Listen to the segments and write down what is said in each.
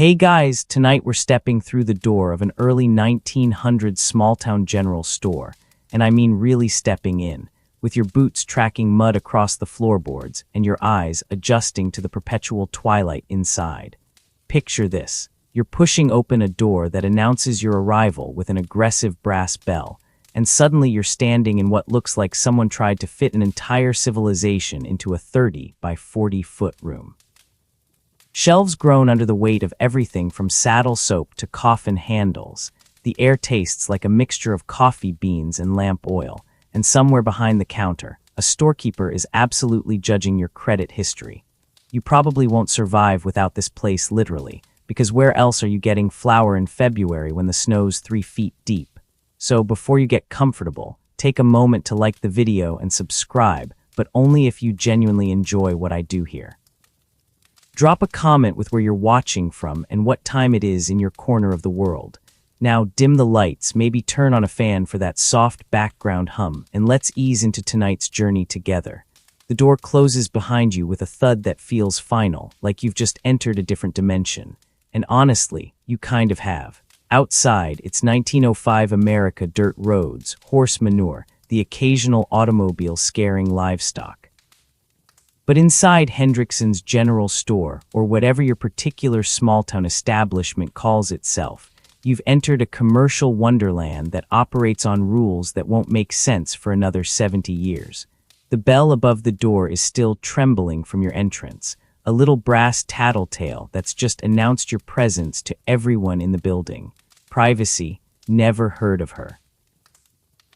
Hey guys, tonight we're stepping through the door of an early 1900s small-town general store, and I mean really stepping in, with your boots tracking mud across the floorboards and your eyes adjusting to the perpetual twilight inside. Picture this. You're pushing open a door that announces your arrival with an aggressive brass bell, and suddenly you're standing in what looks like someone tried to fit an entire civilization into a 30 by 40-foot room. Shelves groan under the weight of everything from saddle soap to coffin handles. The air tastes like a mixture of coffee beans and lamp oil, and somewhere behind the counter, a storekeeper is absolutely judging your credit history. You probably won't survive without this place literally, because where else are you getting flour in February when the snow's 3 feet deep? So before you get comfortable, take a moment to like the video and subscribe, but only if you genuinely enjoy what I do here. Drop a comment with where you're watching from and what time it is in your corner of the world. Now dim the lights, maybe turn on a fan for that soft background hum, and let's ease into tonight's journey together. The door closes behind you with a thud that feels final, like you've just entered a different dimension. And honestly, you kind of have. Outside, it's 1905 America, dirt roads, horse manure, the occasional automobile scaring livestock. But inside Hendrickson's General Store, or whatever your particular small-town establishment calls itself, you've entered a commercial wonderland that operates on rules that won't make sense for another 70 years. The bell above the door is still trembling from your entrance, a little brass tattletale that's just announced your presence to everyone in the building. Privacy, never heard of her.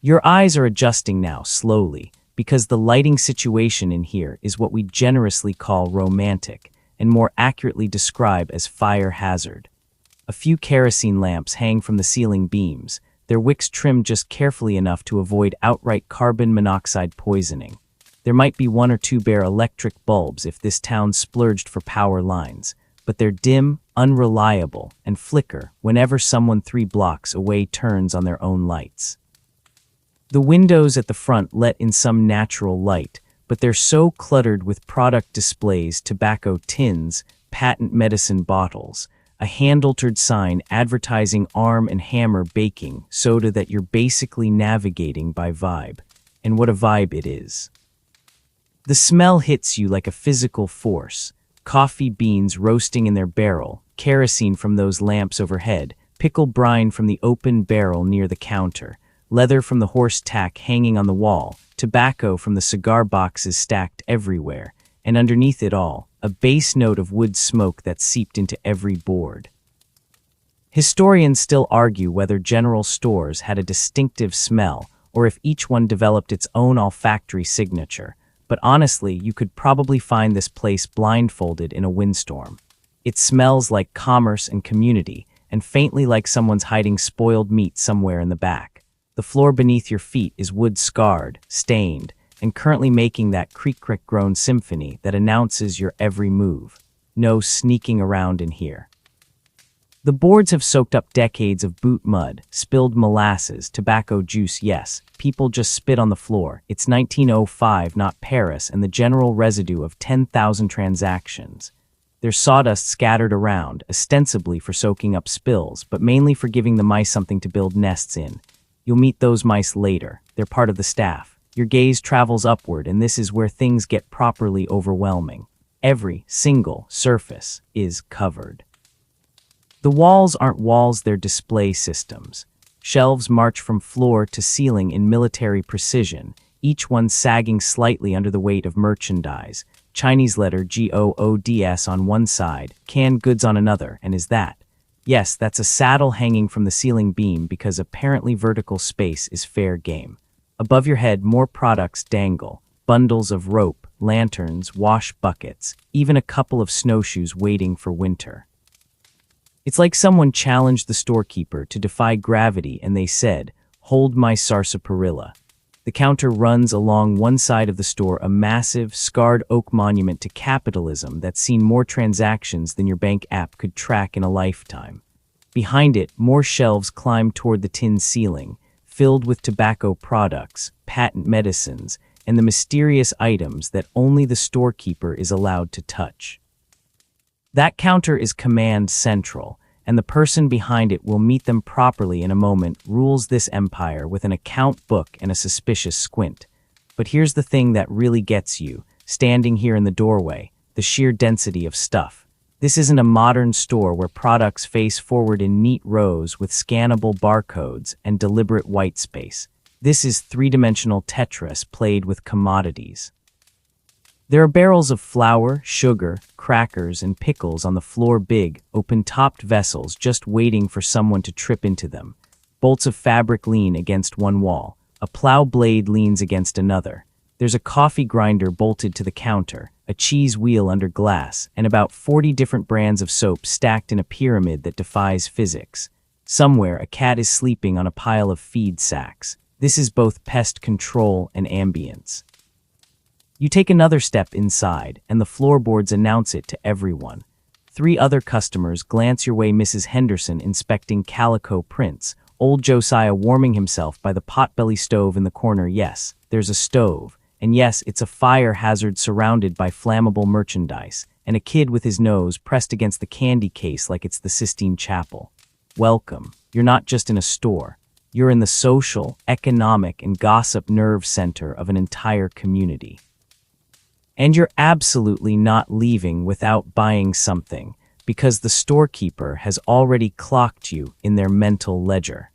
Your eyes are adjusting now, slowly, because the lighting situation in here is what we generously call romantic, and more accurately describe as fire hazard. A few kerosene lamps hang from the ceiling beams, their wicks trimmed just carefully enough to avoid outright carbon monoxide poisoning. There might be 1 or 2 bare electric bulbs if this town splurged for power lines, but they're dim, unreliable, and flicker whenever someone 3 blocks away turns on their own lights. The windows at the front let in some natural light, but they're so cluttered with product displays, tobacco tins, patent medicine bottles, a hand-altered sign advertising Arm & Hammer baking soda that you're basically navigating by vibe. And what a vibe it is. The smell hits you like a physical force. Coffee beans roasting in their barrel, kerosene from those lamps overhead, pickle brine from the open barrel near the counter, leather from the horse tack hanging on the wall, tobacco from the cigar boxes stacked everywhere, and underneath it all, a bass note of wood smoke that seeped into every board. Historians still argue whether general stores had a distinctive smell or if each one developed its own olfactory signature, but honestly, you could probably find this place blindfolded in a windstorm. It smells like commerce and community, and faintly like someone's hiding spoiled meat somewhere in the back. The floor beneath your feet is wood-scarred, stained, and currently making that creak-creak-groan symphony that announces your every move. No sneaking around in here. The boards have soaked up decades of boot mud, spilled molasses, tobacco juice, yes. People just spit on the floor. It's 1905, not Paris, and the general residue of 10,000 transactions. There's sawdust scattered around, ostensibly for soaking up spills, but mainly for giving the mice something to build nests in. You'll meet those mice later. They're part of the staff. Your gaze travels upward, and this is where things get properly overwhelming. Every single surface is covered. The walls aren't walls, they're display systems. Shelves march from floor to ceiling in military precision, each one sagging slightly under the weight of merchandise. Chinese letter GOODS on one side, canned goods on another, and is that? Yes, that's a saddle hanging from the ceiling beam because apparently vertical space is fair game. Above your head, more products dangle. Bundles of rope, lanterns, wash buckets, even a couple of snowshoes waiting for winter. It's like someone challenged the storekeeper to defy gravity and they said, "Hold my sarsaparilla." The counter runs along one side of the store, a massive, scarred oak monument to capitalism that's seen more transactions than your bank app could track in a lifetime. Behind it, more shelves climb toward the tin ceiling, filled with tobacco products, patent medicines, and the mysterious items that only the storekeeper is allowed to touch. That counter is command central, and the person behind it will meet them properly in a moment, rules this empire with an account book and a suspicious squint. But here's the thing that really gets you, standing here in the doorway, the sheer density of stuff. This isn't a modern store where products face forward in neat rows with scannable barcodes and deliberate white space. This is three-dimensional Tetris played with commodities. There are barrels of flour, sugar, crackers, and pickles on the floor, big, open-topped vessels just waiting for someone to trip into them. Bolts of fabric lean against one wall. A plow blade leans against another. There's a coffee grinder bolted to the counter, a cheese wheel under glass, and about 40 different brands of soap stacked in a pyramid that defies physics. Somewhere, a cat is sleeping on a pile of feed sacks. This is both pest control and ambience. You take another step inside, and the floorboards announce it to everyone. 3 other customers glance your way, Mrs. Henderson inspecting calico prints, old Josiah warming himself by the potbelly stove in the corner. Yes, there's a stove, and yes, it's a fire hazard surrounded by flammable merchandise, and a kid with his nose pressed against the candy case like it's the Sistine Chapel. Welcome. You're not just in a store. You're in the social, economic, and gossip nerve center of an entire community. And you're absolutely not leaving without buying something, because the storekeeper has already clocked you in their mental ledger.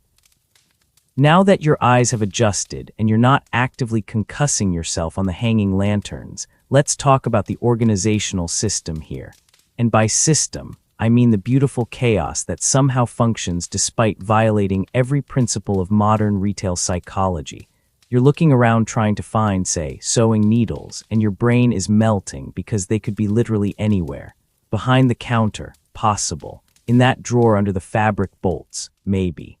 Now that your eyes have adjusted and you're not actively concussing yourself on the hanging lanterns, let's talk about the organizational system here. And by system, I mean the beautiful chaos that somehow functions despite violating every principle of modern retail psychology. You're looking around trying to find, say, sewing needles, and your brain is melting because they could be literally anywhere. Behind the counter, possible. In that drawer under the fabric bolts, maybe.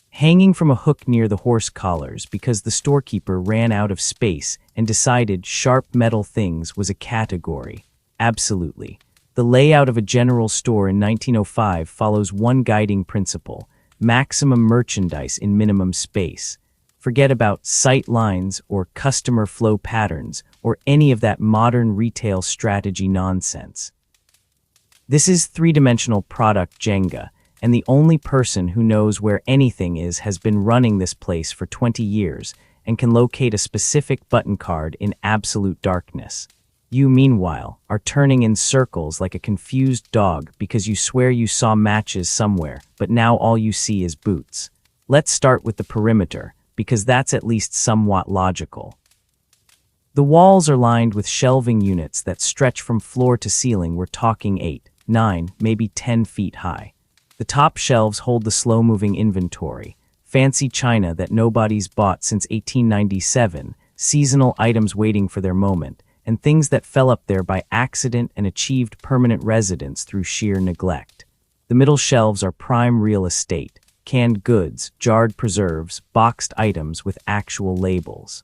Hanging from a hook near the horse collars because the storekeeper ran out of space and decided sharp metal things was a category. Absolutely. The layout of a general store in 1905 follows one guiding principle: maximum merchandise in minimum space. Forget about sight lines or customer flow patterns or any of that modern retail strategy nonsense. This is three-dimensional product Jenga, and the only person who knows where anything is has been running this place for 20 years and can locate a specific button card in absolute darkness. You, meanwhile, are turning in circles like a confused dog because you swear you saw matches somewhere, but now all you see is boots. Let's start with the perimeter, because that's at least somewhat logical. The walls are lined with shelving units that stretch from floor to ceiling. We're talking 8, 9, maybe 10 feet high. The top shelves hold the slow-moving inventory, fancy china that nobody's bought since 1897, seasonal items waiting for their moment, and things that fell up there by accident and achieved permanent residence through sheer neglect. The middle shelves are prime real estate: canned goods, jarred preserves, boxed items with actual labels.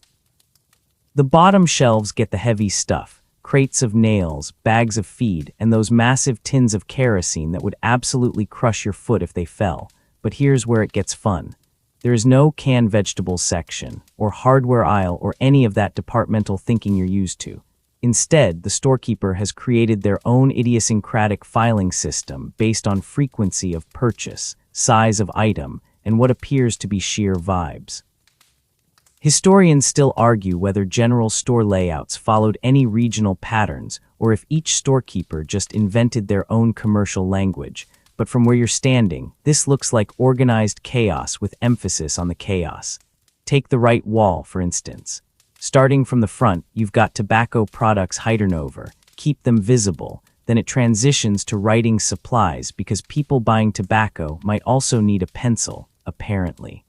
The bottom shelves get the heavy stuff: crates of nails, bags of feed, and those massive tins of kerosene that would absolutely crush your foot if they fell. But here's where it gets fun. There is no canned vegetables section, or hardware aisle, or any of that departmental thinking you're used to. Instead, the storekeeper has created their own idiosyncratic filing system based on frequency of purchase, size of item, and what appears to be sheer vibes. Historians still argue whether general store layouts followed any regional patterns or if each storekeeper just invented their own commercial language, but from where you're standing, this looks like organized chaos with emphasis on the chaos. Take the right wall, for instance. Starting from the front, you've got tobacco products hidden over, keep them visible. Then it transitions to writing supplies because people buying tobacco might also need a pencil, apparently.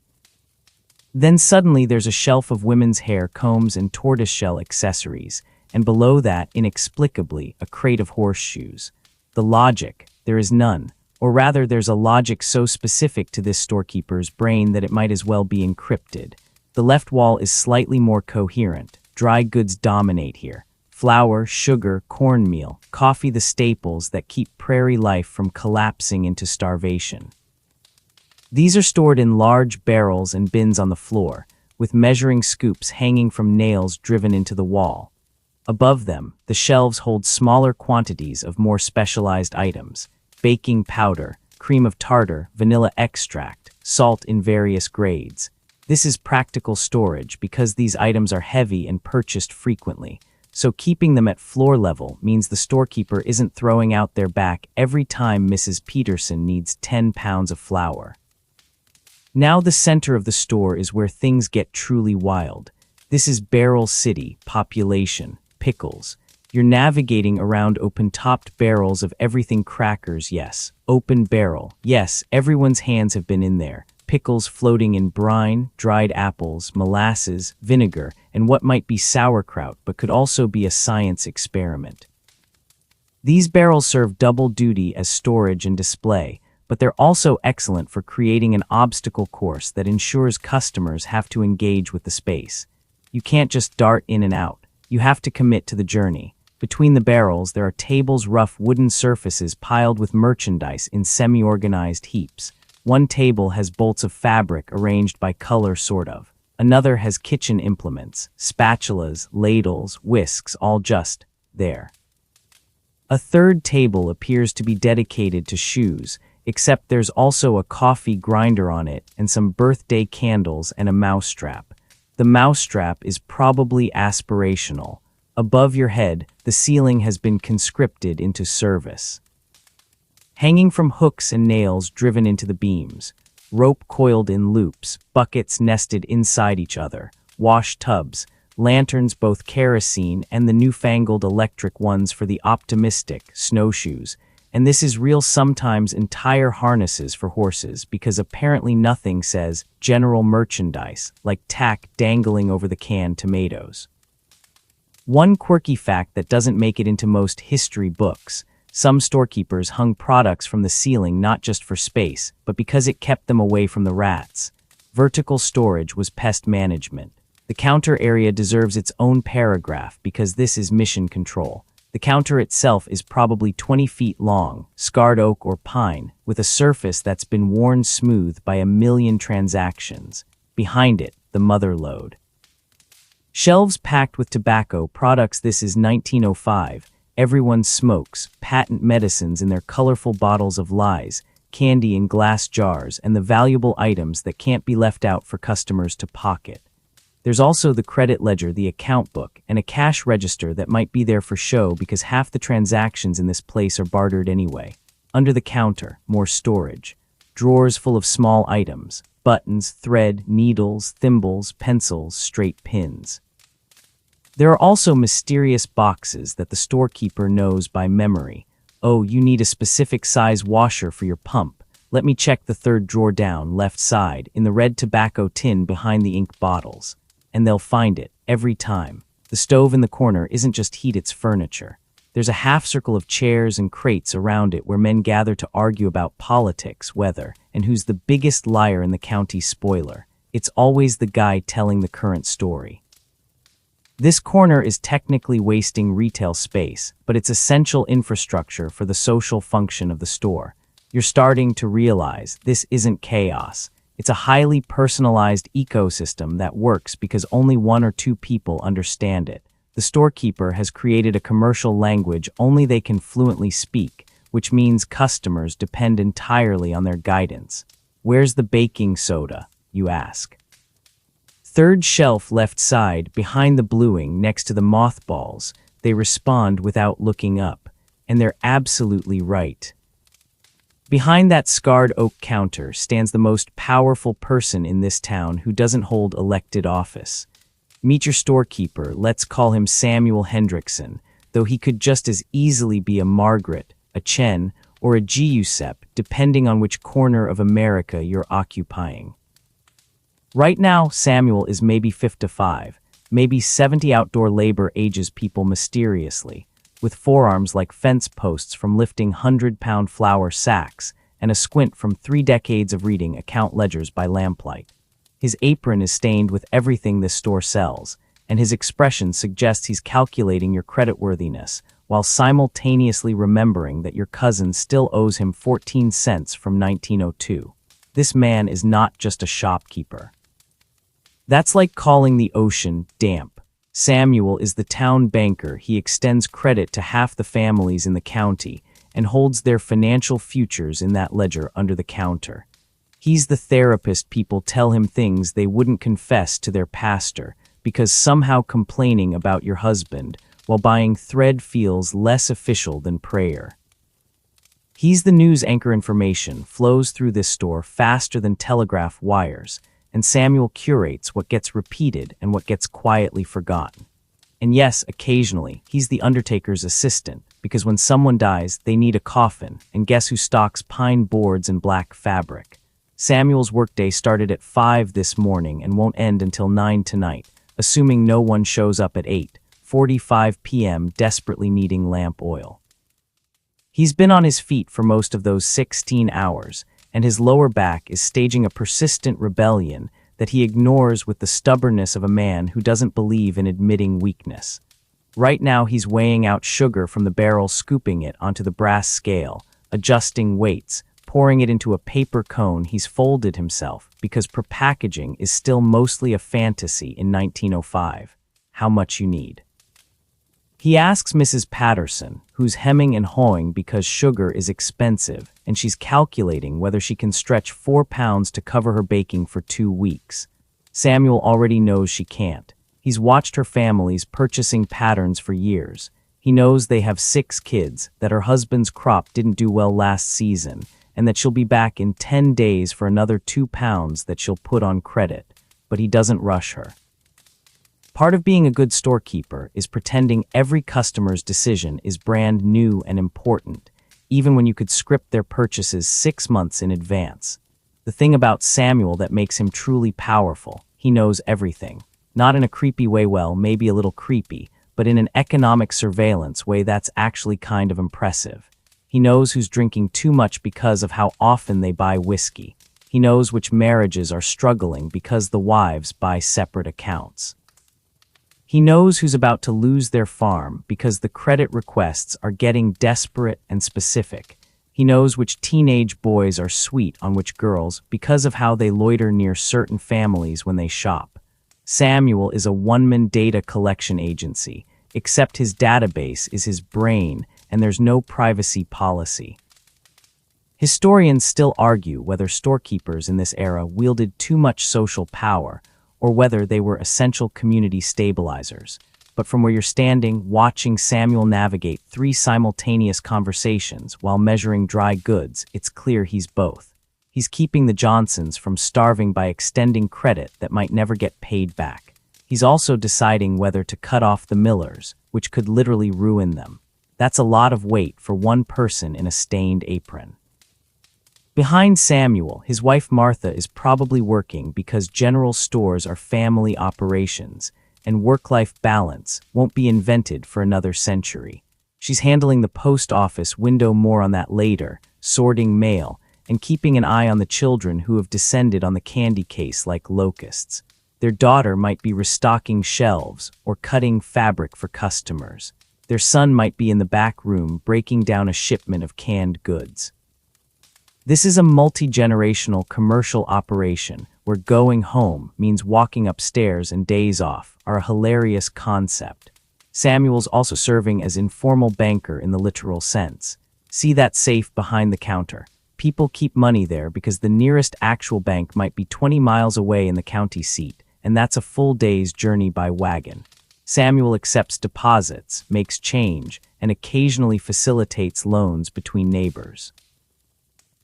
Then suddenly there's a shelf of women's hair combs and tortoiseshell accessories, and below that, inexplicably, a crate of horseshoes. The logic, there is none, or rather there's a logic so specific to this storekeeper's brain that it might as well be encrypted. The left wall is slightly more coherent. Dry goods dominate here. Flour, sugar, cornmeal, coffee, the staples that keep prairie life from collapsing into starvation. These are stored in large barrels and bins on the floor, with measuring scoops hanging from nails driven into the wall. Above them, the shelves hold smaller quantities of more specialized items: baking powder, cream of tartar, vanilla extract, salt in various grades. This is practical storage because these items are heavy and purchased frequently, so keeping them at floor level means the storekeeper isn't throwing out their back every time Mrs. Peterson needs 10 pounds of flour. Now the center of the store is where things get truly wild. This is Barrel City, population, pickles. You're navigating around open-topped barrels of everything: crackers, yes. Open barrel, yes, everyone's hands have been in there. Pickles floating in brine, dried apples, molasses, vinegar, and what might be sauerkraut but could also be a science experiment. These barrels serve double duty as storage and display, but they're also excellent for creating an obstacle course that ensures customers have to engage with the space. You can't just dart in and out. You have to commit to the journey. Between the barrels, there are tables, rough wooden surfaces piled with merchandise in semi-organized heaps. One table has bolts of fabric arranged by color, sort of. Another has kitchen implements, spatulas, ladles, whisks, all just there. A third table appears to be dedicated to shoes, except there's also a coffee grinder on it and some birthday candles and a mousetrap. The mousetrap is probably aspirational. Above your head, the ceiling has been conscripted into service. Hanging from hooks and nails driven into the beams, rope coiled in loops, buckets nested inside each other, wash tubs, lanterns, both kerosene and the newfangled electric ones for the optimistic, snowshoes, and this is real, sometimes entire harnesses for horses, because apparently nothing says general merchandise like tack dangling over the canned tomatoes. One quirky fact that doesn't make it into most history books: some storekeepers hung products from the ceiling not just for space, but because it kept them away from the rats. Vertical storage was pest management. The counter area deserves its own paragraph because this is mission control. The counter itself is probably 20 feet long, scarred oak or pine, with a surface that's been worn smooth by a million transactions. Behind it, the mother lode. Shelves packed with tobacco products. This is 1905. Everyone smokes, patent medicines in their colorful bottles of lies, candy in glass jars, and the valuable items that can't be left out for customers to pocket. There's also the credit ledger, the account book, and a cash register that might be there for show because half the transactions in this place are bartered anyway. Under the counter, more storage. Drawers full of small items: buttons, thread, needles, thimbles, pencils, straight pins. There are also mysterious boxes that the storekeeper knows by memory. Oh, you need a specific size washer for your pump. Let me check the third drawer down, left side, in the red tobacco tin behind the ink bottles. And they'll find it, every time. The stove in the corner isn't just heat, it's furniture. There's a half circle of chairs and crates around it where men gather to argue about politics, weather, and who's the biggest liar in the county. Spoiler: it's always the guy telling the current story. This corner is technically wasting retail space, but it's essential infrastructure for the social function of the store. You're starting to realize this isn't chaos. It's a highly personalized ecosystem that works because only one or two people understand it. The storekeeper has created a commercial language only they can fluently speak, which means customers depend entirely on their guidance. Where's the baking soda, you ask? Third shelf left side, behind the bluing next to the mothballs. They respond without looking up, and they're absolutely right. Behind that scarred oak counter stands the most powerful person in this town who doesn't hold elected office. Meet your storekeeper. Let's call him Samuel Hendrickson, though he could just as easily be a Margaret, a Chen, or a Giuseppe, depending on which corner of America you're occupying. Right now, Samuel is maybe 55, maybe 70. Outdoor labor ages people mysteriously, with forearms like fence posts from lifting 100-pound flour sacks and a squint from 3 decades of reading account ledgers by lamplight. His apron is stained with everything this store sells, and his expression suggests he's calculating your creditworthiness while simultaneously remembering that your cousin still owes him 14 cents from 1902. This man is not just a shopkeeper. That's like calling the ocean damp. Samuel is the town banker. He extends credit to half the families in the county and holds their financial futures in that ledger under the counter. He's the therapist people tell him things they wouldn't confess to their pastor because somehow complaining about your husband while buying thread feels less official than prayer. He's the news anchor. Information flows through this store faster than telegraph wires, and Samuel curates what gets repeated and what gets quietly forgotten. And yes, occasionally, he's the undertaker's assistant, because when someone dies, they need a coffin, and guess who stocks pine boards and black fabric? Samuel's workday started at 5 this morning and won't end until 9 tonight, assuming no one shows up at 8:45 p.m. desperately needing lamp oil. He's been on his feet for most of those 16 hours, and his lower back is staging a persistent rebellion that he ignores with the stubbornness of a man who doesn't believe in admitting weakness. Right now he's weighing out sugar from the barrel, scooping it onto the brass scale, adjusting weights, pouring it into a paper cone he's folded himself because prepackaging is still mostly a fantasy in 1905. How much you need. He asks Mrs. Patterson, who's hemming and hawing because sugar is expensive, and she's calculating whether she can stretch 4 pounds to cover her baking for 2 weeks. Samuel already knows she can't. He's watched her families purchasing patterns for years. He knows they have 6 kids, that her husband's crop didn't do well last season, and that she'll be back in 10 days for another 2 pounds that she'll put on credit. But he doesn't rush her. Part of being a good storekeeper is pretending every customer's decision is brand new and important, even when you could script their purchases 6 months in advance. The thing about Samuel that makes him truly powerful, he knows everything. Not in a creepy way, well, maybe a little creepy, but in an economic surveillance way that's actually kind of impressive. He knows who's drinking too much because of how often they buy whiskey. He knows which marriages are struggling because the wives buy separate accounts. He knows who's about to lose their farm because the credit requests are getting desperate and specific. He knows which teenage boys are sweet on which girls because of how they loiter near certain families when they shop. Samuel is a one-man data collection agency, except his database is his brain and there's no privacy policy. Historians still argue whether storekeepers in this era wielded too much social power or whether they were essential community stabilizers. But from where you're standing, watching Samuel navigate 3 simultaneous conversations while measuring dry goods, it's clear he's both. He's keeping the Johnsons from starving by extending credit that might never get paid back. He's also deciding whether to cut off the Millers, which could literally ruin them. That's a lot of weight for one person in a stained apron. Behind Samuel, his wife Martha is probably working because general stores are family operations, and work-life balance won't be invented for another century. She's handling the post office window, more on that later, sorting mail, and keeping an eye on the children who have descended on the candy case like locusts. Their daughter might be restocking shelves or cutting fabric for customers. Their son might be in the back room breaking down a shipment of canned goods. This is a multi-generational commercial operation where going home means walking upstairs and days off are a hilarious concept. Samuel's also serving as informal banker in the literal sense. See that safe behind the counter? People keep money there because the nearest actual bank might be 20 miles away in the county seat, and that's a full day's journey by wagon. Samuel accepts deposits, makes change, and occasionally facilitates loans between neighbors.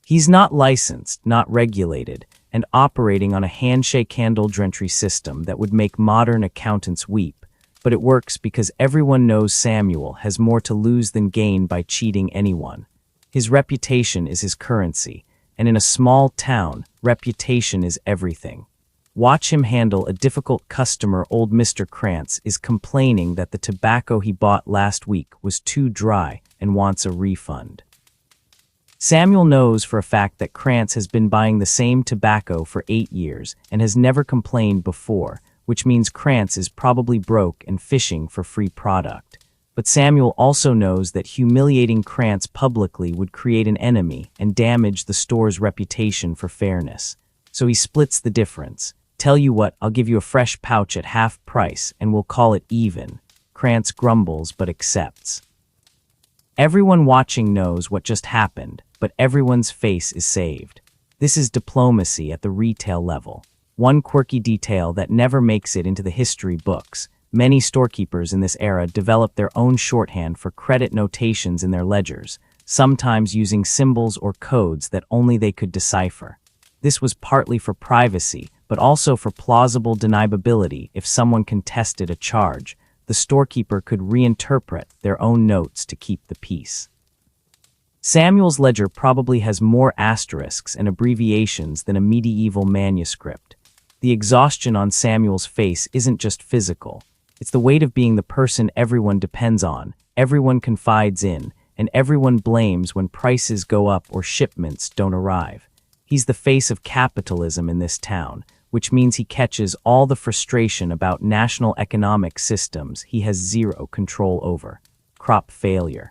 He's not licensed, not regulated, and operating on a handshake handle gentry system that would make modern accountants weep, but it works because everyone knows Samuel has more to lose than gain by cheating anyone. His reputation is his currency, and in a small town, reputation is everything. Watch him handle a difficult customer. Old Mr. Krantz is complaining that the tobacco he bought last week was too dry and wants a refund. Samuel knows for a fact that Krantz has been buying the same tobacco for 8 years and has never complained before, which means Krantz is probably broke and fishing for free product. But Samuel also knows that humiliating Krantz publicly would create an enemy and damage the store's reputation for fairness. So he splits the difference, Tell you what, I'll give you a fresh pouch at half price, and we'll call it even. Krantz grumbles but accepts. Everyone watching knows what just happened, but everyone's face is saved. This is diplomacy at the retail level. One quirky detail that never makes it into the history books. Many storekeepers in this era developed their own shorthand for credit notations in their ledgers, sometimes using symbols or codes that only they could decipher. This was partly for privacy, but also for plausible deniability. If someone contested a charge, the storekeeper could reinterpret their own notes to keep the peace. Samuel's ledger probably has more asterisks and abbreviations than a medieval manuscript. The exhaustion on Samuel's face isn't just physical. It's the weight of being the person everyone depends on, everyone confides in, and everyone blames when prices go up or shipments don't arrive. He's the face of capitalism in this town, which means he catches all the frustration about national economic systems he has zero control over. Crop failure.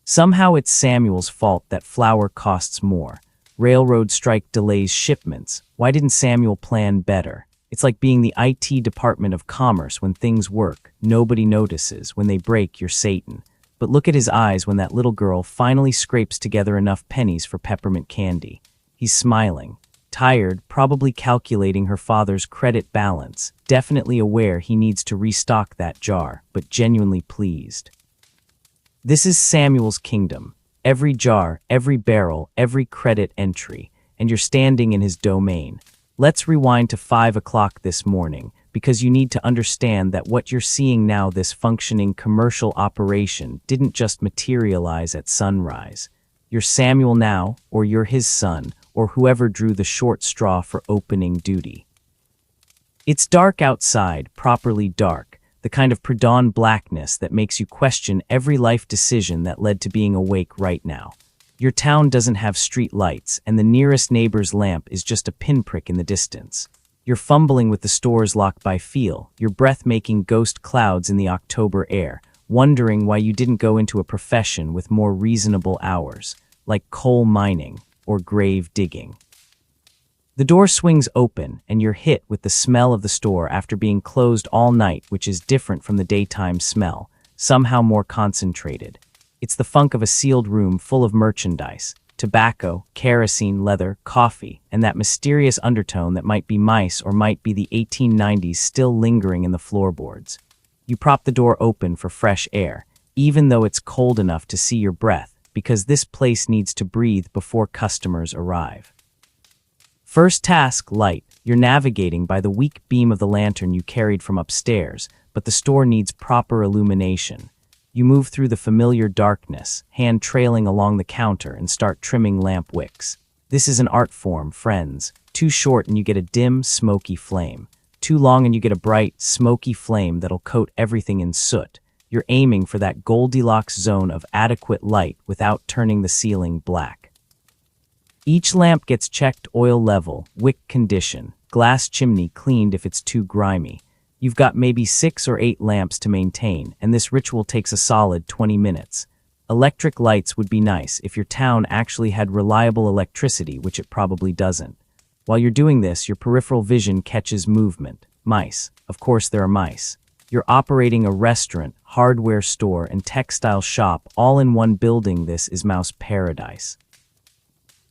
Somehow it's Samuel's fault that flour costs more. Railroad strike delays shipments. Why didn't Samuel plan better? It's like being the IT Department of Commerce. When things work, nobody notices. When they break, you're Satan. But look at his eyes when that little girl finally scrapes together enough pennies for peppermint candy. He's smiling. Tired, probably calculating her father's credit balance, definitely aware he needs to restock that jar, but genuinely pleased. This is Samuel's kingdom. Every jar, every barrel, every credit entry, and you're standing in his domain. Let's rewind to 5 o'clock this morning, because you need to understand that what you're seeing now, this functioning commercial operation, didn't just materialize at sunrise. You're Samuel now, or you're his son, or whoever drew the short straw for opening duty. It's dark outside, properly dark, the kind of pre-dawn blackness that makes you question every life decision that led to being awake right now. Your town doesn't have street lights, and the nearest neighbor's lamp is just a pinprick in the distance. You're fumbling with the store's lock by feel, your breath making ghost clouds in the October air, wondering why you didn't go into a profession with more reasonable hours, like coal mining or grave digging. The door swings open, and you're hit with the smell of the store after being closed all night, which is different from the daytime smell, somehow more concentrated. It's the funk of a sealed room full of merchandise, tobacco, kerosene, leather, coffee, and that mysterious undertone that might be mice or might be the 1890s still lingering in the floorboards. You prop the door open for fresh air, even though it's cold enough to see your breath, because this place needs to breathe before customers arrive. First task, light. You're navigating by the weak beam of the lantern you carried from upstairs, but the store needs proper illumination. You move through the familiar darkness, hand trailing along the counter, and start trimming lamp wicks. This is an art form, friends. Too short and you get a dim, smoky flame. Too long and you get a bright, smoky flame that'll coat everything in soot. You're aiming for that Goldilocks zone of adequate light without turning the ceiling black. Each lamp gets checked: oil level, wick condition, glass chimney cleaned if it's too grimy. You've got maybe 6 or 8 lamps to maintain, and this ritual takes a solid 20 minutes. Electric lights would be nice if your town actually had reliable electricity, which it probably doesn't. While you're doing this, your peripheral vision catches movement. Mice. Of course there are mice. You're operating a restaurant, hardware store, and textile shop all in one building. This is mouse paradise.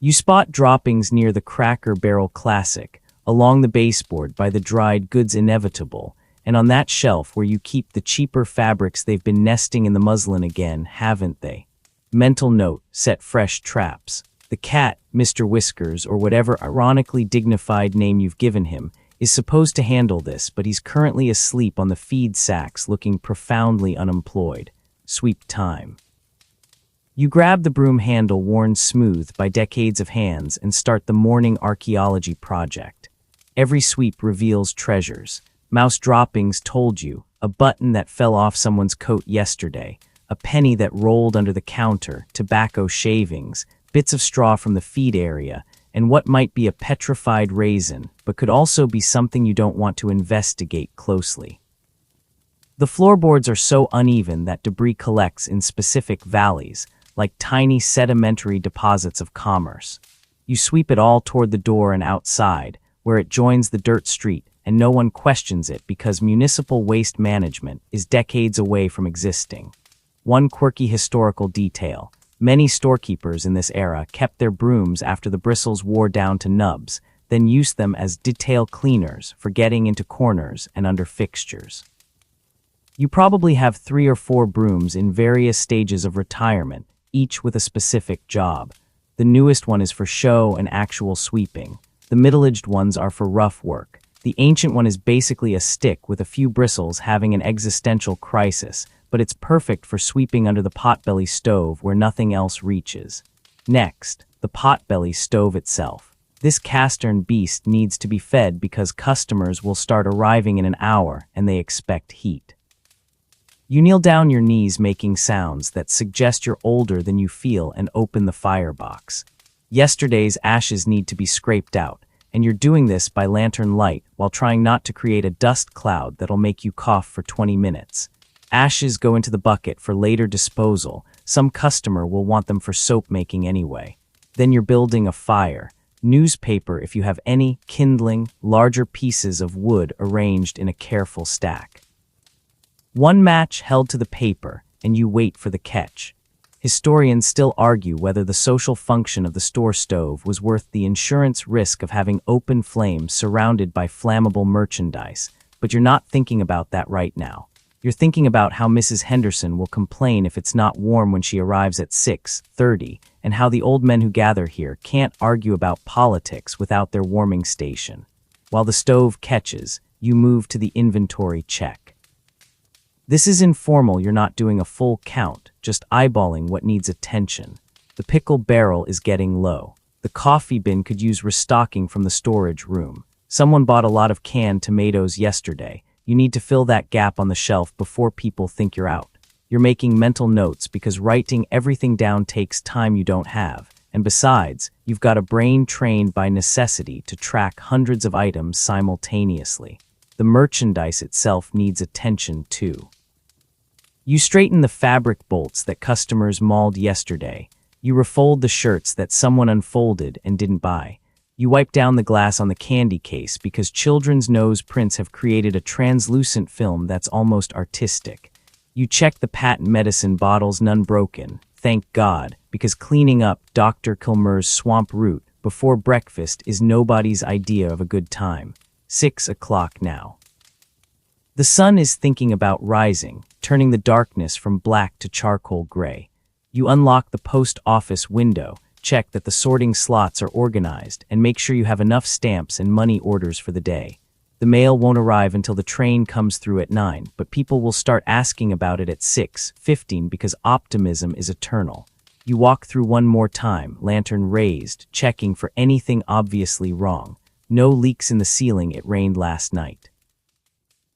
You spot droppings near the Cracker Barrel Classic, along the baseboard by the dried goods inevitable, and on that shelf where you keep the cheaper fabrics. They've been nesting in the muslin again, haven't they? Mental note: set fresh traps. The cat, Mr. Whiskers, or whatever ironically dignified name you've given him, is supposed to handle this, but he's currently asleep on the feed sacks, looking profoundly unemployed. Sweep time. You grab the broom handle worn smooth by decades of hands and start the morning archaeology project. Every sweep reveals treasures. Mouse droppings told you, a button that fell off someone's coat yesterday, a penny that rolled under the counter, tobacco shavings, bits of straw from the feed area, and what might be a petrified raisin, but could also be something you don't want to investigate closely. The floorboards are so uneven that debris collects in specific valleys, like tiny sedimentary deposits of commerce. You sweep it all toward the door and outside, where it joins the dirt street, and no one questions it because municipal waste management is decades away from existing. One quirky historical detail: many storekeepers in this era kept their brooms after the bristles wore down to nubs, then used them as detail cleaners for getting into corners and under fixtures. You probably have 3 or 4 brooms in various stages of retirement, each with a specific job. The newest one is for show and actual sweeping. The middle-aged ones are for rough work. The ancient one is basically a stick with a few bristles having an existential crisis, but it's perfect for sweeping under the potbelly stove where nothing else reaches. Next, the potbelly stove itself. This cast-iron beast needs to be fed because customers will start arriving in an hour and they expect heat. You kneel down your knees making sounds that suggest you're older than you feel and open the firebox. Yesterday's ashes need to be scraped out, and you're doing this by lantern light while trying not to create a dust cloud that'll make you cough for 20 minutes. Ashes go into the bucket for later disposal. Some customer will want them for soap making anyway. Then you're building a fire. Newspaper if you have any, kindling, larger pieces of wood arranged in a careful stack. One match held to the paper, and you wait for the catch. Historians still argue whether the social function of the store stove was worth the insurance risk of having open flames surrounded by flammable merchandise, but you're not thinking about that right now. You're thinking about how Mrs. Henderson will complain if it's not warm when she arrives at 6:30, and how the old men who gather here can't argue about politics without their warming station. While the stove catches, you move to the inventory check. This is informal. You're not doing a full count, just eyeballing what needs attention. The pickle barrel is getting low. The coffee bin could use restocking from the storage room. Someone bought a lot of canned tomatoes yesterday. You need to fill that gap on the shelf before people think you're out. You're making mental notes because writing everything down takes time you don't have. And besides, you've got a brain trained by necessity to track hundreds of items simultaneously. The merchandise itself needs attention too. You straighten the fabric bolts that customers mauled yesterday. You refold the shirts that someone unfolded and didn't buy. You wipe down the glass on the candy case because children's nose prints have created a translucent film that's almost artistic. You check the patent medicine bottles, none broken. Thank God, because cleaning up Dr. Kilmer's swamp root before breakfast is nobody's idea of a good time. 6 o'clock now. The sun is thinking about rising, turning the darkness from black to charcoal gray. You unlock the post office window, check that the sorting slots are organized, and make sure you have enough stamps and money orders for the day. The mail won't arrive until the train comes through at 9, but people will start asking about it at 6:15 because optimism is eternal. You walk through one more time, lantern raised, checking for anything obviously wrong. No leaks in the ceiling, it rained last night.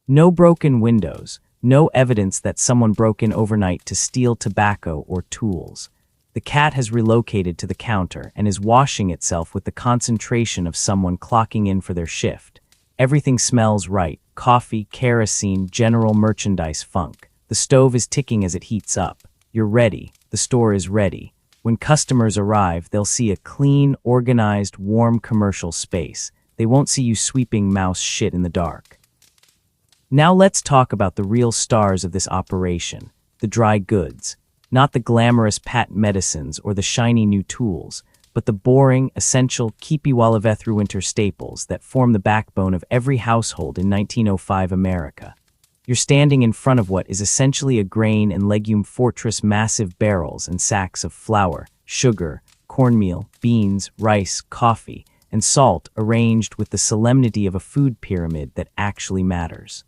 No broken windows, no evidence that someone broke in overnight to steal tobacco or tools. The cat has relocated to the counter and is washing itself with the concentration of someone clocking in for their shift. Everything smells right: coffee, kerosene, general merchandise funk. The stove is ticking as it heats up. You're ready. The store is ready. When customers arrive, they'll see a clean, organized, warm commercial space. They won't see you sweeping mouse shit in the dark. Now let's talk about the real stars of this operation, the dry goods. Not the glamorous patent medicines or the shiny new tools, but the boring, essential, keep-you-while-a through winter staples that form the backbone of every household in 1905 America. You're standing in front of what is essentially a grain and legume fortress: massive barrels and sacks of flour, sugar, cornmeal, beans, rice, coffee, and salt arranged with the solemnity of a food pyramid that actually matters.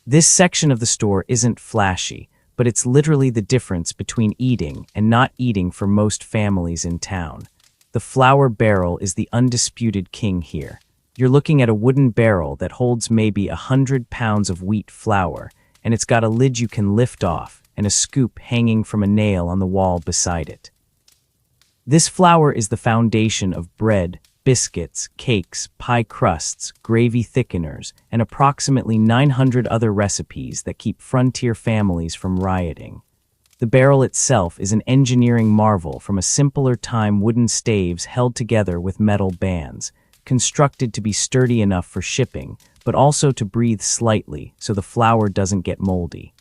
This section of the store isn't flashy, but it's literally the difference between eating and not eating for most families in town. The flour barrel is the undisputed king here. You're looking at a wooden barrel that holds maybe 100 pounds of wheat flour, and it's got a lid you can lift off and a scoop hanging from a nail on the wall beside it. This flour is the foundation of bread, biscuits, cakes, pie crusts, gravy thickeners, and approximately 900 other recipes that keep frontier families from rioting. The barrel itself is an engineering marvel from a simpler time: wooden staves held together with metal bands. constructed to be sturdy enough for shipping, but also to breathe slightly so the flour doesn't get moldy.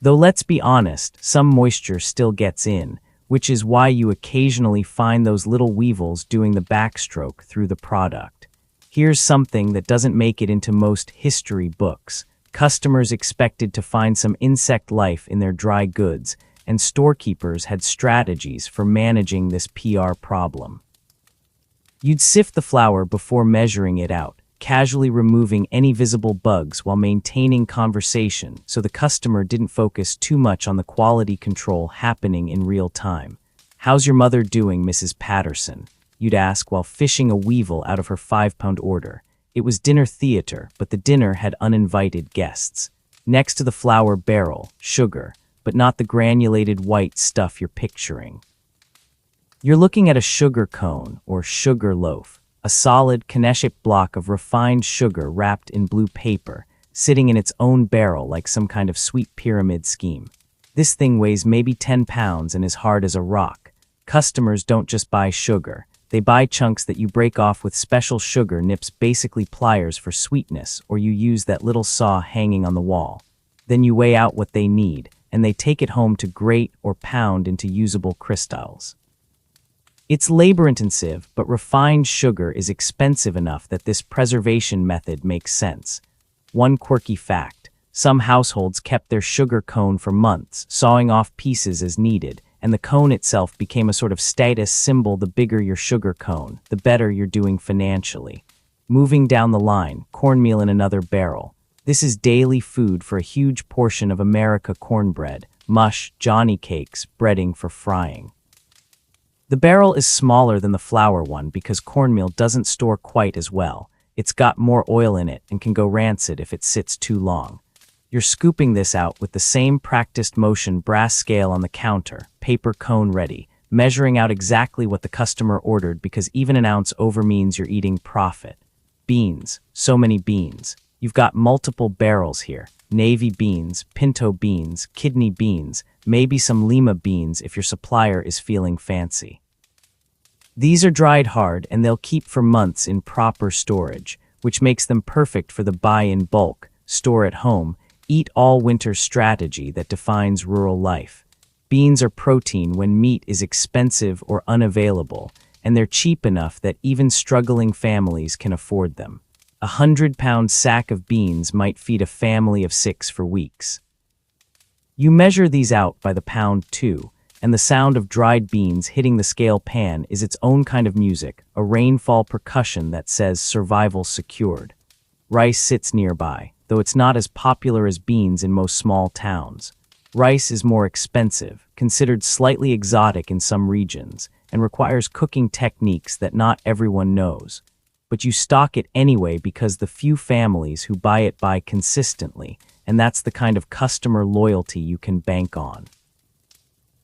Though let's be honest, some moisture still gets in, which is why you occasionally find those little weevils doing the backstroke through the product. Here's something that doesn't make it into most history books. Customers expected to find some insect life in their dry goods, and storekeepers had strategies for managing this PR problem. You'd sift the flour before measuring it out, casually removing any visible bugs while maintaining conversation so the customer didn't focus too much on the quality control happening in real time. "How's your mother doing, Mrs. Patterson?" you'd ask while fishing a weevil out of her 5-pound order. It was dinner theater, but the dinner had uninvited guests. Next to the flour barrel, sugar, but not the granulated white stuff you're picturing. You're looking at a sugar cone or sugar loaf, a solid, Knesset block of refined sugar wrapped in blue paper, sitting in its own barrel like some kind of sweet pyramid scheme. This thing weighs maybe 10 pounds and is hard as a rock. Customers don't just buy sugar. They buy chunks that you break off with special sugar nips, basically pliers for sweetness, or you use that little saw hanging on the wall. Then you weigh out what they need, and they take it home to grate or pound into usable crystals. It's labor-intensive, but refined sugar is expensive enough that this preservation method makes sense. One quirky fact: some households kept their sugar cone for months, sawing off pieces as needed, and the cone itself became a sort of status symbol. The bigger your sugar cone, the better you're doing financially. Moving down the line, cornmeal in another barrel. This is daily food for a huge portion of America: cornbread, mush, Johnny cakes, breading for frying. The barrel is smaller than the flour one because cornmeal doesn't store quite as well. It's got more oil in it and can go rancid if it sits too long. You're scooping this out with the same practiced motion: brass scale on the counter, paper cone ready, measuring out exactly what the customer ordered because even an ounce over means you're eating profit. Beans, so many beans. You've got multiple barrels here: navy beans, pinto beans, kidney beans, maybe some lima beans if your supplier is feeling fancy. These are dried hard and they'll keep for months in proper storage, which makes them perfect for the buy in bulk, store at home, eat all winter strategy that defines rural life. Beans are protein when meat is expensive or unavailable, and they're cheap enough that even struggling families can afford them. 100-pound sack of beans might feed a family of 6 for weeks. You measure these out by the pound too, and the sound of dried beans hitting the scale pan is its own kind of music, a rainfall percussion that says survival secured. Rice sits nearby, though it's not as popular as beans in most small towns. Rice is more expensive, considered slightly exotic in some regions, and requires cooking techniques that not everyone knows. But you stock it anyway because the few families who buy it buy consistently, and that's the kind of customer loyalty you can bank on.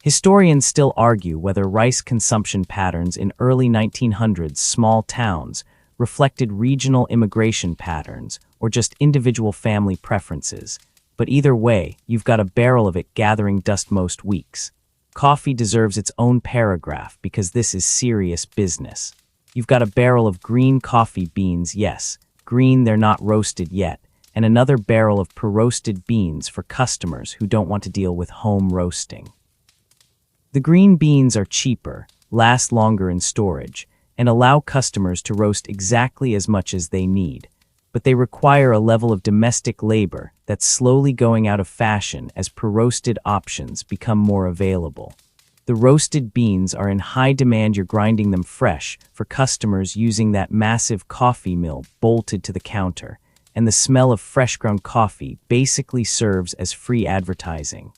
Historians still argue whether rice consumption patterns in early 1900s small towns reflected regional immigration patterns or just individual family preferences. But either way, you've got a barrel of it gathering dust most weeks. Coffee deserves its own paragraph because this is serious business. You've got a barrel of green coffee beans, yes, green, they're not roasted yet, and another barrel of pre-roasted beans for customers who don't want to deal with home roasting. The green beans are cheaper, last longer in storage, and allow customers to roast exactly as much as they need, but they require a level of domestic labor that's slowly going out of fashion as pre-roasted options become more available. The roasted beans are in high demand. You're grinding them fresh for customers using that massive coffee mill bolted to the counter, and the smell of fresh ground coffee basically serves as free advertising.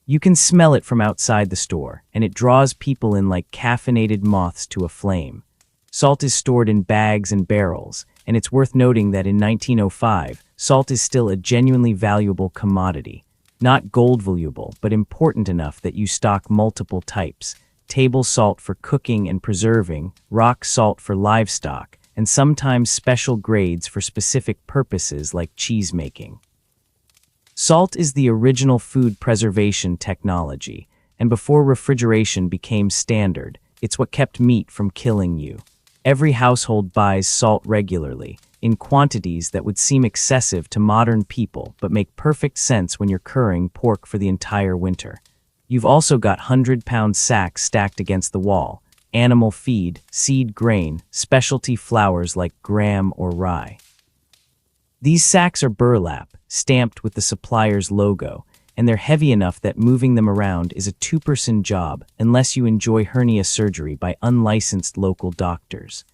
You can smell it from outside the store, and it draws people in like caffeinated moths to a flame. Salt is stored in bags and barrels, and it's worth noting that in 1905, salt is still a genuinely valuable commodity. Not gold valuable, but important enough that you stock multiple types: table salt for cooking and preserving, rock salt for livestock, and sometimes special grades for specific purposes like cheese making. Salt is the original food preservation technology, and before refrigeration became standard, it's what kept meat from killing you. Every household buys salt regularly, in quantities that would seem excessive to modern people but make perfect sense when you're curing pork for the entire winter. You've also got 100-pound sacks stacked against the wall, animal feed, seed grain, specialty flours like gram or rye. These sacks are burlap, stamped with the supplier's logo, and they're heavy enough that moving them around is a two-person job unless you enjoy hernia surgery by unlicensed local doctors.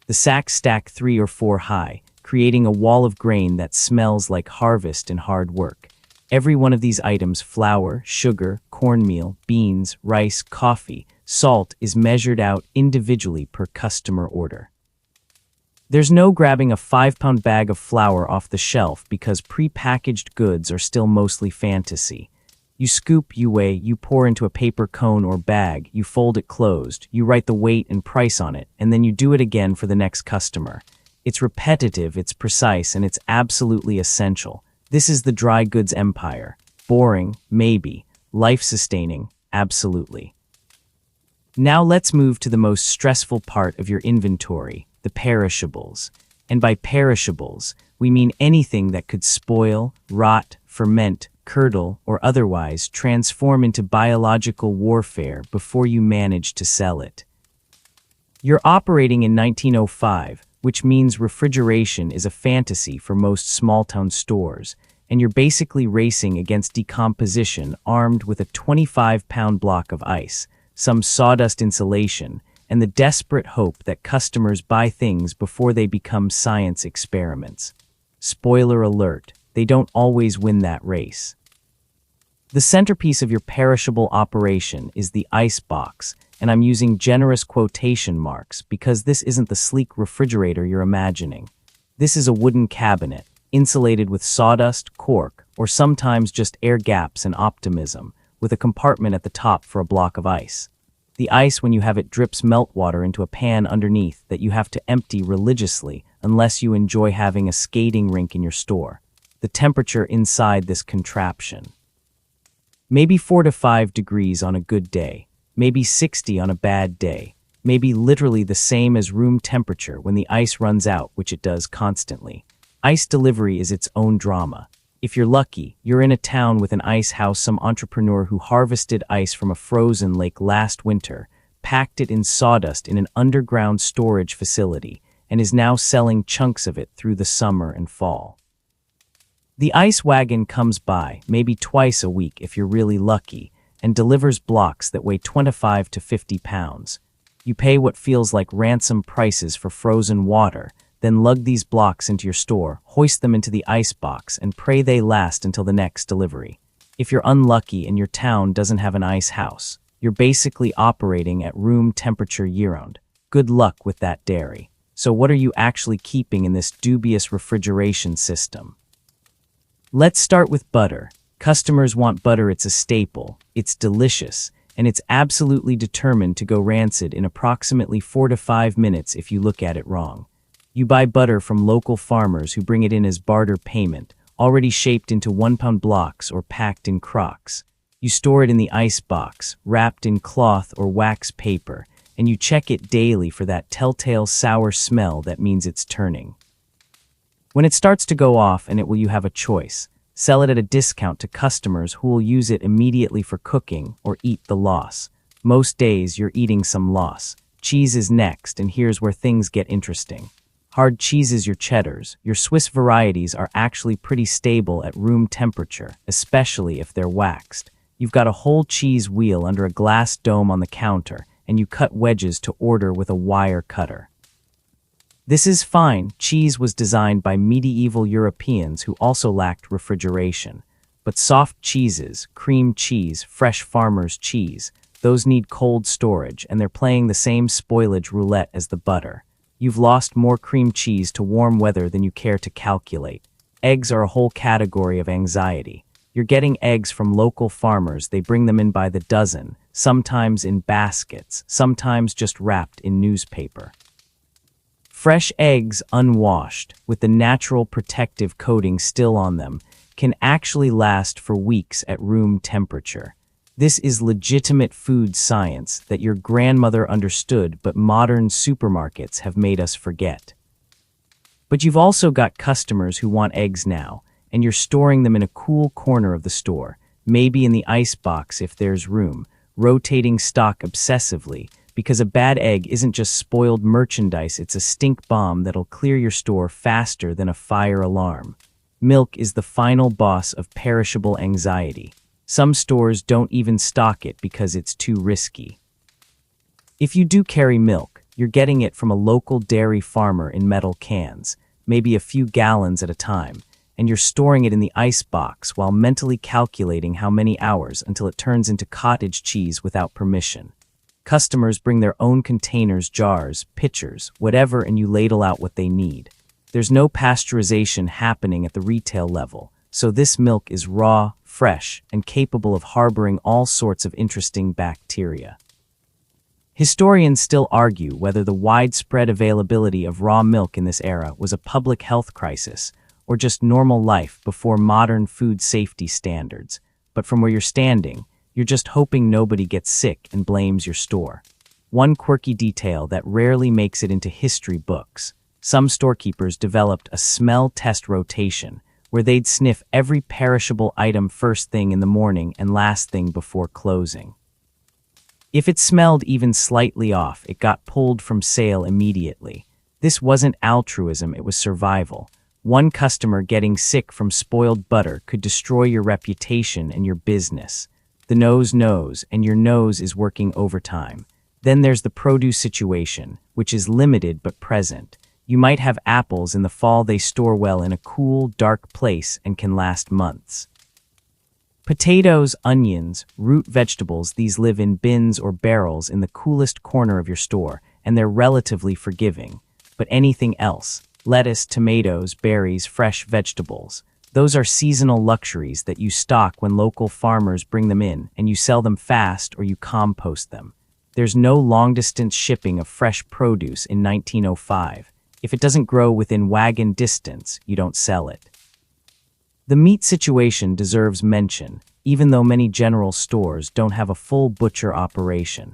The sacks stack 3 or 4 high, creating a wall of grain that smells like harvest and hard work. Every one of these items, flour, sugar, cornmeal, beans, rice, coffee, salt, is measured out individually per customer order. There's no grabbing a 5-pound bag of flour off the shelf because pre-packaged goods are still mostly fantasy. You scoop, you weigh, you pour into a paper cone or bag, you fold it closed, you write the weight and price on it, and then you do it again for the next customer. It's repetitive, it's precise, and it's absolutely essential. This is the dry goods empire. Boring, maybe. Life-sustaining, absolutely. Now let's move to the most stressful part of your inventory, the perishables. And by perishables, we mean anything that could spoil, rot, ferment, curdle, or otherwise transform into biological warfare before you manage to sell it. You're operating in 1905, which means refrigeration is a fantasy for most small-town stores, and you're basically racing against decomposition armed with a 25-pound block of ice, some sawdust insulation, and the desperate hope that customers buy things before they become science experiments. Spoiler alert, they don't always win that race. The centerpiece of your perishable operation is the ice box, and I'm using generous quotation marks because this isn't the sleek refrigerator you're imagining. This is a wooden cabinet, insulated with sawdust, cork, or sometimes just air gaps and optimism, with a compartment at the top for a block of ice. The ice, when you have it, drips meltwater into a pan underneath that you have to empty religiously unless you enjoy having a skating rink in your store. The temperature inside this contraption. Maybe 4 to 5 degrees on a good day, maybe 60 on a bad day, maybe literally the same as room temperature when the ice runs out, which it does constantly. Ice delivery is its own drama. If you're lucky, you're in a town with an ice house, some entrepreneur who harvested ice from a frozen lake last winter, packed it in sawdust in an underground storage facility, and is now selling chunks of it through the summer and fall. The ice wagon comes by, maybe twice a week if you're really lucky, and delivers blocks that weigh 25 to 50 pounds. You pay what feels like ransom prices for frozen water, then lug these blocks into your store, hoist them into the ice box, and pray they last until the next delivery. If you're unlucky and your town doesn't have an ice house, you're basically operating at room temperature year-round. Good luck with that dairy. So what are you actually keeping in this dubious refrigeration system? Let's start with butter. Customers want butter, it's a staple, it's delicious, and it's absolutely determined to go rancid in approximately 4 to 5 minutes if you look at it wrong. You buy butter from local farmers who bring it in as barter payment, already shaped into 1-pound blocks or packed in crocks. You store it in the ice box, wrapped in cloth or wax paper, and you check it daily for that telltale sour smell that means it's turning. When it starts to go off, you have a choice. Sell it at a discount to customers who will use it immediately for cooking or eat the loss. Most days you're eating some loss. Cheese is next, and here's where things get interesting. Hard cheeses, your cheddars, your Swiss varieties are actually pretty stable at room temperature, especially if they're waxed. You've got a whole cheese wheel under a glass dome on the counter, and you cut wedges to order with a wire cutter. This is fine. Cheese was designed by medieval Europeans who also lacked refrigeration. But soft cheeses, cream cheese, fresh farmer's cheese, those need cold storage, and they're playing the same spoilage roulette as the butter. You've lost more cream cheese to warm weather than you care to calculate. Eggs are a whole category of anxiety. You're getting eggs from local farmers. They bring them in by the dozen, sometimes in baskets, sometimes just wrapped in newspaper. Fresh eggs, unwashed, with the natural protective coating still on them, can actually last for weeks at room temperature. This is legitimate food science that your grandmother understood, but modern supermarkets have made us forget. But you've also got customers who want eggs now, and you're storing them in a cool corner of the store, maybe in the ice box if there's room, rotating stock obsessively, because a bad egg isn't just spoiled merchandise, it's a stink bomb that'll clear your store faster than a fire alarm. Milk is the final boss of perishable anxiety. Some stores don't even stock it because it's too risky. If you do carry milk, you're getting it from a local dairy farmer in metal cans, maybe a few gallons at a time, and you're storing it in the ice box while mentally calculating how many hours until it turns into cottage cheese without permission. Customers bring their own containers, jars, pitchers, whatever, and you ladle out what they need. There's no pasteurization happening at the retail level, so this milk is raw, fresh, and capable of harboring all sorts of interesting bacteria. Historians still argue whether the widespread availability of raw milk in this era was a public health crisis or just normal life before modern food safety standards. But from where you're standing, you're just hoping nobody gets sick and blames your store. One quirky detail that rarely makes it into history books: some storekeepers developed a smell test rotation where they'd sniff every perishable item first thing in the morning and last thing before closing. If it smelled even slightly off, it got pulled from sale immediately. This wasn't altruism, it was survival. One customer getting sick from spoiled butter could destroy your reputation and your business. The nose knows, and your nose is working overtime. Then there's the produce situation, which is limited but present. You might have apples in the fall, they store well in a cool, dark place and can last months. Potatoes, onions, root vegetables, these live in bins or barrels in the coolest corner of your store, and they're relatively forgiving. But anything else, lettuce, tomatoes, berries, fresh vegetables, those are seasonal luxuries that you stock when local farmers bring them in, and you sell them fast or you compost them. There's no long-distance shipping of fresh produce in 1905. If it doesn't grow within wagon distance, you don't sell it. The meat situation deserves mention, even though many general stores don't have a full butcher operation.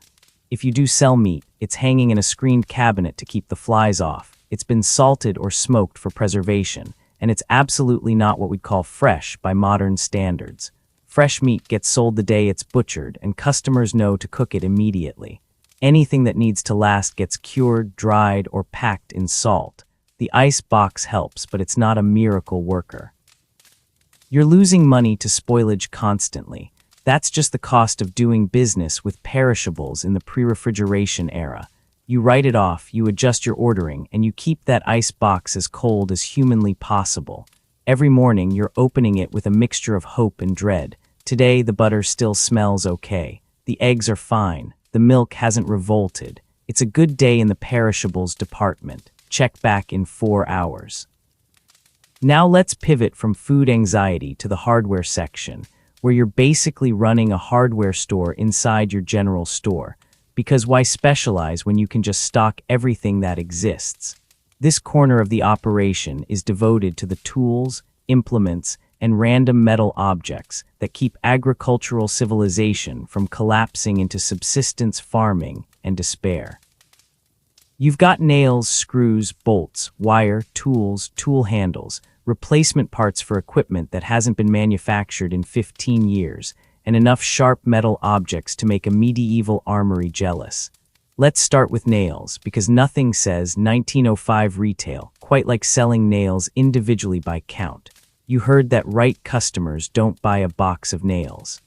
If you do sell meat, it's hanging in a screened cabinet to keep the flies off. It's been salted or smoked for preservation, and it's absolutely not what we'd call fresh by modern standards. Fresh meat gets sold the day it's butchered, and customers know to cook it immediately. Anything that needs to last gets cured, dried, or packed in salt. The ice box helps, but it's not a miracle worker. You're losing money to spoilage constantly. That's just the cost of doing business with perishables in the pre-refrigeration era. You write it off, you adjust your ordering, and you keep that ice box as cold as humanly possible. Every morning, you're opening it with a mixture of hope and dread. Today, the butter still smells okay. The eggs are fine. The milk hasn't revolted. It's a good day in the perishables department. Check back in 4 hours. Now let's pivot from food anxiety to the hardware section, where you're basically running a hardware store inside your general store. Because why specialize when you can just stock everything that exists? This corner of the operation is devoted to the tools, implements, and random metal objects that keep agricultural civilization from collapsing into subsistence farming and despair. You've got nails, screws, bolts, wire, tools, tool handles, replacement parts for equipment that hasn't been manufactured in 15 years, and enough sharp metal objects to make a medieval armory jealous. Let's start with nails, because nothing says 1905 retail quite like selling nails individually by count. You heard that right, customers don't buy a box of nails.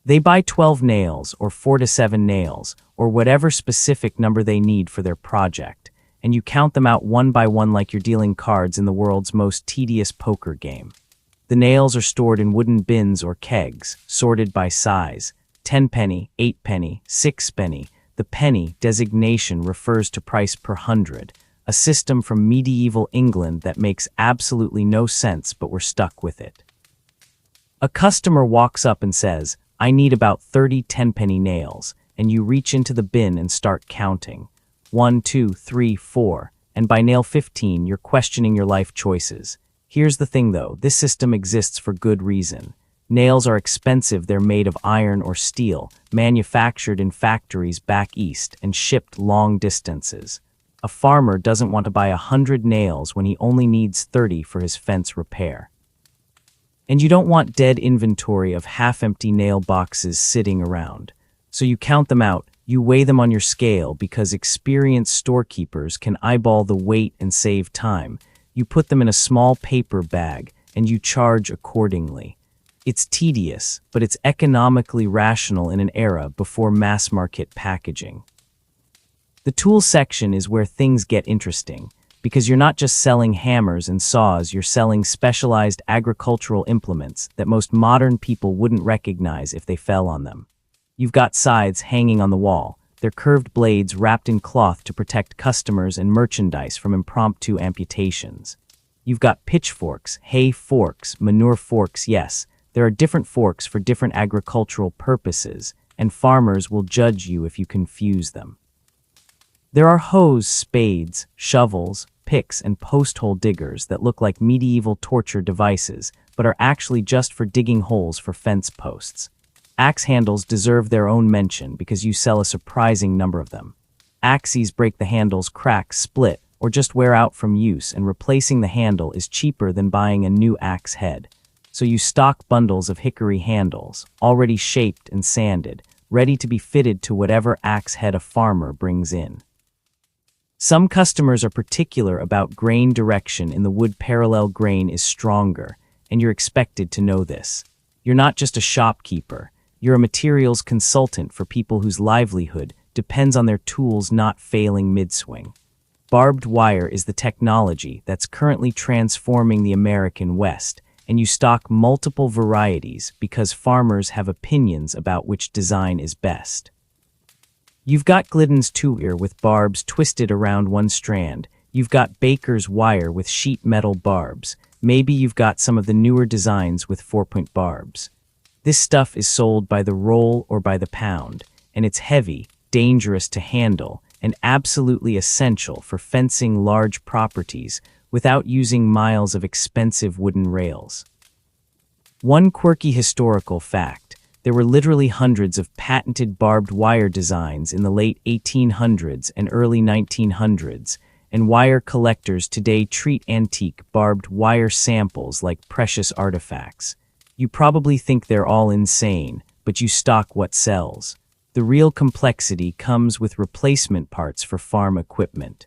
They buy 12 nails, or 4 to 7 nails, or whatever specific number they need for their project, and you count them out one by one like you're dealing cards in the world's most tedious poker game. The nails are stored in wooden bins or kegs, sorted by size: 10 penny, 8 penny, 6 penny. The penny designation refers to price per hundred, a system from medieval England that makes absolutely no sense, but we're stuck with it. A customer walks up and says, "I need about 30 10-penny nails," and you reach into the bin and start counting. 1, 2, 3, 4, and by nail 15, you're questioning your life choices. Here's the thing though, this system exists for good reason. Nails are expensive. They're made of iron or steel, manufactured in factories back east and shipped long distances. A farmer doesn't want to buy 100 nails when he only needs 30 for his fence repair. And you don't want dead inventory of half-empty nail boxes sitting around. So you count them out, you weigh them on your scale because experienced storekeepers can eyeball the weight and save time. You put them in a small paper bag and you charge accordingly. It's tedious, but it's economically rational in an era before mass-market packaging. The tools section is where things get interesting, because you're not just selling hammers and saws, you're selling specialized agricultural implements that most modern people wouldn't recognize if they fell on them. You've got scythes hanging on the wall, their curved blades wrapped in cloth to protect customers and merchandise from impromptu amputations. You've got pitchforks, hay forks, manure forks. Yes, there are different forks for different agricultural purposes, and farmers will judge you if you confuse them. There are hoes, spades, shovels, picks, and post-hole diggers that look like medieval torture devices, but are actually just for digging holes for fence posts. Axe handles deserve their own mention because you sell a surprising number of them. Axes break the handles, crack, split, or just wear out from use, and replacing the handle is cheaper than buying a new axe head. So you stock bundles of hickory handles, already shaped and sanded, ready to be fitted to whatever axe head a farmer brings in. Some customers are particular about grain direction in the wood. Parallel grain is stronger, and you're expected to know this. You're not just a shopkeeper, you're a materials consultant for people whose livelihood depends on their tools not failing mid-swing. Barbed wire is the technology that's currently transforming the American West, and you stock multiple varieties because farmers have opinions about which design is best. You've got Glidden's two-ear with barbs twisted around one strand. You've got Baker's wire with sheet metal barbs. Maybe you've got some of the newer designs with 4-point barbs. This stuff is sold by the roll or by the pound, and it's heavy, dangerous to handle, and absolutely essential for fencing large properties without using miles of expensive wooden rails. One quirky historical fact: there were literally hundreds of patented barbed wire designs in the late 1800s and early 1900s, and wire collectors today treat antique barbed wire samples like precious artifacts. You probably think they're all insane, but you stock what sells. The real complexity comes with replacement parts for farm equipment.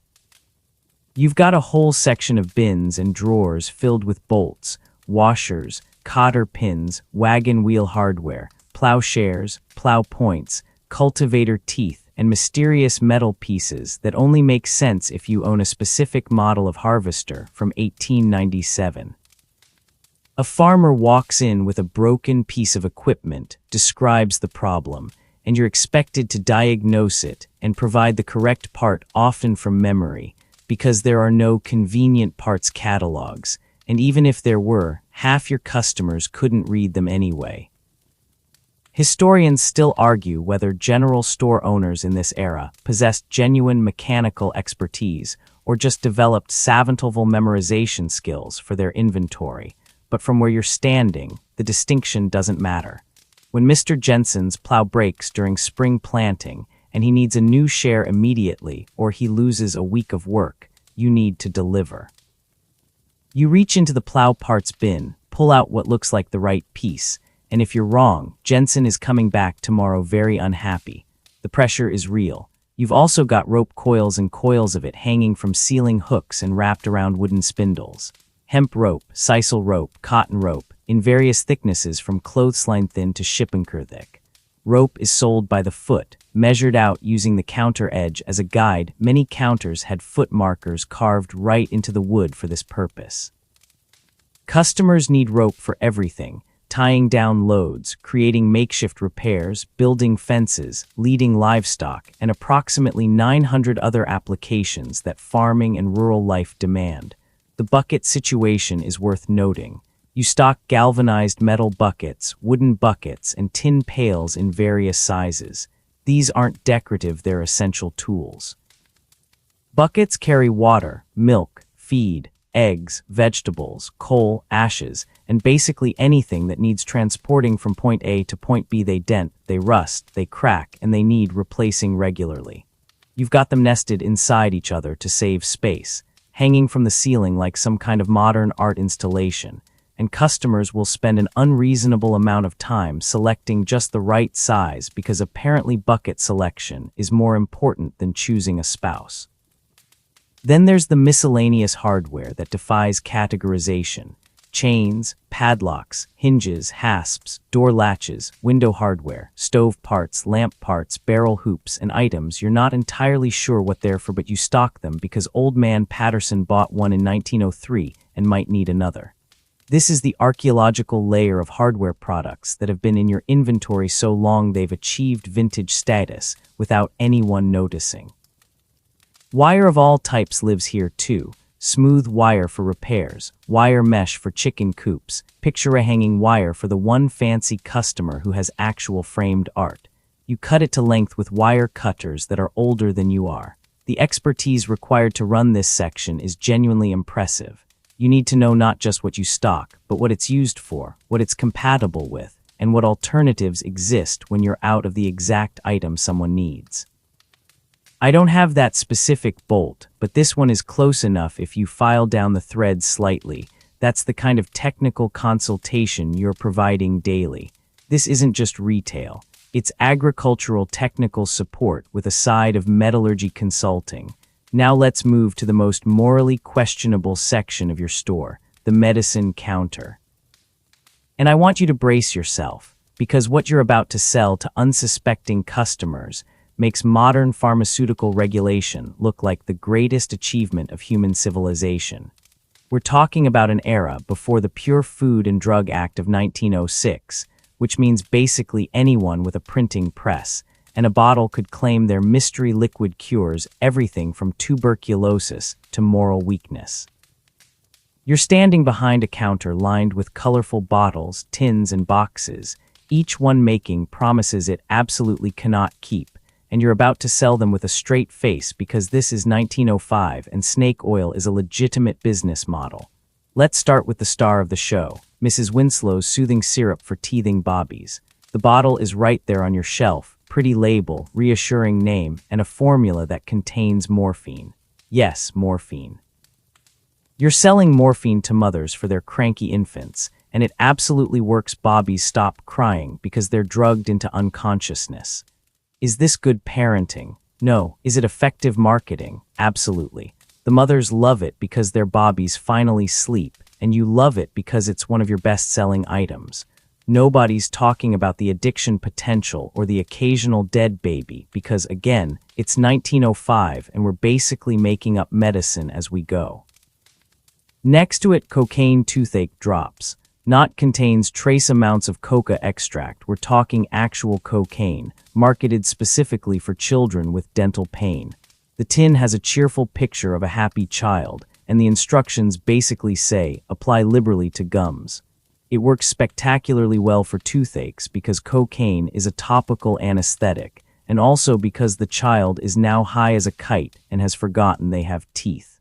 You've got a whole section of bins and drawers filled with bolts, washers, cotter pins, wagon wheel hardware, plowshares, plow points, cultivator teeth, and mysterious metal pieces that only make sense if you own a specific model of harvester from 1897. A farmer walks in with a broken piece of equipment, describes the problem, and you're expected to diagnose it and provide the correct part, often from memory, because there are no convenient parts catalogs, and even if there were, half your customers couldn't read them anyway. Historians still argue whether general store owners in this era possessed genuine mechanical expertise or just developed savant-level memorization skills for their inventory, but from where you're standing, the distinction doesn't matter. When Mr. Jensen's plow breaks during spring planting and he needs a new share immediately or he loses a week of work, you need to deliver. You reach into the plow parts bin, pull out what looks like the right piece, and if you're wrong, Jensen is coming back tomorrow very unhappy. The pressure is real. You've also got rope coils and coils of it hanging from ceiling hooks and wrapped around wooden spindles. Hemp rope, sisal rope, cotton rope, in various thicknesses from clothesline thin to shippenker thick. Rope is sold by the foot, measured out using the counter edge as a guide. Many counters had foot markers carved right into the wood for this purpose. Customers need rope for everything: tying down loads, creating makeshift repairs, building fences, leading livestock, and approximately 900 other applications that farming and rural life demand. The bucket situation is worth noting. You stock galvanized metal buckets, wooden buckets, and tin pails in various sizes. These aren't decorative, they're essential tools. Buckets carry water, milk, feed, eggs, vegetables, coal, ashes, and basically anything that needs transporting from point A to point B. They dent, they rust, they crack, and they need replacing regularly. You've got them nested inside each other to save space, hanging from the ceiling like some kind of modern art installation, and customers will spend an unreasonable amount of time selecting just the right size because apparently bucket selection is more important than choosing a spouse. Then there's the miscellaneous hardware that defies categorization. Chains, padlocks, hinges, hasps, door latches, window hardware, stove parts, lamp parts, barrel hoops, and items you're not entirely sure what they're for, but you stock them because old man Patterson bought one in 1903 and might need another. This is the archaeological layer of hardware products that have been in your inventory so long they've achieved vintage status without anyone noticing. Wire of all types lives here too. Smooth wire for repairs, wire mesh for chicken coops, picture a hanging wire for the one fancy customer who has actual framed art. You cut it to length with wire cutters that are older than you are. The expertise required to run this section is genuinely impressive. You need to know not just what you stock, but what it's used for, what it's compatible with, and what alternatives exist when you're out of the exact item someone needs. I don't have that specific bolt, but this one is close enough if you file down the threads slightly. That's the kind of technical consultation you're providing daily. This isn't just retail. It's agricultural technical support with a side of metallurgy consulting. Now let's move to the most morally questionable section of your store, the medicine counter. And I want you to brace yourself, because what you're about to sell to unsuspecting customers makes modern pharmaceutical regulation look like the greatest achievement of human civilization. We're talking about an era before the Pure Food and Drug Act of 1906, which means basically anyone with a printing press and a bottle could claim their mystery liquid cures everything from tuberculosis to moral weakness. You're standing behind a counter lined with colorful bottles, tins, and boxes, each one making promises it absolutely cannot keep, and you're about to sell them with a straight face because this is 1905 and snake oil is a legitimate business model. Let's start with the star of the show, Mrs. Winslow's soothing syrup for teething bobbies. The bottle is right there on your shelf, pretty label, reassuring name, and a formula that contains morphine. Yes, morphine. You're selling morphine to mothers for their cranky infants, and it absolutely works. Bobbies stop crying because they're drugged into unconsciousness. Is this good parenting? No. Is it effective marketing? Absolutely. The mothers love it because their bobbies finally sleep, and you love it because it's one of your best-selling items. Nobody's talking about the addiction potential or the occasional dead baby because, again, it's 1905 and we're basically making up medicine as we go. Next to it, cocaine toothache drops. Not contains trace amounts of coca extract. We're talking actual cocaine, marketed specifically for children with dental pain. The tin has a cheerful picture of a happy child, and the instructions basically say, apply liberally to gums. It works spectacularly well for toothaches because cocaine is a topical anesthetic, and also because the child is now high as a kite and has forgotten they have teeth.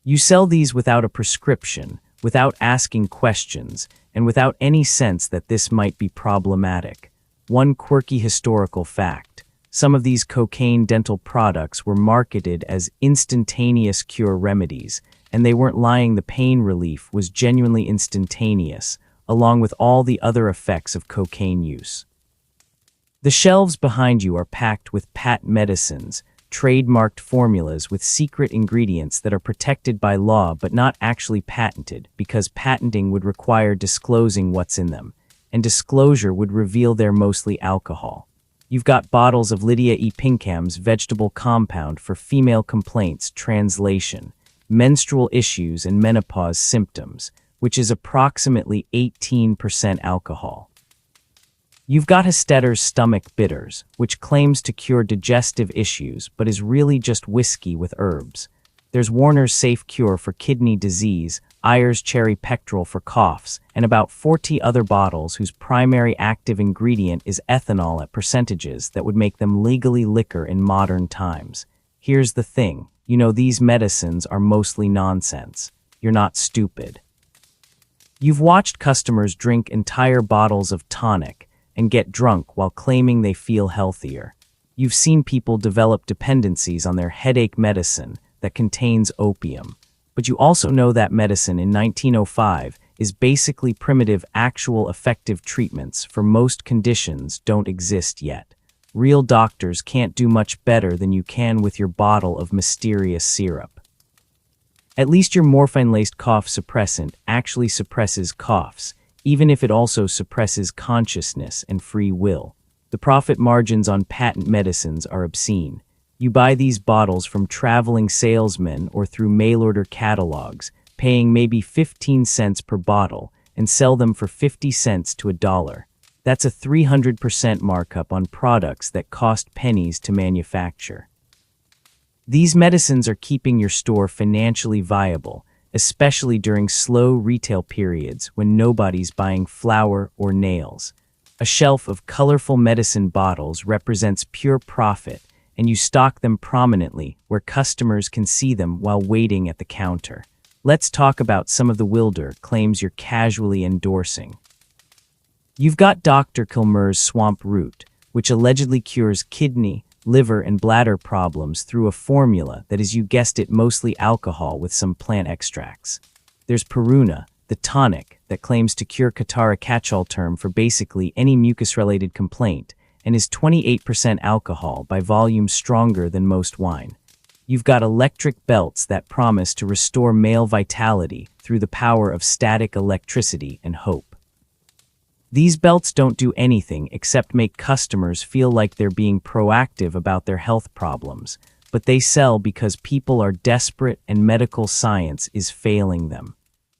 You sell these without a prescription, without asking questions, and without any sense that this might be problematic. One quirky historical fact: some of these cocaine dental products were marketed as instantaneous cure remedies, and they weren't lying. The pain relief was genuinely instantaneous, along with all the other effects of cocaine use. The shelves behind you are packed with patent medicines, trademarked formulas with secret ingredients that are protected by law but not actually patented because patenting would require disclosing what's in them, and disclosure would reveal they're mostly alcohol. You've got bottles of Lydia E. Pinkham's vegetable compound for female complaints, translation, menstrual issues and menopause symptoms, which is approximately 18% alcohol. You've got Hestetter's stomach bitters, which claims to cure digestive issues but is really just whiskey with herbs. There's Warner's Safe Cure for kidney disease, Ayer's Cherry Pectoral for coughs, and about 40 other bottles whose primary active ingredient is ethanol at percentages that would make them legally liquor in modern times. Here's the thing. These medicines are mostly nonsense. You're not stupid. You've watched customers drink entire bottles of tonic and get drunk while claiming they feel healthier. You've seen people develop dependencies on their headache medicine that contains opium. But you also know that medicine in 1905 is basically primitive. Actual effective treatments for most conditions don't exist yet. Real doctors can't do much better than you can with your bottle of mysterious syrup. At least your morphine-laced cough suppressant actually suppresses coughs, even if it also suppresses consciousness and free will. The profit margins on patent medicines are obscene. You buy these bottles from traveling salesmen or through mail-order catalogs, paying maybe 15 cents per bottle, and sell them for 50 cents to $1. That's a 300% markup on products that cost pennies to manufacture. These medicines are keeping your store financially viable, especially during slow retail periods when nobody's buying flour or nails. A shelf of colorful medicine bottles represents pure profit, and you stock them prominently where customers can see them while waiting at the counter. Let's talk about some of the wilder claims you're casually endorsing. You've got Dr. Kilmer's Swamp Root, which allegedly cures kidney, liver, and bladder problems through a formula that is, you guessed it, mostly alcohol with some plant extracts. There's Peruna, the tonic that claims to cure catarrh, a catch-all term for basically any mucus-related complaint, and is 28% alcohol by volume, stronger than most wine. You've got electric belts that promise to restore male vitality through the power of static electricity and hope. These belts don't do anything except make customers feel like they're being proactive about their health problems, but they sell because people are desperate and medical science is failing them.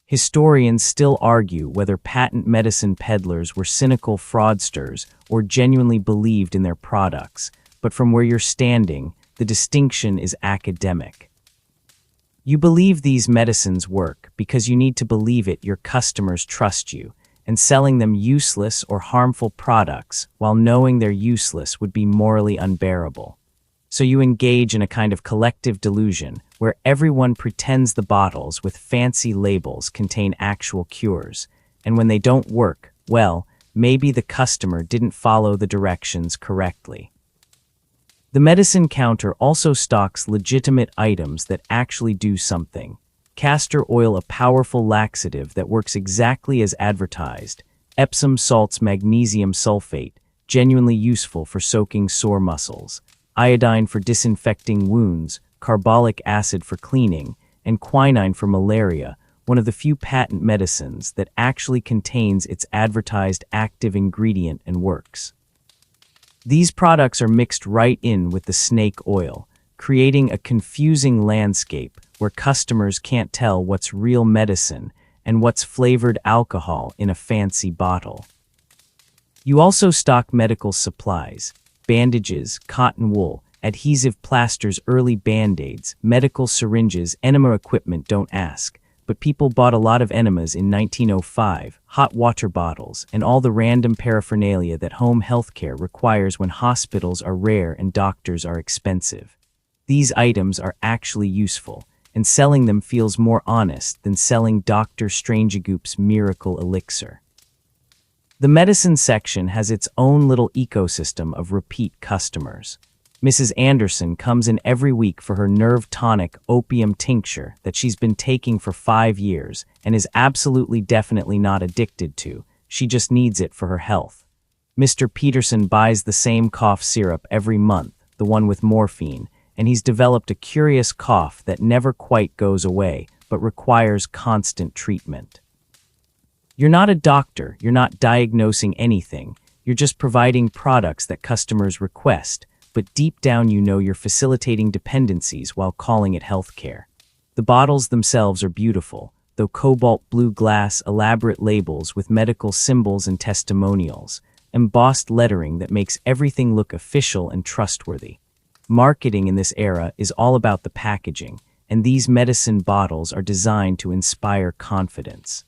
Historians still argue whether patent medicine peddlers were cynical fraudsters or genuinely believed in their products, but from where you're standing, the distinction is academic. You believe these medicines work because you need to believe it. Your customers trust you, and selling them useless or harmful products while knowing they're useless would be morally unbearable. So you engage in a kind of collective delusion where everyone pretends the bottles with fancy labels contain actual cures, and when they don't work, well, maybe the customer didn't follow the directions correctly. The medicine counter also stocks legitimate items that actually do something. Castor oil, a powerful laxative that works exactly as advertised. Epsom salts, magnesium sulfate, genuinely useful for soaking sore muscles. Iodine for disinfecting wounds, carbolic acid for cleaning, and quinine for malaria, one of the few patent medicines that actually contains its advertised active ingredient and works. These products are mixed right in with the snake oil, creating a confusing landscape where customers can't tell what's real medicine and what's flavored alcohol in a fancy bottle. You also stock medical supplies, bandages, cotton wool, adhesive plasters, early band-aids, medical syringes, enema equipment. Don't ask, but people bought a lot of enemas in 1905, hot water bottles, and all the random paraphernalia that home healthcare requires when hospitals are rare and doctors are expensive. These items are actually useful, and selling them feels more honest than selling Dr. Strangegoop's miracle elixir. The medicine section has its own little ecosystem of repeat customers. Mrs. Anderson comes in every week for her nerve tonic opium tincture that she's been taking for 5 years and is absolutely definitely not addicted to. She just needs it for her health. Mr. Peterson buys the same cough syrup every month, the one with morphine, and he's developed a curious cough that never quite goes away, but requires constant treatment. You're not a doctor, you're not diagnosing anything, you're just providing products that customers request, but deep down you know you're facilitating dependencies while calling it healthcare. The bottles themselves are beautiful, though cobalt blue glass, elaborate labels with medical symbols and testimonials, embossed lettering that makes everything look official and trustworthy. Marketing in this era is all about the packaging, and these medicine bottles are designed to inspire confidence.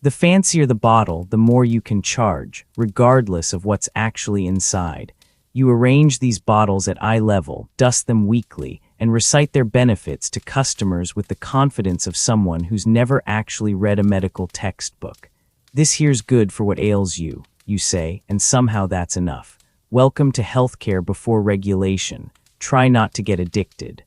The fancier the bottle, the more you can charge, regardless of what's actually inside. You arrange these bottles at eye level, dust them weekly, and recite their benefits to customers with the confidence of someone who's never actually read a medical textbook. This here's good for what ails you, you say, and somehow that's enough. Welcome to healthcare before regulation. Try not to get addicted.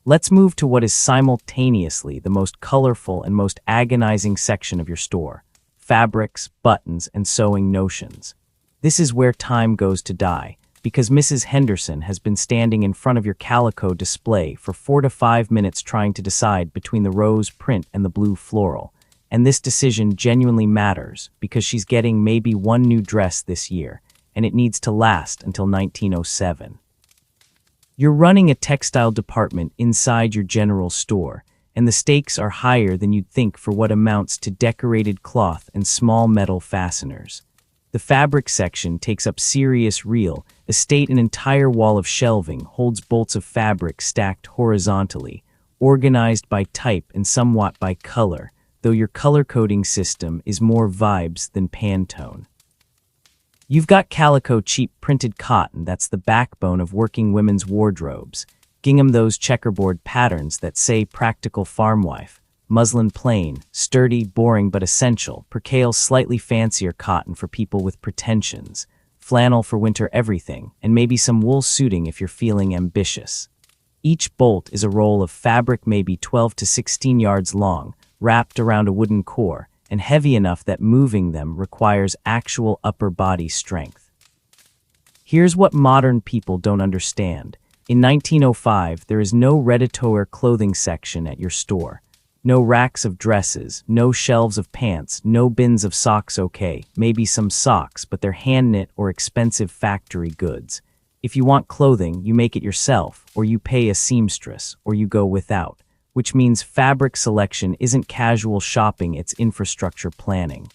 Let's move to what is simultaneously the most colorful and most agonizing section of your store: fabrics, buttons, and sewing notions. This is where time goes to die, because Mrs. Henderson has been standing in front of your calico display for 4 to 5 minutes trying to decide between the rose print and the blue floral. And this decision genuinely matters because she's getting maybe one new dress this year, and it needs to last until 1907. You're running a textile department inside your general store, and the stakes are higher than you'd think for what amounts to decorated cloth and small metal fasteners. The fabric section takes up serious real estate. An entire wall of shelving holds bolts of fabric stacked horizontally, organized by type and somewhat by color, though your color coding system is more vibes than Pantone. You've got calico, cheap printed cotton that's the backbone of working women's wardrobes, gingham, those checkerboard patterns that say practical farm wife, muslin, plain, sturdy, boring but essential, percale, slightly fancier cotton for people with pretensions, flannel for winter everything, and maybe some wool suiting if you're feeling ambitious. Each bolt is a roll of fabric maybe 12 to 16 yards long, wrapped around a wooden core, and heavy enough that moving them requires actual upper body strength. Here's what modern people don't understand. In 1905, there is no ready-to-wear clothing section at your store. No racks of dresses, no shelves of pants, no bins of socks. Okay, maybe some socks, but they're hand-knit or expensive factory goods. If you want clothing, you make it yourself, or you pay a seamstress, or you go without, which means fabric selection isn't casual shopping, it's infrastructure planning.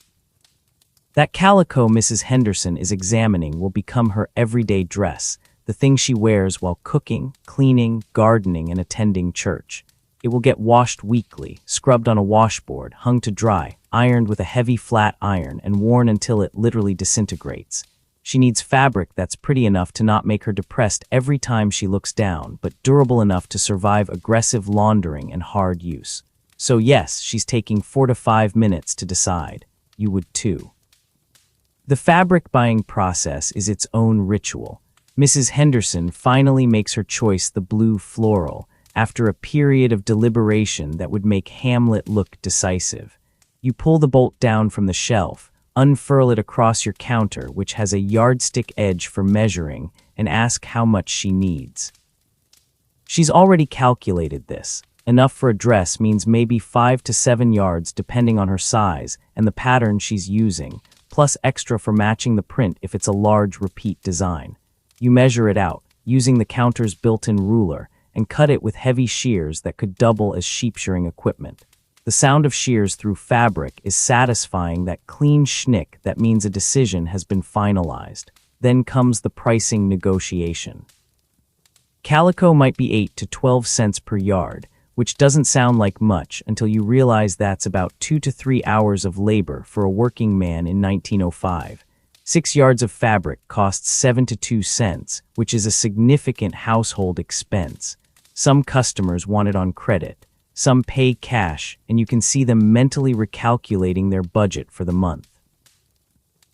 That calico Mrs. Henderson is examining will become her everyday dress, the thing she wears while cooking, cleaning, gardening, and attending church. It will get washed weekly, scrubbed on a washboard, hung to dry, ironed with a heavy flat iron, and worn until it literally disintegrates. She needs fabric that's pretty enough to not make her depressed every time she looks down, but durable enough to survive aggressive laundering and hard use. So yes, she's taking 4 to 5 minutes to decide. You would too. The fabric buying process is its own ritual. Mrs. Henderson finally makes her choice, the blue floral, after a period of deliberation that would make Hamlet look decisive. You pull the bolt down from the shelf, unfurl it across your counter, which has a yardstick edge for measuring, and ask how much she needs. She's already calculated this. Enough for a dress means maybe 5 to 7 yards depending on her size and the pattern she's using, plus extra for matching the print if it's a large repeat design. You measure it out, using the counter's built-in ruler, and cut it with heavy shears that could double as sheep shearing equipment. The sound of shears through fabric is satisfying, that clean schnick that means a decision has been finalized. Then comes the pricing negotiation. Calico might be 8 to 12 cents per yard, which doesn't sound like much until you realize that's about 2 to 3 hours of labor for a working man in 1905. 6 yards of fabric costs 7 to 2 cents, which is a significant household expense. Some customers want it on credit. Some pay cash, and you can see them mentally recalculating their budget for the month.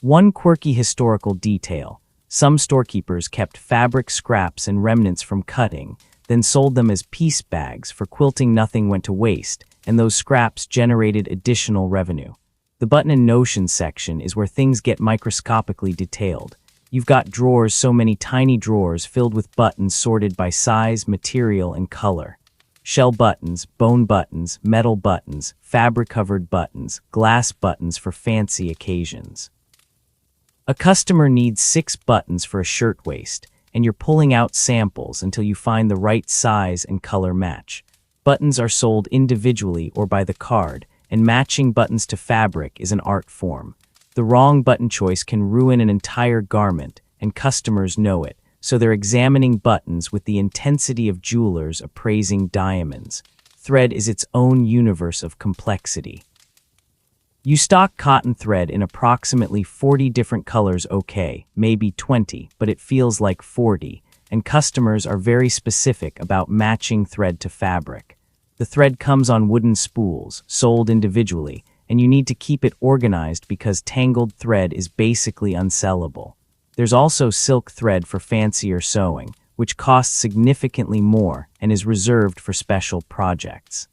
One quirky historical detail: some storekeepers kept fabric scraps and remnants from cutting, then sold them as piece bags for quilting. Nothing went to waste, and those scraps generated additional revenue. The button and notion section is where things get microscopically detailed. You've got drawers, so many tiny drawers filled with buttons sorted by size, material, and color. Shell buttons, bone buttons, metal buttons, fabric-covered buttons, glass buttons for fancy occasions. A customer needs 6 buttons for a shirtwaist, and you're pulling out samples until you find the right size and color match. Buttons are sold individually or by the card, and matching buttons to fabric is an art form. The wrong button choice can ruin an entire garment, and customers know it. So they're examining buttons with the intensity of jewelers appraising diamonds. Thread is its own universe of complexity. You stock cotton thread in approximately 40 different colors. Okay, maybe 20, but it feels like 40. and customers are very specific about matching thread to fabric. The thread comes on wooden spools, sold individually, and you need to keep it organized because tangled thread is basically unsellable. There's also silk thread for fancier sewing, which costs significantly more and is reserved for special projects.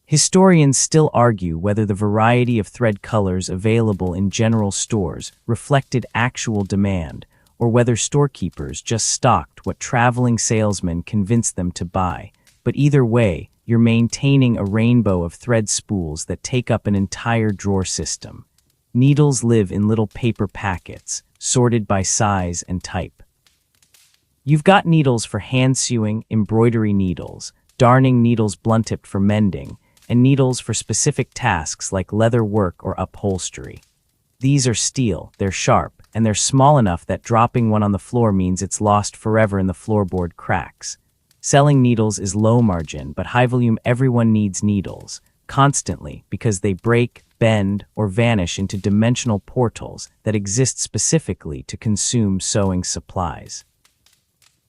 Historians still argue whether the variety of thread colors available in general stores reflected actual demand, or whether storekeepers just stocked what traveling salesmen convinced them to buy. But either way, you're maintaining a rainbow of thread spools that take up an entire drawer system. Needles live in little paper packets, sorted by size and type. You've got needles for hand sewing, embroidery needles, darning needles blunt-tipped for mending, and needles for specific tasks like leather work or upholstery. These are steel, they're sharp, and they're small enough that dropping one on the floor means it's lost forever in the floorboard cracks. Selling needles is low margin, but high volume. Everyone needs needles, constantly, because they break, bend, or vanish into dimensional portals that exist specifically to consume sewing supplies.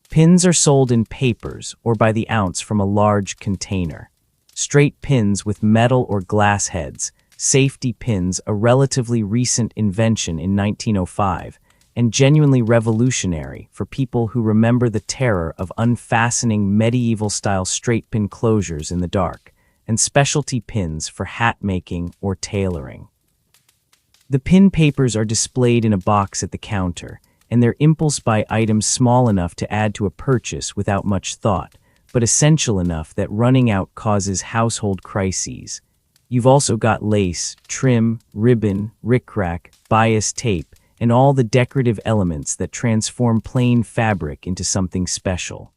Pins are sold in papers or by the ounce from a large container. Straight pins with metal or glass heads, safety pins, a relatively recent invention in 1905, and genuinely revolutionary for people who remember the terror of unfastening medieval-style straight pin closures in the dark, and specialty pins for hat making or tailoring. The pin papers are displayed in a box at the counter, and they're impulse buy items small enough to add to a purchase without much thought, but essential enough that running out causes household crises. You've also got lace, trim, ribbon, rickrack, bias tape, and all the decorative elements that transform plain fabric into something special.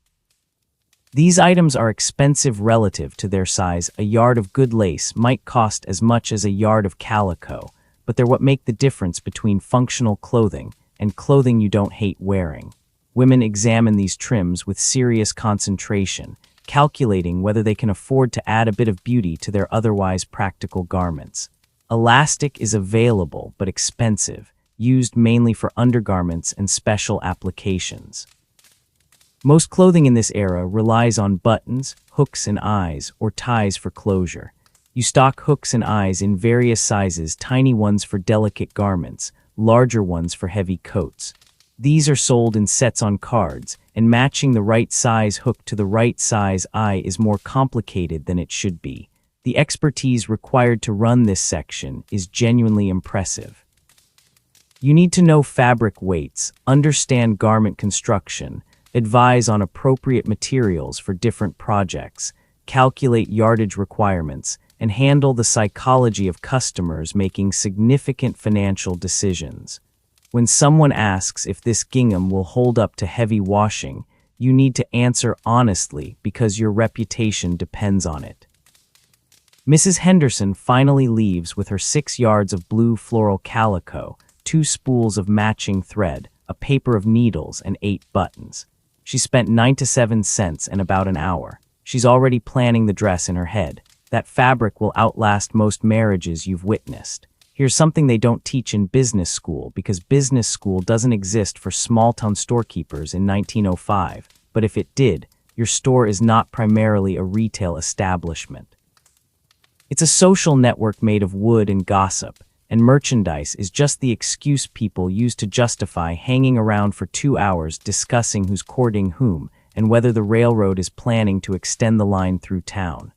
These items are expensive relative to their size. A yard of good lace might cost as much as a yard of calico, but they're what make the difference between functional clothing and clothing you don't hate wearing. Women examine these trims with serious concentration, calculating whether they can afford to add a bit of beauty to their otherwise practical garments. Elastic is available but expensive, used mainly for undergarments and special applications. Most clothing in this era relies on buttons, hooks and eyes, or ties for closure. You stock hooks and eyes in various sizes, tiny ones for delicate garments, larger ones for heavy coats. These are sold in sets on cards, and matching the right size hook to the right size eye is more complicated than it should be. The expertise required to run this section is genuinely impressive. You need to know fabric weights, understand garment construction, advise on appropriate materials for different projects, calculate yardage requirements, and handle the psychology of customers making significant financial decisions. When someone asks if this gingham will hold up to heavy washing, you need to answer honestly because your reputation depends on it. Mrs. Henderson finally leaves with her 6 yards of blue floral calico, 2 spools of matching thread, a paper of needles, and 8 buttons. She spent 9 to 7 cents and about an hour. She's already planning the dress in her head. That fabric will outlast most marriages you've witnessed. Here's something they don't teach in business school because business school doesn't exist for small-town storekeepers in 1905, but if it did, your store is not primarily a retail establishment. It's a social network made of wood and gossip, and merchandise is just the excuse people use to justify hanging around for 2 hours discussing who's courting whom and whether the railroad is planning to extend the line through town.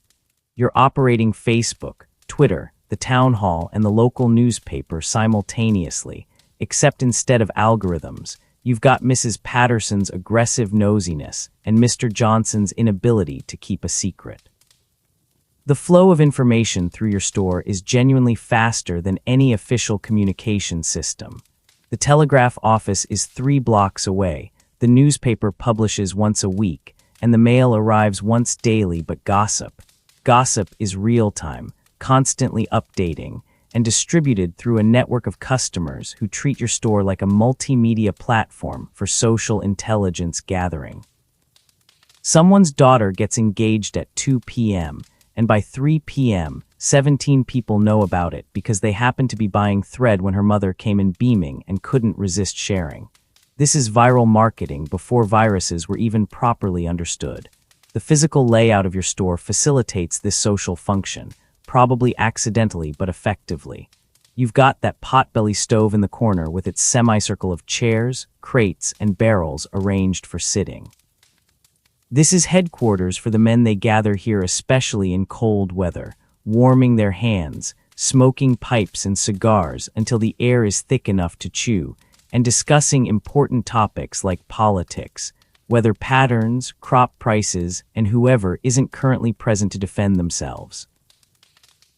You're operating Facebook, Twitter, the town hall, and the local newspaper simultaneously, except instead of algorithms, you've got Mrs. Patterson's aggressive nosiness and Mr. Johnson's inability to keep a secret. The flow of information through your store is genuinely faster than any official communication system. The telegraph office is 3 blocks away, the newspaper publishes once a week, and the mail arrives once daily. But gossip is real-time, constantly updating, and distributed through a network of customers who treat your store like a multimedia platform for social intelligence gathering. Someone's daughter gets engaged at 2 p.m., and by 3 p.m., 17 people know about it because they happened to be buying thread when her mother came in beaming and couldn't resist sharing. This is viral marketing before viruses were even properly understood. The physical layout of your store facilitates this social function, probably accidentally but effectively. You've got that potbelly stove in the corner with its semicircle of chairs, crates, and barrels arranged for sitting. This is headquarters for the men they gather here, especially in cold weather, warming their hands, smoking pipes and cigars until the air is thick enough to chew, and discussing important topics like politics, weather patterns, crop prices, and whoever isn't currently present to defend themselves.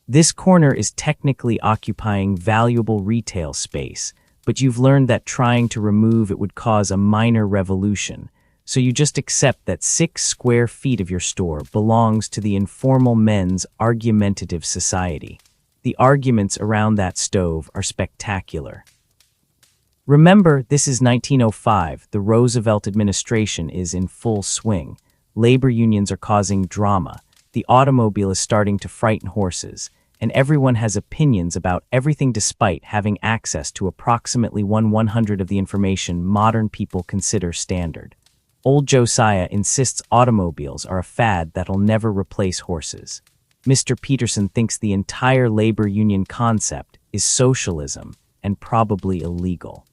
This corner is technically occupying valuable retail space, but you've learned that trying to remove it would cause a minor revolution, so you just accept that 6 square feet of your store belongs to the informal men's argumentative society. The arguments around that stove are spectacular. Remember, this is 1905. The Roosevelt administration is in full swing. Labor unions are causing drama. The automobile is starting to frighten horses, and everyone has opinions about everything despite having access to approximately 1/100 of the information modern people consider standard. Old Josiah insists automobiles are a fad that'll never replace horses. Mr. Peterson thinks the entire labor union concept is socialism and probably illegal.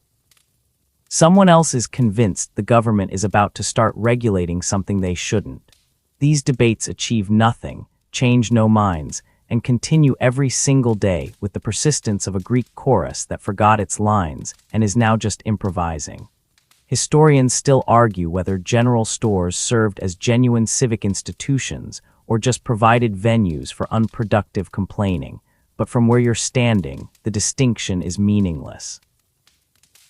Someone else is convinced the government is about to start regulating something they shouldn't. These debates achieve nothing, change no minds, and continue every single day with the persistence of a Greek chorus that forgot its lines and is now just improvising. Historians still argue whether general stores served as genuine civic institutions or just provided venues for unproductive complaining, but from where you're standing, the distinction is meaningless.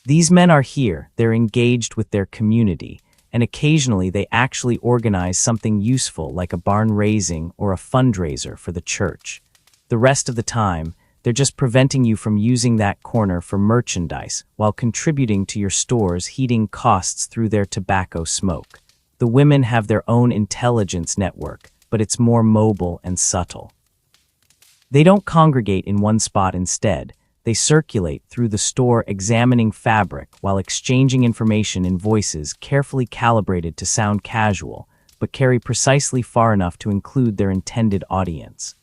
These men are here, they're engaged with their community, and occasionally they actually organize something useful like a barn raising or a fundraiser for the church. The rest of the time, they're just preventing you from using that corner for merchandise while contributing to your store's heating costs through their tobacco smoke. The women have their own intelligence network, but it's more mobile and subtle. They don't congregate in one spot instead. They circulate through the store examining fabric while exchanging information in voices carefully calibrated to sound casual, but carry precisely far enough to include their intended audience.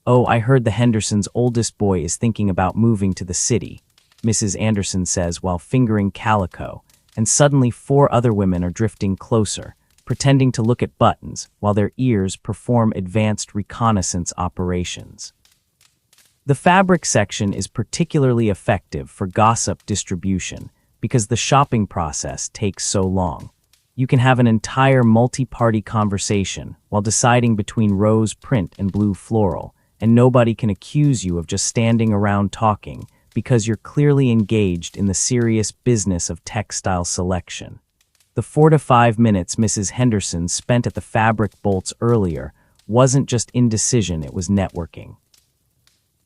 "Oh, I heard the Hendersons' oldest boy is thinking about moving to the city," Mrs. Anderson says while fingering calico, and suddenly 4 other women are drifting closer, pretending to look at buttons while their ears perform advanced reconnaissance operations. The fabric section is particularly effective for gossip distribution because the shopping process takes so long. You can have an entire multi-party conversation while deciding between rose print and blue floral, and nobody can accuse you of just standing around talking because you're clearly engaged in the serious business of textile selection. The 4 to 5 minutes Mrs. Henderson spent at the fabric bolts earlier wasn't just indecision, it was networking.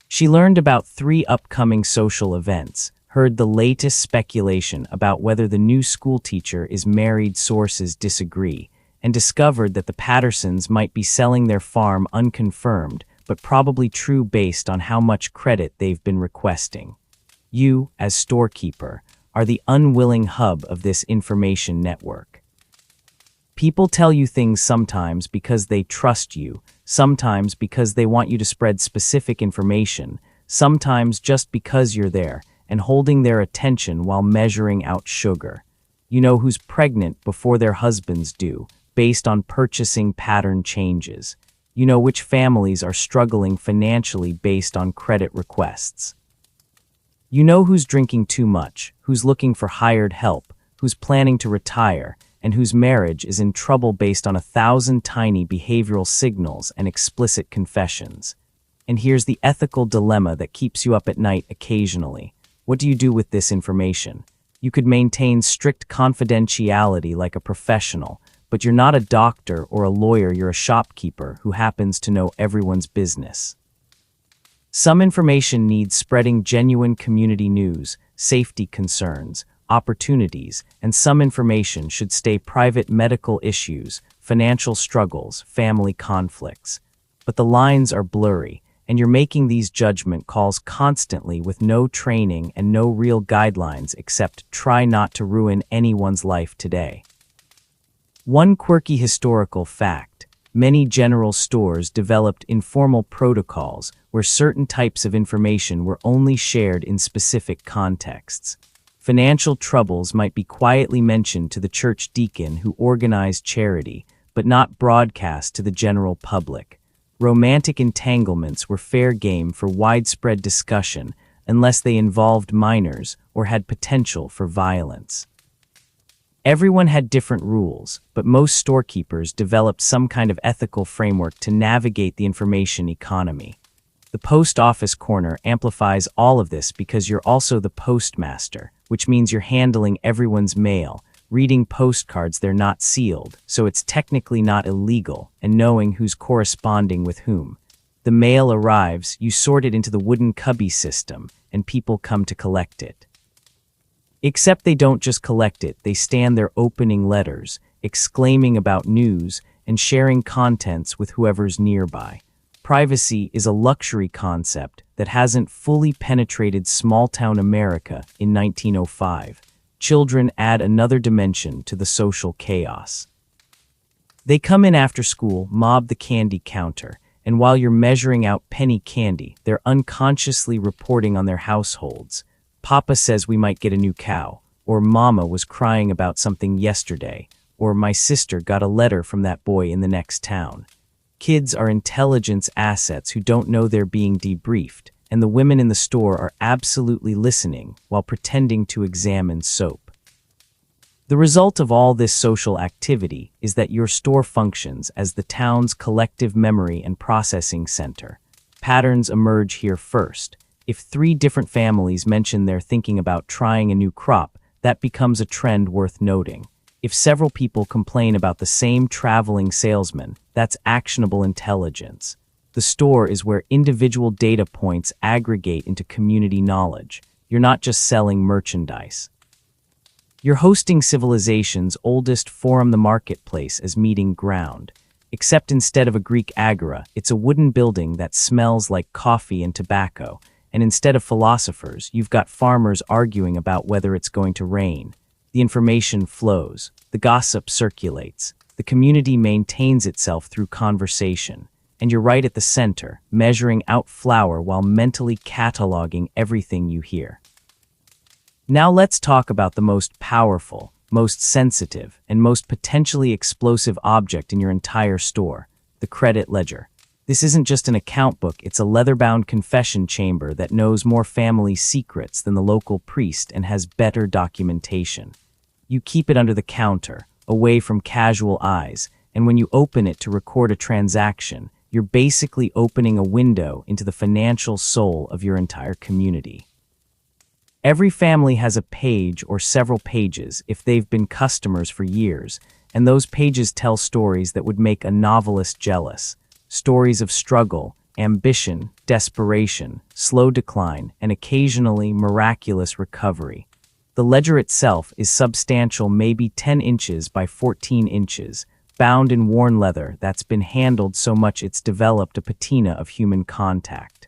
She learned about 3 upcoming social events, heard the latest speculation about whether the new school teacher is married, sources disagree, and discovered that the Pattersons might be selling their farm unconfirmed, but probably true based on how much credit they've been requesting. You, as storekeeper, are the unwilling hub of this information network. People tell you things sometimes because they trust you, sometimes because they want you to spread specific information, sometimes just because you're there and holding their attention while measuring out sugar. You know who's pregnant before their husbands do, based on purchasing pattern changes. You know which families are struggling financially based on credit requests. You know who's drinking too much, who's looking for hired help, who's planning to retire, and whose marriage is in trouble based on 1,000 tiny behavioral signals and explicit confessions. And here's the ethical dilemma that keeps you up at night occasionally. What do you do with this information? You could maintain strict confidentiality like a professional, but you're not a doctor or a lawyer, you're a shopkeeper who happens to know everyone's business. Some information needs spreading: genuine community news, safety concerns, opportunities, and some information should stay private: medical issues, financial struggles, family conflicts. But the lines are blurry, and you're making these judgment calls constantly with no training and no real guidelines except try not to ruin anyone's life today. One quirky historical fact: many general stores developed informal protocols where certain types of information were only shared in specific contexts. Financial troubles might be quietly mentioned to the church deacon who organized charity, but not broadcast to the general public. Romantic entanglements were fair game for widespread discussion unless they involved minors or had potential for violence. Everyone had different rules, but most storekeepers developed some kind of ethical framework to navigate the information economy. The post office corner amplifies all of this because you're also the postmaster, which means you're handling everyone's mail, reading postcards they're not sealed, so it's technically not illegal, and knowing who's corresponding with whom. The mail arrives, you sort it into the wooden cubby system, and people come to collect it. Except they don't just collect it, they stand there opening letters, exclaiming about news, and sharing contents with whoever's nearby. Privacy is a luxury concept that hasn't fully penetrated small-town America in 1905. Children add another dimension to the social chaos. They come in after school, mob the candy counter, and while you're measuring out penny candy, they're unconsciously reporting on their households. Papa says we might get a new cow, or Mama was crying about something yesterday, or my sister got a letter from that boy in the next town. Kids are intelligence assets who don't know they're being debriefed, and the women in the store are absolutely listening while pretending to examine soap. The result of all this social activity is that your store functions as the town's collective memory and processing center. Patterns emerge here first. If 3 different families mention they're thinking about trying a new crop, that becomes a trend worth noting. If several people complain about the same traveling salesman, that's actionable intelligence. The store is where individual data points aggregate into community knowledge. You're not just selling merchandise. You're hosting civilization's oldest forum, the marketplace, as meeting ground. Except instead of a Greek agora, it's a wooden building that smells like coffee and tobacco, and instead of philosophers, you've got farmers arguing about whether it's going to rain. The information flows, the gossip circulates, the community maintains itself through conversation, and you're right at the center, measuring out flour while mentally cataloging everything you hear. Now let's talk about the most powerful, most sensitive, and most potentially explosive object in your entire store, the credit ledger. This isn't just an account book, it's a leather-bound confession chamber that knows more family secrets than the local priest and has better documentation. You keep it under the counter, away from casual eyes, and when you open it to record a transaction, you're basically opening a window into the financial soul of your entire community. Every family has a page or several pages if they've been customers for years, and those pages tell stories that would make a novelist jealous. Stories of struggle, ambition, desperation, slow decline, and occasionally miraculous recovery. The ledger itself is substantial, maybe 10 inches by 14 inches, bound in worn leather that's been handled so much it's developed a patina of human contact.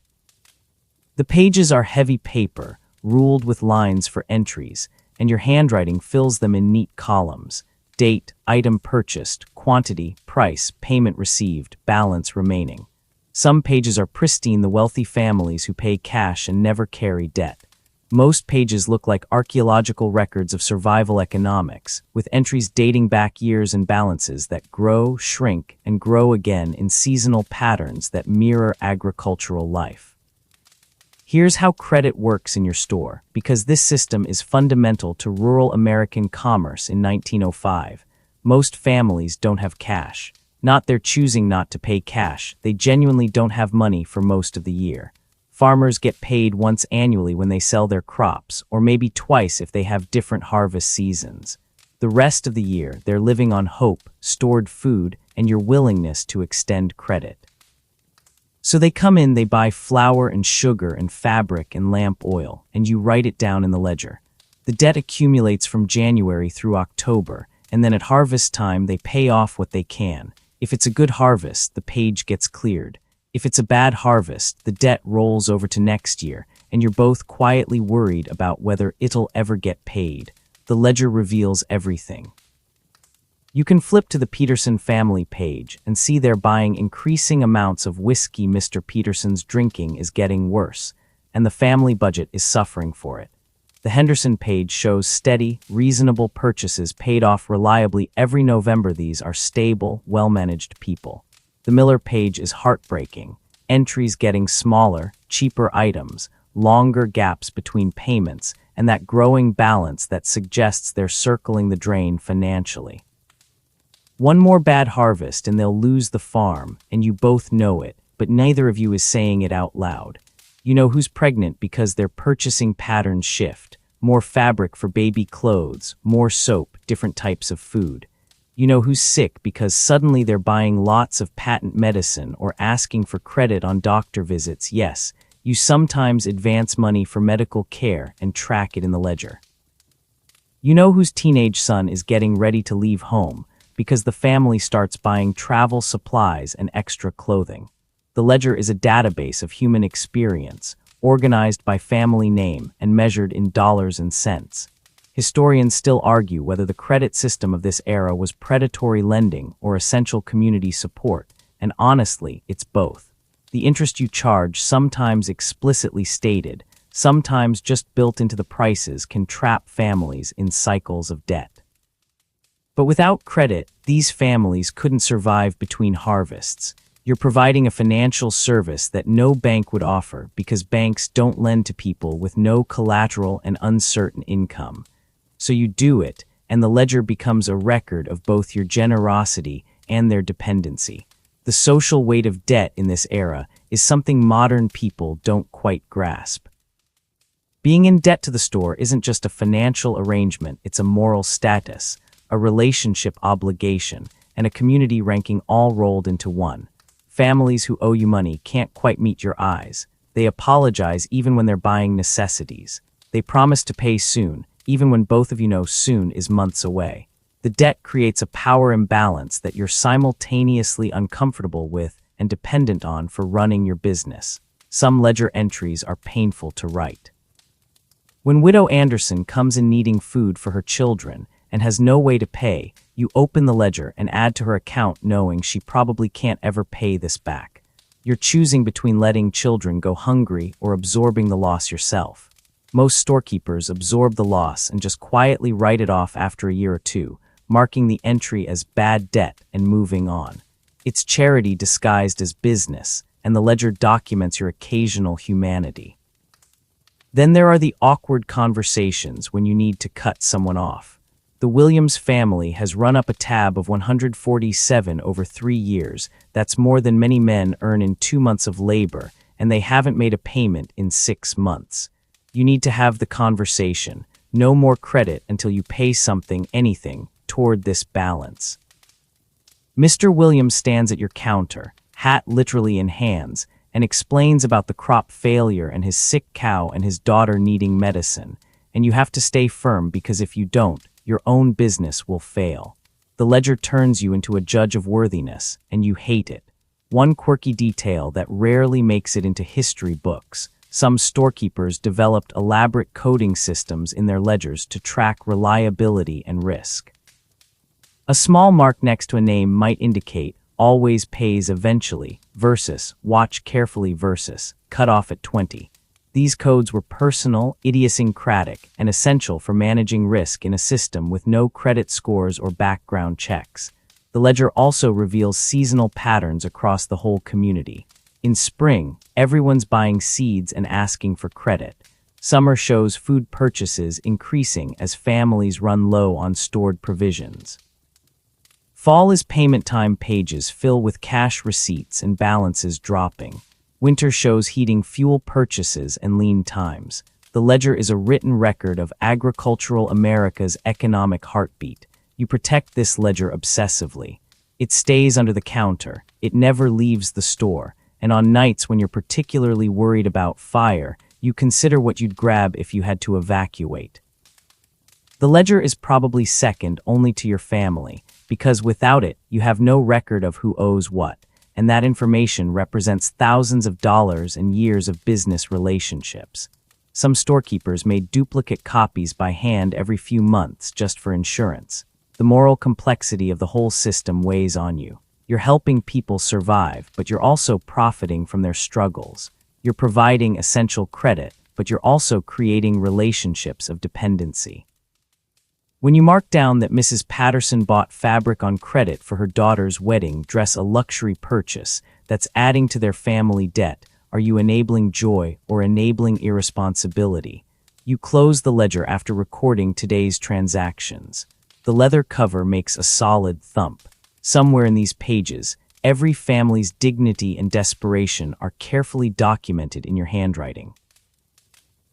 The pages are heavy paper, ruled with lines for entries, and your handwriting fills them in neat columns. Date, item purchased, quantity, price, payment received, balance remaining. Some pages are pristine, the wealthy families who pay cash and never carry debt. Most pages look like archaeological records of survival economics, with entries dating back years and balances that grow, shrink, and grow again in seasonal patterns that mirror agricultural life. Here's how credit works in your store, because this system is fundamental to rural American commerce in 1905. Most families don't have cash. Not they're choosing not to pay cash, they genuinely don't have money for most of the year. Farmers get paid once annually when they sell their crops, or maybe twice if they have different harvest seasons. The rest of the year, they're living on hope, stored food, and your willingness to extend credit. So they come in, they buy flour and sugar and fabric and lamp oil, and you write it down in the ledger. The debt accumulates from January through October, and then at harvest time they pay off what they can. If it's a good harvest, the page gets cleared. If it's a bad harvest, the debt rolls over to next year, and you're both quietly worried about whether it'll ever get paid. The ledger reveals everything. You can flip to the Peterson family page and see they're buying increasing amounts of whiskey. Mr. Peterson's drinking is getting worse, and the family budget is suffering for it. The Henderson page shows steady, reasonable purchases paid off reliably every November. These are stable, well-managed people. The Miller page is heartbreaking. Entries getting smaller, cheaper items, longer gaps between payments, and that growing balance that suggests they're circling the drain financially. One more bad harvest and they'll lose the farm, and you both know it, but neither of you is saying it out loud. You know who's pregnant because their purchasing patterns shift. More fabric for baby clothes, more soap, different types of food. You know who's sick because suddenly they're buying lots of patent medicine or asking for credit on doctor visits. Yes, you sometimes advance money for medical care and track it in the ledger. You know whose teenage son is getting ready to leave home because the family starts buying travel supplies and extra clothing. The ledger is a database of human experience, organized by family name and measured in dollars and cents. Historians still argue whether the credit system of this era was predatory lending or essential community support, and honestly, it's both. The interest you charge, sometimes explicitly stated, sometimes just built into the prices, can trap families in cycles of debt. But without credit, these families couldn't survive between harvests. You're providing a financial service that no bank would offer because banks don't lend to people with no collateral and uncertain income. So you do it, and the ledger becomes a record of both your generosity and their dependency. The social weight of debt in this era is something modern people don't quite grasp. Being in debt to the store isn't just a financial arrangement, it's a moral status, a relationship obligation, and a community ranking all rolled into one. Families who owe you money can't quite meet your eyes. They apologize even when they're buying necessities. They promise to pay soon, even when both of you know soon is months away. The debt creates a power imbalance that you're simultaneously uncomfortable with and dependent on for running your business. Some ledger entries are painful to write. When Widow Anderson comes in needing food for her children and has no way to pay, you open the ledger and add to her account knowing she probably can't ever pay this back. You're choosing between letting children go hungry or absorbing the loss yourself. Most storekeepers absorb the loss and just quietly write it off after a year or two, marking the entry as bad debt and moving on. It's charity disguised as business, and the ledger documents your occasional humanity. Then there are the awkward conversations when you need to cut someone off. The Williams family has run up a tab of $147 over 3 years. That's more than many men earn in 2 months of labor, and they haven't made a payment in 6 months. You need to have the conversation. No more credit until you pay something, anything, toward this balance. Mr. Williams stands at your counter, hat literally in hands, and explains about the crop failure and his sick cow and his daughter needing medicine. And you have to stay firm because if you don't, your own business will fail. The ledger turns you into a judge of worthiness, and you hate it. One quirky detail that rarely makes it into history books. Some storekeepers developed elaborate coding systems in their ledgers to track reliability and risk. A small mark next to a name might indicate always pays eventually versus watch carefully versus cut off at 20. These codes were personal, idiosyncratic, and essential for managing risk in a system with no credit scores or background checks. The ledger also reveals seasonal patterns across the whole community. In spring, everyone's buying seeds and asking for credit. Summer shows food purchases increasing as families run low on stored provisions. Fall is payment time pages fill with cash receipts and balances dropping. Winter shows heating fuel purchases and lean times. The ledger is a written record of agricultural America's economic heartbeat. You protect this ledger obsessively. It stays under the counter. It never leaves the store. And on nights when you're particularly worried about fire, you consider what you'd grab if you had to evacuate. The ledger is probably second only to your family, because without it, you have no record of who owes what. and that information represents thousands of dollars and years of business relationships. Some storekeepers made duplicate copies by hand every few months just for insurance. The moral complexity of the whole system weighs on you. You're helping people survive, but you're also profiting from their struggles. You're providing essential credit, but you're also creating relationships of dependency. When you mark down that Mrs. Patterson bought fabric on credit for her daughter's wedding dress, a luxury purchase that's adding to their family debt, are you enabling joy or enabling irresponsibility? You close the ledger after recording today's transactions. The leather cover makes a solid thump. Somewhere in these pages, every family's dignity and desperation are carefully documented in your handwriting.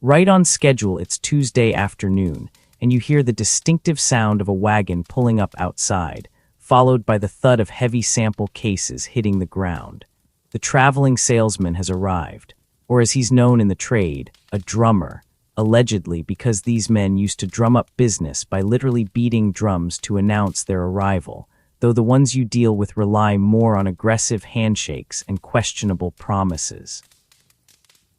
Right on schedule, it's Tuesday afternoon, and you hear the distinctive sound of a wagon pulling up outside, followed by the thud of heavy sample cases hitting the ground. The traveling salesman has arrived, or as he's known in the trade, a drummer, allegedly because these men used to drum up business by literally beating drums to announce their arrival, though the ones you deal with rely more on aggressive handshakes and questionable promises.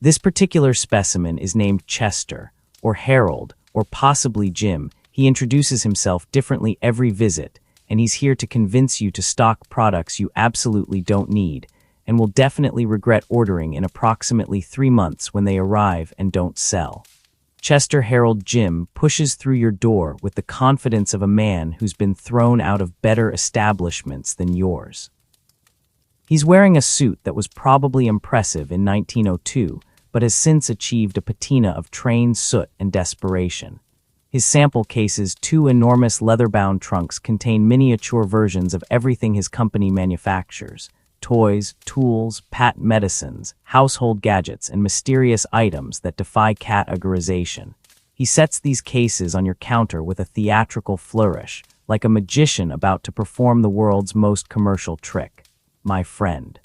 This particular specimen is named Chester, or Harold, or possibly Jim. He introduces himself differently every visit, and he's here to convince you to stock products you absolutely don't need, and will definitely regret ordering in approximately 3 months when they arrive and don't sell. Chester Harold Jim pushes through your door with the confidence of a man who's been thrown out of better establishments than yours. He's wearing a suit that was probably impressive in 1902, but has since achieved a patina of trained soot and desperation. His sample case's 2 enormous leather-bound trunks contain miniature versions of everything his company manufactures: toys, tools, patent medicines, household gadgets, and mysterious items that defy categorization. He sets these cases on your counter with a theatrical flourish, like a magician about to perform the world's most commercial trick. My friend.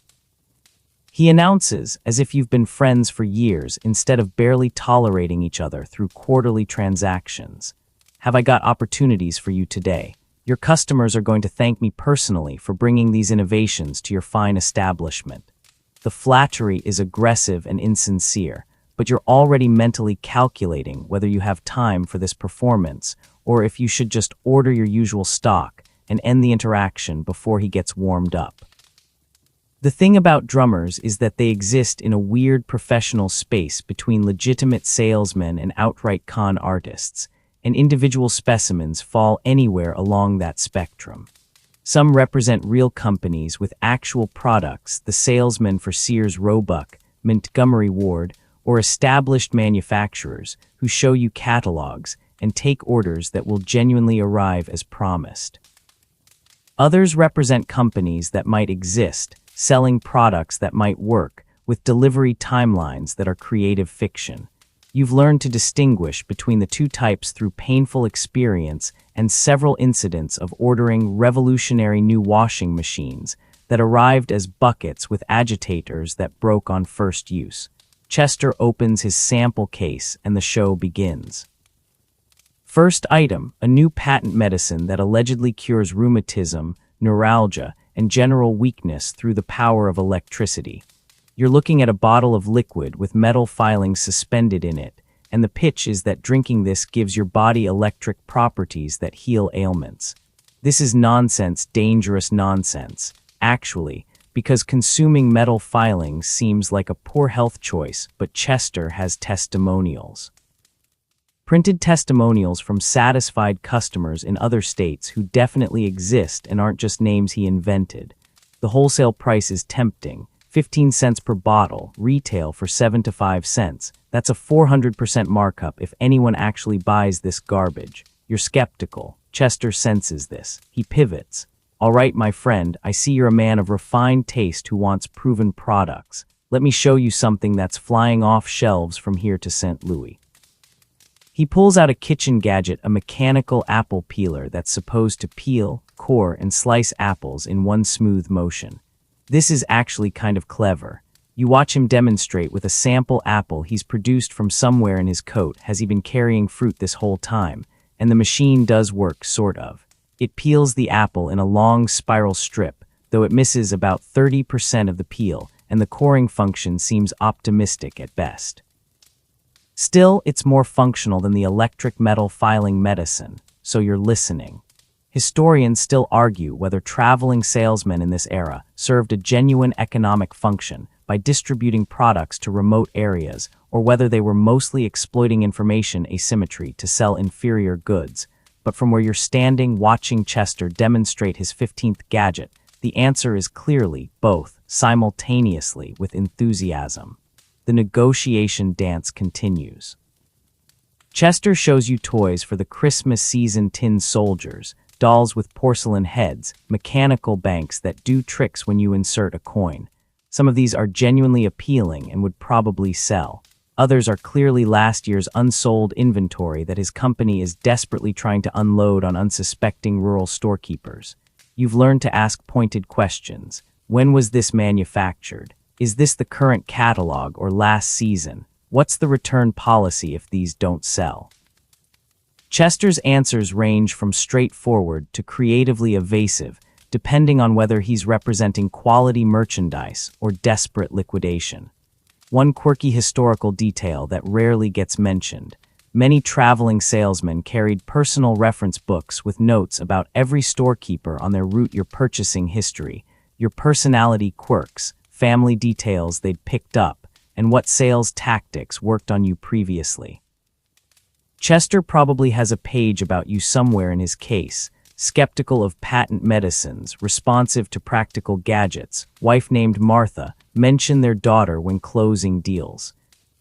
He announces as if you've been friends for years instead of barely tolerating each other through quarterly transactions. Have I got opportunities for you today? Your customers are going to thank me personally for bringing these innovations to your fine establishment. The flattery is aggressive and insincere, but you're already mentally calculating whether you have time for this performance or if you should just order your usual stock and end the interaction before he gets warmed up. The thing about drummers is that they exist in a weird professional space between legitimate salesmen and outright con artists, and individual specimens fall anywhere along that spectrum. Some represent real companies with actual products, the salesman for Sears Roebuck, Montgomery Ward, or established manufacturers who show you catalogs and take orders that will genuinely arrive as promised. Others represent companies that might exist, selling products that might work, with delivery timelines that are creative fiction. You've learned to distinguish between the two types through painful experience and several incidents of ordering revolutionary new washing machines that arrived as buckets with agitators that broke on first use. Chester opens his sample case and the show begins. First item, a new patent medicine that allegedly cures rheumatism, neuralgia, and general weakness through the power of electricity. You're looking at a bottle of liquid with metal filings suspended in it, and the pitch is that drinking this gives your body electric properties that heal ailments. This is nonsense, dangerous nonsense, actually, because consuming metal filings seems like a poor health choice, but Chester has testimonials. Printed testimonials from satisfied customers in other states who definitely exist and aren't just names he invented. The wholesale price is tempting. 15 cents per bottle, retail for 7 to 5 cents. That's a 400% markup if anyone actually buys this garbage. You're skeptical. Chester senses this. He pivots. All right, my friend, I see you're a man of refined taste who wants proven products. Let me show you something that's flying off shelves from here to St. Louis. He pulls out a kitchen gadget, a mechanical apple peeler that's supposed to peel, core, and slice apples in one smooth motion. This is actually kind of clever. You watch him demonstrate with a sample apple he's produced from somewhere in his coat. Has he been carrying fruit this whole time? And the machine does work, sort of. It peels the apple in a long spiral strip, though it misses about 30% of the peel, and the coring function seems optimistic at best. Still, it's more functional than the electric metal filing medicine, so you're listening. Historians still argue whether traveling salesmen in this era served a genuine economic function by distributing products to remote areas, or whether they were mostly exploiting information asymmetry to sell inferior goods. But from where you're standing watching Chester demonstrate his 15th gadget, the answer is clearly both, simultaneously with enthusiasm. The negotiation dance continues. Chester shows you toys for the Christmas season: tin soldiers, dolls with porcelain heads, mechanical banks that do tricks when you insert a coin. Some of these are genuinely appealing and would probably sell. Others are clearly last year's unsold inventory that his company is desperately trying to unload on unsuspecting rural storekeepers. You've learned to ask pointed questions. When was this manufactured? Is this the current catalog or last season? What's the return policy if these don't sell? Chester's answers range from straightforward to creatively evasive, depending on whether he's representing quality merchandise or desperate liquidation. One quirky historical detail that rarely gets mentioned: many traveling salesmen carried personal reference books with notes about every storekeeper on their route, your purchasing history, your personality quirks, family details they'd picked up, and what sales tactics worked on you previously. Chester probably has a page about you somewhere in his case: skeptical of patent medicines, responsive to practical gadgets, wife named Martha, mention their daughter when closing deals.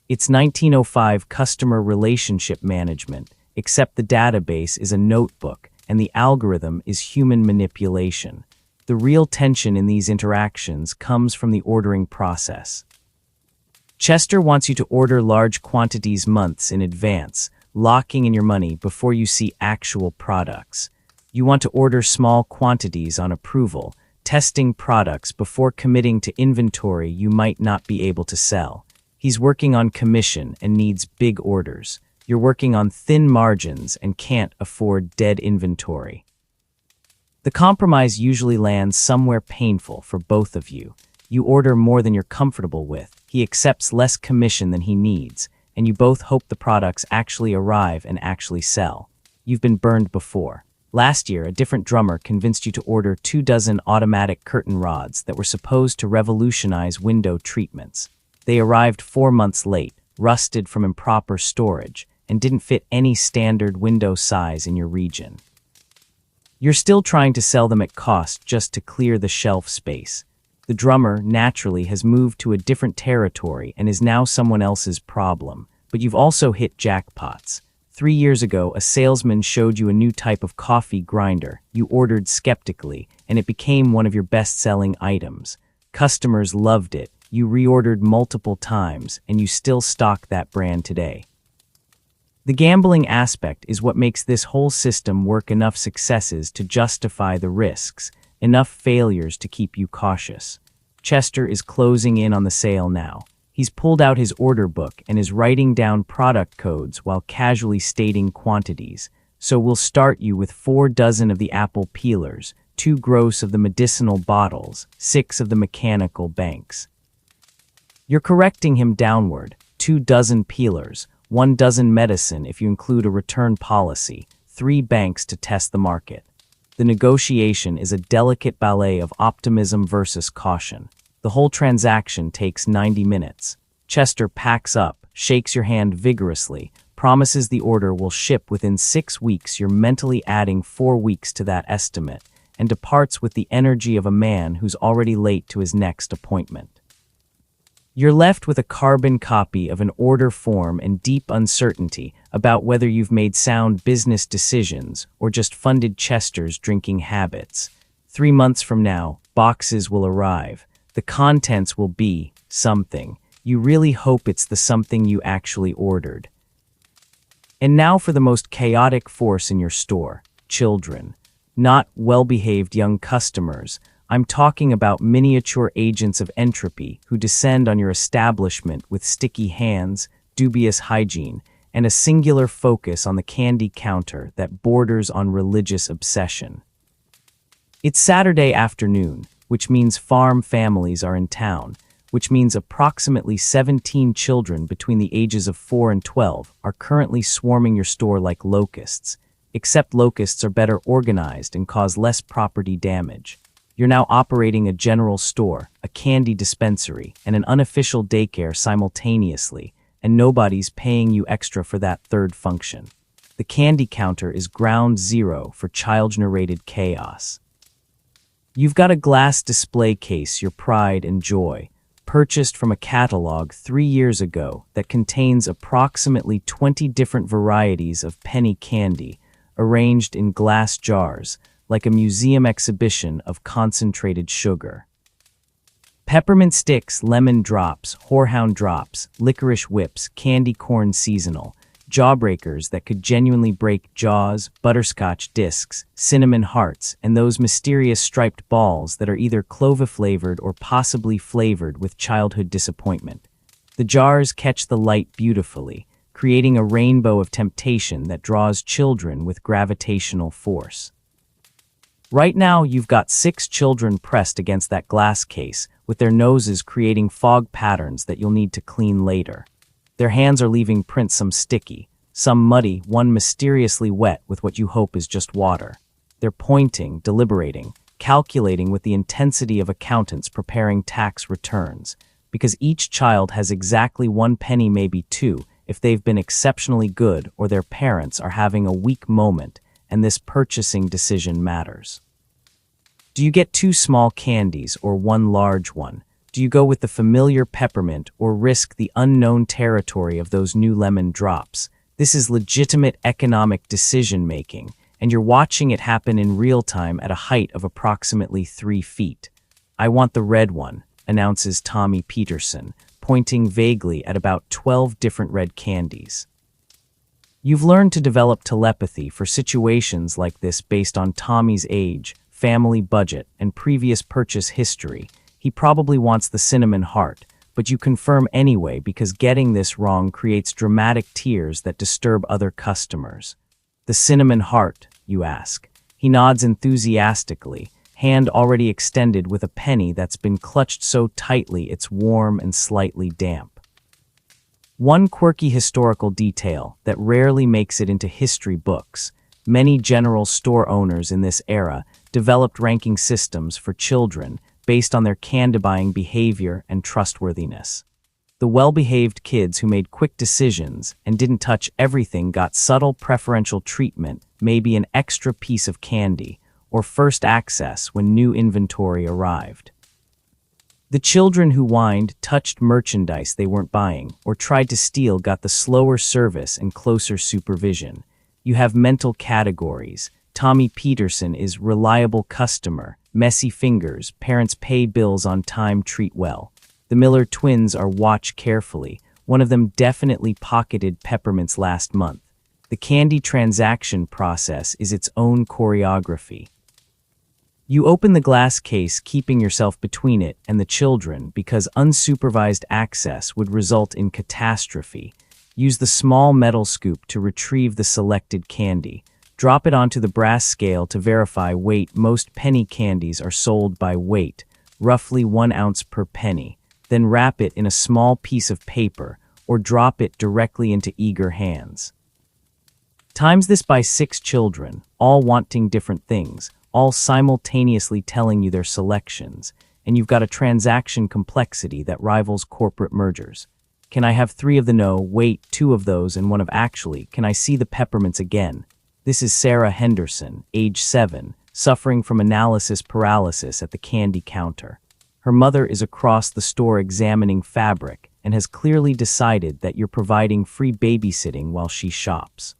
It's 1905 customer relationship management, except the database is a notebook and the algorithm is human manipulation. The real tension in these interactions comes from the ordering process. Chester wants you to order large quantities months in advance, locking in your money before you see actual products. You want to order small quantities on approval, testing products before committing to inventory you might not be able to sell. He's working on commission and needs big orders. You're working on thin margins and can't afford dead inventory. The compromise usually lands somewhere painful for both of you. You order more than you're comfortable with, he accepts less commission than he needs, and you both hope the products actually arrive and actually sell. You've been burned before. Last year, a different drummer convinced you to order 24 automatic curtain rods that were supposed to revolutionize window treatments. They arrived 4 months late, rusted from improper storage, and didn't fit any standard window size in your region. You're still trying to sell them at cost just to clear the shelf space. The drummer, naturally, has moved to a different territory and is now someone else's problem, but you've also hit jackpots. 3 years ago, a salesman showed you a new type of coffee grinder. You ordered skeptically, and it became one of your best-selling items. Customers loved it. You reordered multiple times, and you still stock that brand today. The gambling aspect is what makes this whole system work: enough successes to justify the risks, enough failures to keep you cautious. Chester is closing in on the sale now. He's pulled out his order book and is writing down product codes while casually stating quantities. So we'll start you with 4 dozen of the apple peelers, 2 gross of the medicinal bottles, 6 of the mechanical banks. You're correcting him downward: 2 dozen peelers, 1 dozen medicine if you include a return policy, 3 banks to test the market. The negotiation is a delicate ballet of optimism versus caution. The whole transaction takes 90 minutes. Chester packs up, shakes your hand vigorously, promises the order will ship within 6 weeks. You're mentally adding 4 weeks to that estimate, and departs with the energy of a man who's already late to his next appointment. You're left with a carbon copy of an order form and deep uncertainty about whether you've made sound business decisions or just funded Chester's drinking habits. 3 months from now, boxes will arrive. The contents will be something. You really hope it's the something you actually ordered. And now for the most chaotic force in your store: children. Not well-behaved young customers. I'm talking about miniature agents of entropy who descend on your establishment with sticky hands, dubious hygiene, and a singular focus on the candy counter that borders on religious obsession. It's Saturday afternoon. which means farm families are in town, which means approximately 17 children between the ages of 4 and 12 are currently swarming your store like locusts, except locusts are better organized and cause less property damage. You're now operating a general store, a candy dispensary, and an unofficial daycare simultaneously, and nobody's paying you extra for that third function. The candy counter is ground zero for child-generated chaos. You've got a glass display case, your pride and joy, purchased from a catalog 3 years ago that contains approximately 20 different varieties of penny candy arranged in glass jars, like a museum exhibition of concentrated sugar. Peppermint sticks, lemon drops, horehound drops, licorice whips, candy corn seasonal, jawbreakers that could genuinely break jaws, butterscotch discs, cinnamon hearts, and those mysterious striped balls that are either clova-flavored or possibly flavored with childhood disappointment. The jars catch the light beautifully, creating a rainbow of temptation that draws children with gravitational force. Right now, you've got 6 children pressed against that glass case, with their noses creating fog patterns that you'll need to clean later. Their hands are leaving prints, some sticky, some muddy, one mysteriously wet with what you hope is just water. They're pointing, deliberating, calculating with the intensity of accountants preparing tax returns, because each child has exactly 1 penny, maybe 2, if they've been exceptionally good or their parents are having a weak moment, and this purchasing decision matters. Do you get 2 small candies or 1 large one? Do you go with the familiar peppermint or risk the unknown territory of those new lemon drops? This is legitimate economic decision-making, and you're watching it happen in real time at a height of approximately 3 feet. "I want the red one," announces Tommy Peterson, pointing vaguely at about 12 different red candies. You've learned to develop telepathy for situations like this based on Tommy's age, family budget, and previous purchase history. He probably wants the cinnamon heart, but you confirm anyway because getting this wrong creates dramatic tears that disturb other customers. "The cinnamon heart," you ask. He nods enthusiastically, hand already extended with a penny that's been clutched so tightly it's warm and slightly damp. One quirky historical detail that rarely makes it into history books: many general store owners in this era developed ranking systems for children based on their candy-buying behavior and trustworthiness. The well-behaved kids who made quick decisions and didn't touch everything got subtle preferential treatment, maybe an extra piece of candy, or first access when new inventory arrived. The children who whined, touched merchandise they weren't buying, or tried to steal got the slower service and closer supervision. You have mental categories. Tommy Peterson is reliable customer, messy fingers, parents pay bills on time, treat well. The Miller twins are watch carefully. One of them definitely pocketed peppermints last month. The candy transaction process is its own choreography. You open the glass case, keeping yourself between it and the children because unsupervised access would result in catastrophe. Use the small metal scoop to retrieve the selected candy. Drop it onto the brass scale to verify weight. Most penny candies are sold by weight, roughly 1 ounce per penny. Then wrap it in a small piece of paper or drop it directly into eager hands. Times this by 6 children, all wanting different things, all simultaneously telling you their selections, and you've got a transaction complexity that rivals corporate mergers. "Can I have 3 of the no, wait, 2 of those and 1 of actually, can I see the peppermints again?" This is Sarah Henderson, age 7, suffering from analysis paralysis at the candy counter. Her mother is across the store examining fabric and has clearly decided that you're providing free babysitting while she shops.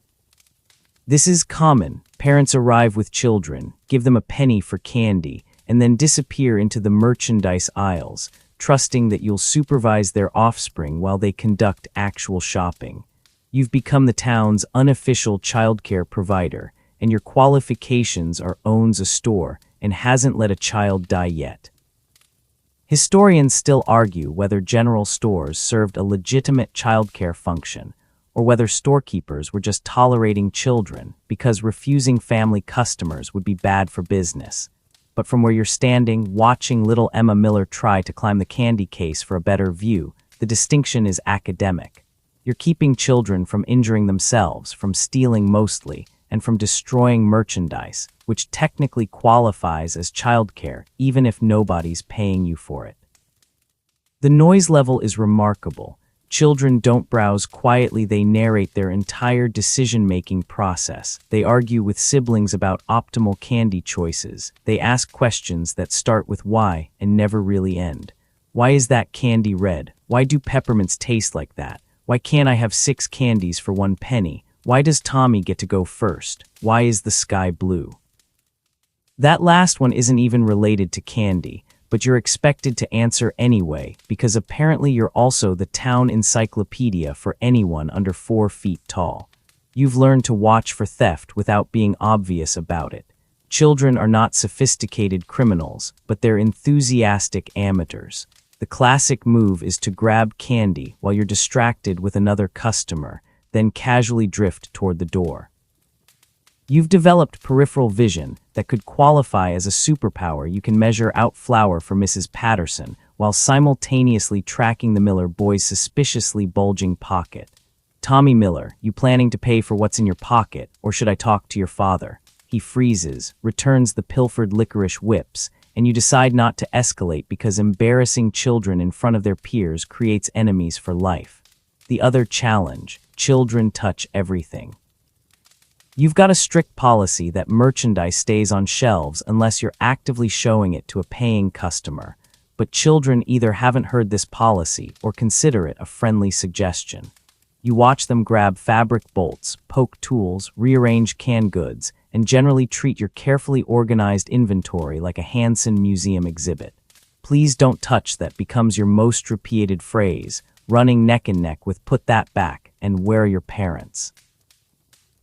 This is common. Parents arrive with children, give them a penny for candy, and then disappear into the merchandise aisles, trusting that you'll supervise their offspring while they conduct actual shopping. You've become the town's unofficial childcare provider, and your qualifications are owns a store and hasn't let a child die yet. Historians still argue whether general stores served a legitimate childcare function, or whether storekeepers were just tolerating children because refusing family customers would be bad for business. but from where you're standing, watching little Emma Miller try to climb the candy case for a better view, the distinction is academic. You're keeping children from injuring themselves, from stealing mostly, and from destroying merchandise, which technically qualifies as childcare, even if nobody's paying you for it. The noise level is remarkable. Children don't browse quietly, they narrate their entire decision-making process. They argue with siblings about optimal candy choices. They ask questions that start with why and never really end. Why is that candy red? Why do peppermints taste like that? Why can't I have 6 candies for 1 penny? Why does Tommy get to go first? Why is the sky blue? That last one isn't even related to candy, but you're expected to answer anyway, because apparently you're also the town encyclopedia for anyone under 4 feet tall. You've learned to watch for theft without being obvious about it. Children are not sophisticated criminals, but they're enthusiastic amateurs. The classic move is to grab candy while you're distracted with another customer, then casually drift toward the door. You've developed peripheral vision that could qualify as a superpower. You can measure out flour for Mrs. Patterson while simultaneously tracking the Miller boy's suspiciously bulging pocket. Tommy Miller, you planning to pay for what's in your pocket, or should I talk to your father? He freezes, returns the pilfered licorice whips, and you decide not to escalate because embarrassing children in front of their peers creates enemies for life. The other challenge: children touch everything. You've got a strict policy that merchandise stays on shelves unless you're actively showing it to a paying customer, but children either haven't heard this policy or consider it a friendly suggestion. You watch them grab fabric bolts, poke tools, rearrange canned goods, and generally treat your carefully organized inventory like a Hansen Museum exhibit. Please don't touch that becomes your most repeated phrase, running neck and neck with put that back and where are your parents.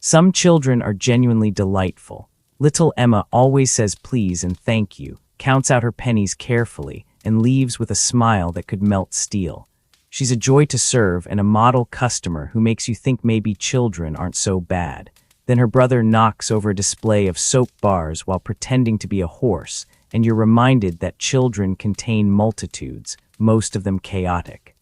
Some children are genuinely delightful. Little Emma always says please and thank you, counts out her pennies carefully, and leaves with a smile that could melt steel. She's a joy to serve and a model customer who makes you think maybe children aren't so bad. Then her brother knocks over a display of soap bars while pretending to be a horse, and you're reminded that children contain multitudes, most of them chaotic.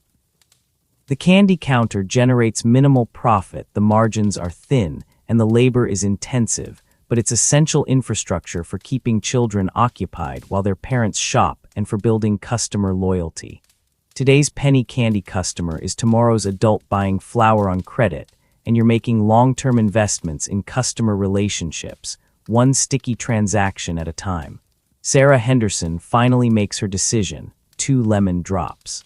The candy counter generates minimal profit, the margins are thin, and the labor is intensive, but it's essential infrastructure for keeping children occupied while their parents shop and for building customer loyalty. Today's penny candy customer is tomorrow's adult buying flour on credit, and you're making long-term investments in customer relationships, one sticky transaction at a time. Sarah Henderson finally makes her decision, 2 lemon drops.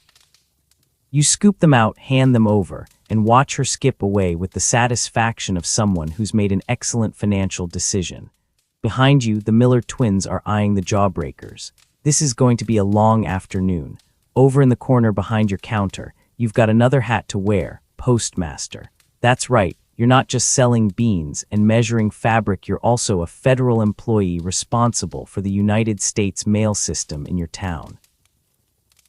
You scoop them out, hand them over, and watch her skip away with the satisfaction of someone who's made an excellent financial decision. Behind you, the Miller twins are eyeing the jawbreakers. This is going to be a long afternoon. Over in the corner behind your counter, you've got another hat to wear, postmaster. That's right, you're not just selling beans and measuring fabric, you're also a federal employee responsible for the United States mail system in your town.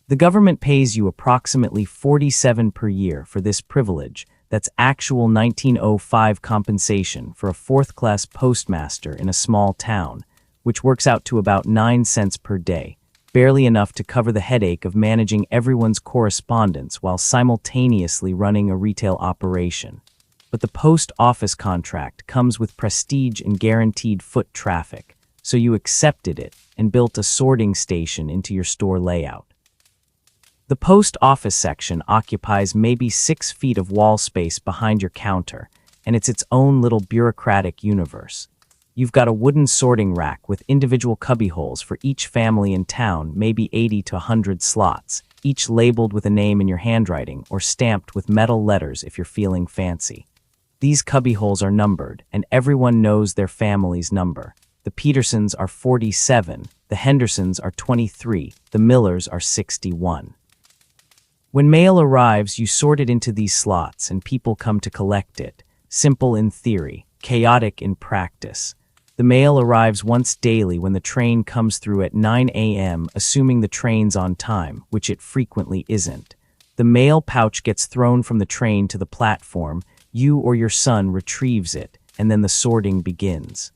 The government pays you approximately $47 per year for this privilege. That's actual 1905 compensation for a 4th-class postmaster in a small town, which works out to about 9 cents per day, barely enough to cover the headache of managing everyone's correspondence while simultaneously running a retail operation. But the post office contract comes with prestige and guaranteed foot traffic, so you accepted it and built a sorting station into your store layout. The post office section occupies maybe 6 feet of wall space behind your counter, and it's its own little bureaucratic universe. You've got a wooden sorting rack with individual cubbyholes for each family in town, maybe 80 to 100 slots, each labeled with a name in your handwriting or stamped with metal letters if you're feeling fancy. These cubbyholes are numbered, and everyone knows their family's number. The Petersons are 47, the Hendersons are 23, the Millers are 61. When mail arrives, you sort it into these slots and people come to collect it. Simple in theory, chaotic in practice. The mail arrives once daily when the train comes through at 9 a.m., assuming the train's on time, which it frequently isn't. The mail pouch gets thrown from the train to the platform, you or your son retrieves it, and then the sorting begins.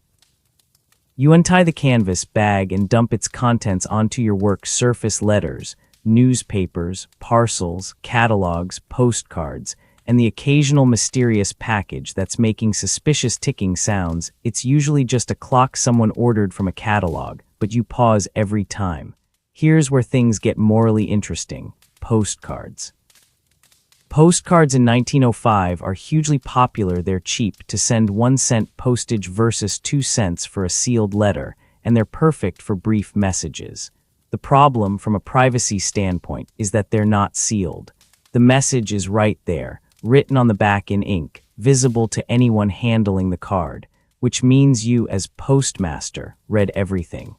You untie the canvas bag and dump its contents onto your work surface: letters, newspapers, parcels, catalogs, postcards, and the occasional mysterious package that's making suspicious ticking sounds. It's usually just a clock someone ordered from a catalog, but you pause every time. Here's where things get morally interesting: postcards. Postcards in 1905 are hugely popular. They're cheap to send 1-cent postage versus 2 cents for a sealed letter, and they're perfect for brief messages. The problem from a privacy standpoint is that they're not sealed. The message is right there, written on the back in ink, visible to anyone handling the card, which means you, as postmaster, read everything.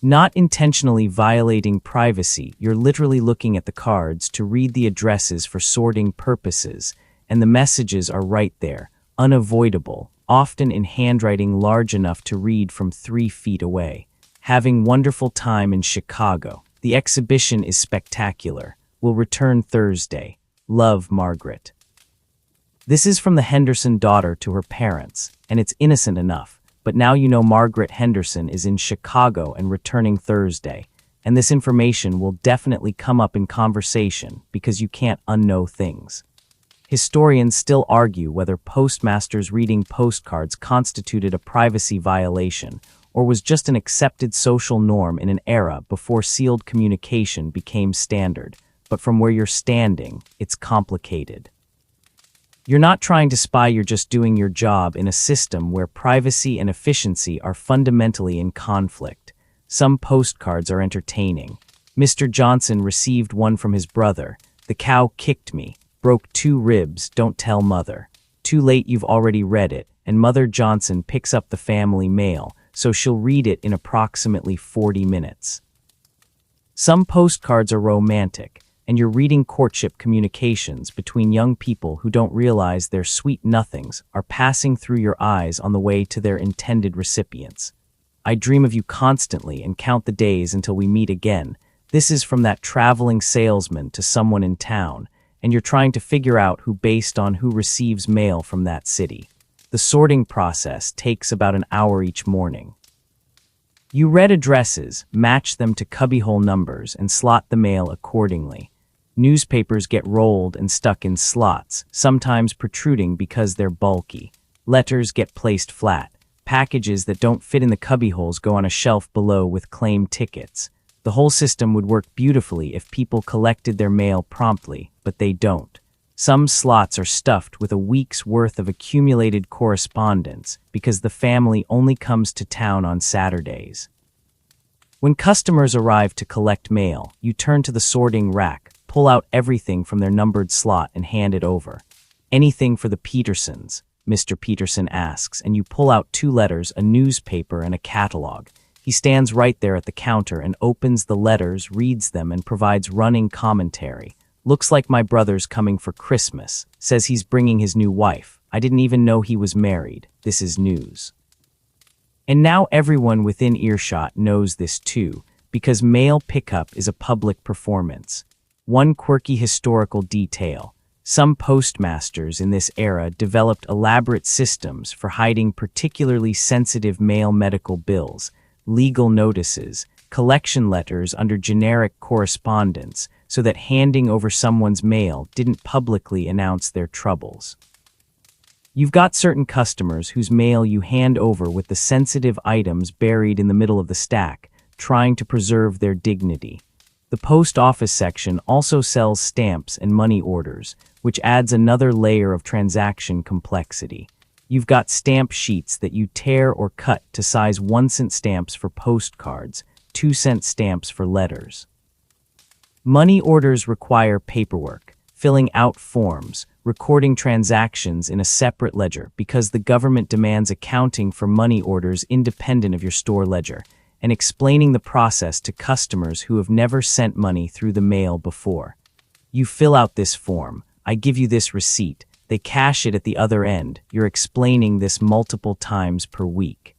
Not intentionally violating privacy, you're literally looking at the cards to read the addresses for sorting purposes, and the messages are right there, unavoidable, often in handwriting large enough to read from 3 feet away. Having wonderful time in Chicago. The exhibition is spectacular. Will return Thursday. Love, Margaret. This is from the Henderson daughter to her parents, and it's innocent enough. But now you know Margaret Henderson is in Chicago and returning Thursday, and this information will definitely come up in conversation because you can't unknow things. Historians still argue whether postmasters reading postcards constituted a privacy violation or was just an accepted social norm in an era before sealed communication became standard. But from where you're standing, it's complicated. You're not trying to spy, you're just doing your job in a system where privacy and efficiency are fundamentally in conflict. Some postcards are entertaining. Mr. Johnson received one from his brother. The cow kicked me, broke 2 ribs, don't tell mother. Too late, you've already read it, and Mother Johnson picks up the family mail, so she'll read it in approximately 40 minutes. Some postcards are romantic, and you're reading courtship communications between young people who don't realize their sweet nothings are passing through your eyes on the way to their intended recipients. I dream of you constantly and count the days until we meet again. This is from that traveling salesman to someone in town, and you're trying to figure out who based on who receives mail from that city. The sorting process takes about an hour each morning. You read addresses, match them to cubbyhole numbers, and slot the mail accordingly. Newspapers get rolled and stuck in slots, sometimes protruding because they're bulky. Letters get placed flat. Packages that don't fit in the cubbyholes go on a shelf below with claim tickets. The whole system would work beautifully if people collected their mail promptly, but they don't. Some slots are stuffed with a week's worth of accumulated correspondence because the family only comes to town on Saturdays. When customers arrive to collect mail, you turn to the sorting rack, pull out everything from their numbered slot and hand it over. "Anything for the Petersons?" Mr. Peterson asks, and you pull out 2 letters, a newspaper, and a catalog. He stands right there at the counter and opens the letters, reads them, and provides running commentary. "Looks like my brother's coming for Christmas. Says he's bringing his new wife. I didn't even know he was married. This is news." And now everyone within earshot knows this too, because mail pickup is a public performance. One quirky historical detail: some postmasters in this era developed elaborate systems for hiding particularly sensitive mail medical bills, legal notices, collection letters under generic correspondence, so that handing over someone's mail didn't publicly announce their troubles. You've got certain customers whose mail you hand over with the sensitive items buried in the middle of the stack, trying to preserve their dignity. The post office section also sells stamps and money orders, which adds another layer of transaction complexity. You've got stamp sheets that you tear or cut to size 1-cent stamps for postcards, 2-cent stamps for letters. Money orders require paperwork, filling out forms, recording transactions in a separate ledger because the government demands accounting for money orders independent of your store ledger, and explaining the process to customers who have never sent money through the mail before. You fill out this form. I give you this receipt. They cash it at the other end. You're explaining this multiple times per week.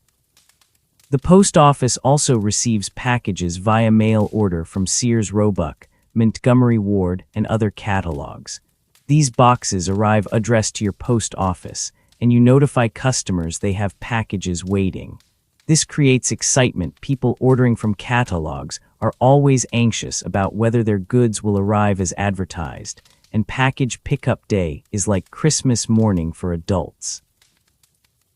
The post office also receives packages via mail order from Sears Roebuck, Montgomery Ward, and other catalogs. These boxes arrive addressed to your post office, and you notify customers they have packages waiting. This creates excitement. People ordering from catalogs are always anxious about whether their goods will arrive as advertised, and package pickup day is like Christmas morning for adults.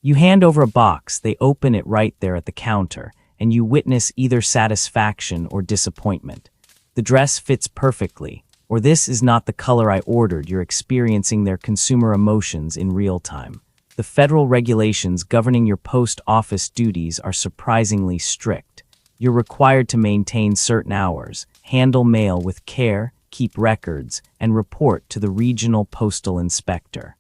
You hand over a box, they open it right there at the counter, and you witness either satisfaction or disappointment. The dress fits perfectly, or this is not the color I ordered. You're experiencing their consumer emotions in real time. The federal regulations governing your post office duties are surprisingly strict. You're required to maintain certain hours, handle mail with care, keep records, and report to the regional postal inspector.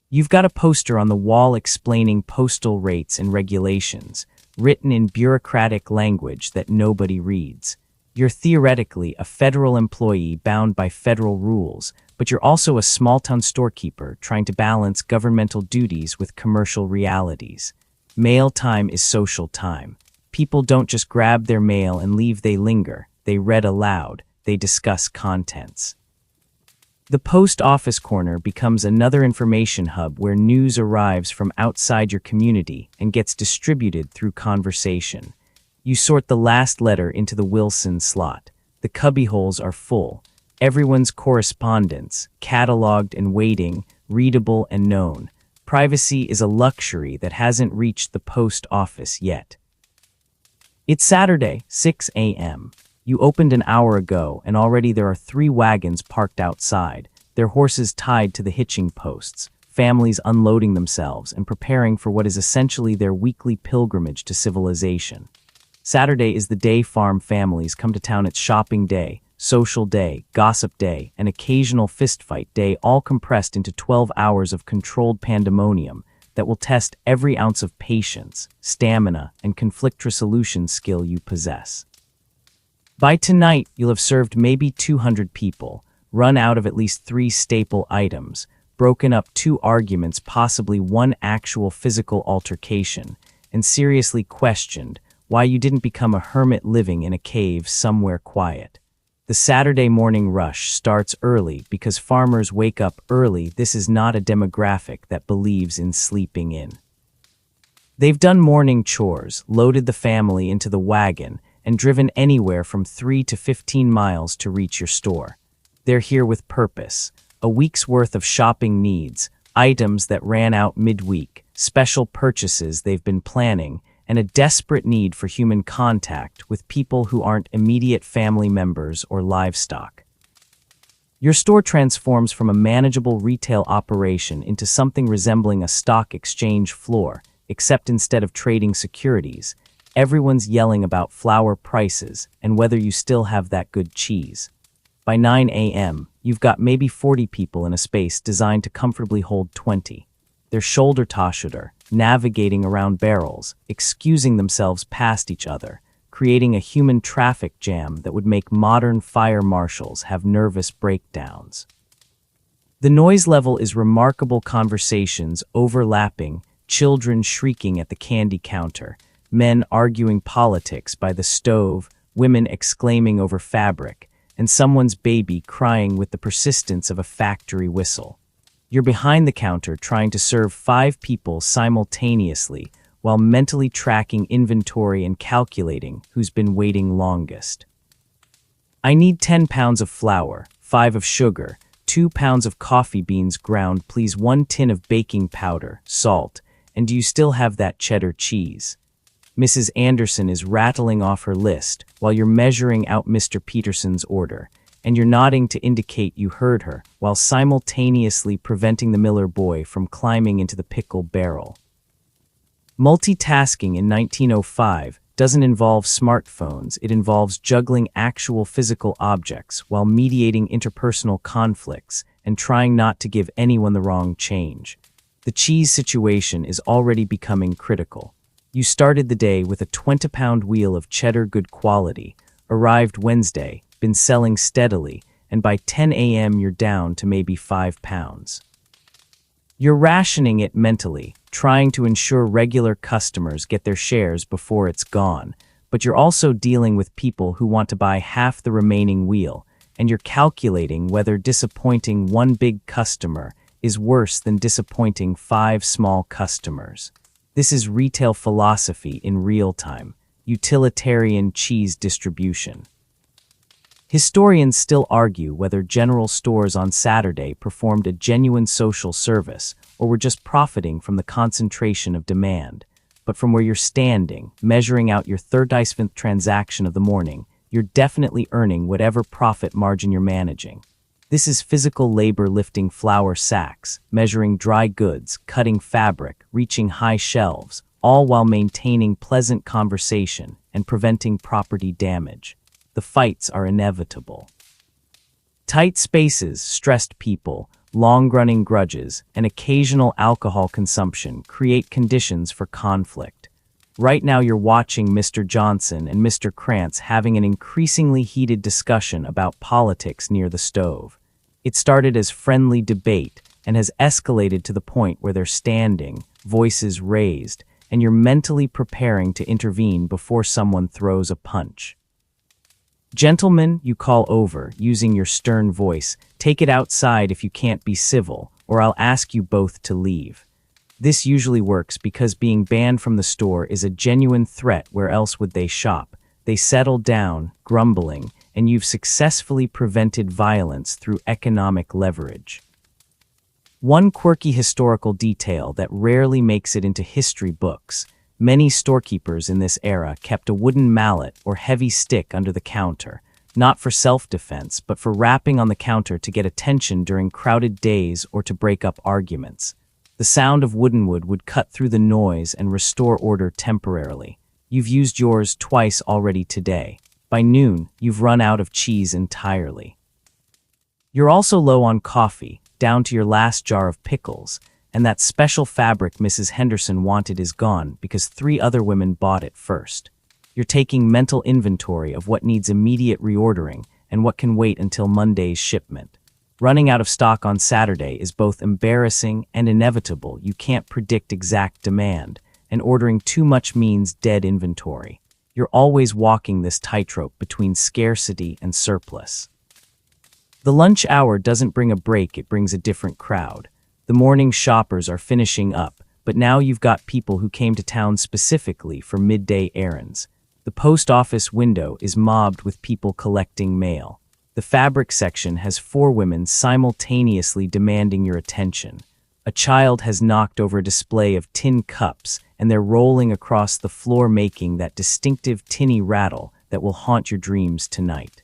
You've got a poster on the wall explaining postal rates and regulations, written in bureaucratic language that nobody reads. You're theoretically a federal employee bound by federal rules, but you're also a small-town storekeeper trying to balance governmental duties with commercial realities. Mail time is social time. People don't just grab their mail and leave, they linger, they read aloud, they discuss contents. The post office corner becomes another information hub where news arrives from outside your community and gets distributed through conversation. You sort the last letter into the Wilson slot. The cubbyholes are full. Everyone's correspondence, cataloged and waiting, readable and known. Privacy is a luxury that hasn't reached the post office yet. It's Saturday, 6 a.m. You opened an hour ago, and already there are 3 wagons parked outside, their horses tied to the hitching posts, families unloading themselves and preparing for what is essentially their weekly pilgrimage to civilization. Saturday is the day farm families come to town. It's shopping day, social day, gossip day, and occasional fistfight day, all compressed into 12 hours of controlled pandemonium that will test every ounce of patience, stamina, and conflict resolution skill you possess. By tonight, you'll have served maybe 200 people, run out of at least 3 staple items, broken up 2 arguments, possibly 1 actual physical altercation, and seriously questioned why you didn't become a hermit living in a cave somewhere quiet. The Saturday morning rush starts early because farmers wake up early. This is not a demographic that believes in sleeping in. They've done morning chores, loaded the family into the wagon, and driven anywhere from 3 to 15 miles to reach your store. They're here with purpose, a week's worth of shopping needs, items that ran out midweek, special purchases they've been planning, and a desperate need for human contact with people who aren't immediate family members or livestock. Your store transforms from a manageable retail operation into something resembling a stock exchange floor, except instead of trading securities, everyone's yelling about flour prices and whether you still have that good cheese. By 9 a.m., you've got maybe 40 people in a space designed to comfortably hold 20. They're shoulder-to-shoulder, navigating around barrels, excusing themselves past each other, creating a human traffic jam that would make modern fire marshals have nervous breakdowns. The noise level is remarkable: conversations overlapping, children shrieking at the candy counter, men arguing politics by the stove, women exclaiming over fabric, and someone's baby crying with the persistence of a factory whistle. You're behind the counter trying to serve 5 people simultaneously while mentally tracking inventory and calculating who's been waiting longest. I need 10 pounds of flour, 5 of sugar, 2 pounds of coffee beans ground, please, 1 tin of baking powder, salt, and do you still have that cheddar cheese? Mrs. Anderson is rattling off her list while you're measuring out Mr. Peterson's order, and you're nodding to indicate you heard her while simultaneously preventing the Miller boy from climbing into the pickle barrel. Multitasking in 1905 doesn't involve smartphones. It involves juggling actual physical objects while mediating interpersonal conflicts and trying not to give anyone the wrong change. The cheese situation is already becoming critical. You started the day with a 20-pound wheel of cheddar, good quality, arrived Wednesday, been selling steadily, and by 10 a.m. you're down to maybe 5 pounds. You're rationing it mentally, trying to ensure regular customers get their shares before it's gone, but you're also dealing with people who want to buy half the remaining wheel, and you're calculating whether disappointing 1 big customer is worse than disappointing 5 small customers. This is retail philosophy in real time, utilitarian cheese distribution. Historians still argue whether general stores on Saturday performed a genuine social service or were just profiting from the concentration of demand. But from where you're standing, measuring out your 35th transaction of the morning, you're definitely earning whatever profit margin you're managing. This is physical labor lifting flour sacks, measuring dry goods, cutting fabric, reaching high shelves, all while maintaining pleasant conversation and preventing property damage. The fights are inevitable. Tight spaces, stressed people, long-running grudges, and occasional alcohol consumption create conditions for conflict. Right now you're watching Mr. Johnson and Mr. Krantz having an increasingly heated discussion about politics near the stove. It started as friendly debate and has escalated to the point where they're standing, voices raised, and you're mentally preparing to intervene before someone throws a punch. Gentlemen, you call over, using your stern voice, take it outside if you can't be civil, or I'll ask you both to leave. This usually works because being banned from the store is a genuine threat. Where else would they shop? They settle down, grumbling, and you've successfully prevented violence through economic leverage. One quirky historical detail that rarely makes it into history books: many storekeepers in this era kept a wooden mallet or heavy stick under the counter, not for self-defense, but for rapping on the counter to get attention during crowded days or to break up arguments. The sound of wooden wood would cut through the noise and restore order temporarily. You've used yours twice already today. By noon, you've run out of cheese entirely. You're also low on coffee, down to your last jar of pickles, and that special fabric Mrs. Henderson wanted is gone because 3 other women bought it first. You're taking mental inventory of what needs immediate reordering and what can wait until Monday's shipment. Running out of stock on Saturday is both embarrassing and inevitable. You can't predict exact demand, and ordering too much means dead inventory. You're always walking this tightrope between scarcity and surplus. The lunch hour doesn't bring a break, it brings a different crowd. The morning shoppers are finishing up, but now you've got people who came to town specifically for midday errands. The post office window is mobbed with people collecting mail. The fabric section has 4 women simultaneously demanding your attention. A child has knocked over a display of tin cups, and they're rolling across the floor making that distinctive tinny rattle that will haunt your dreams tonight.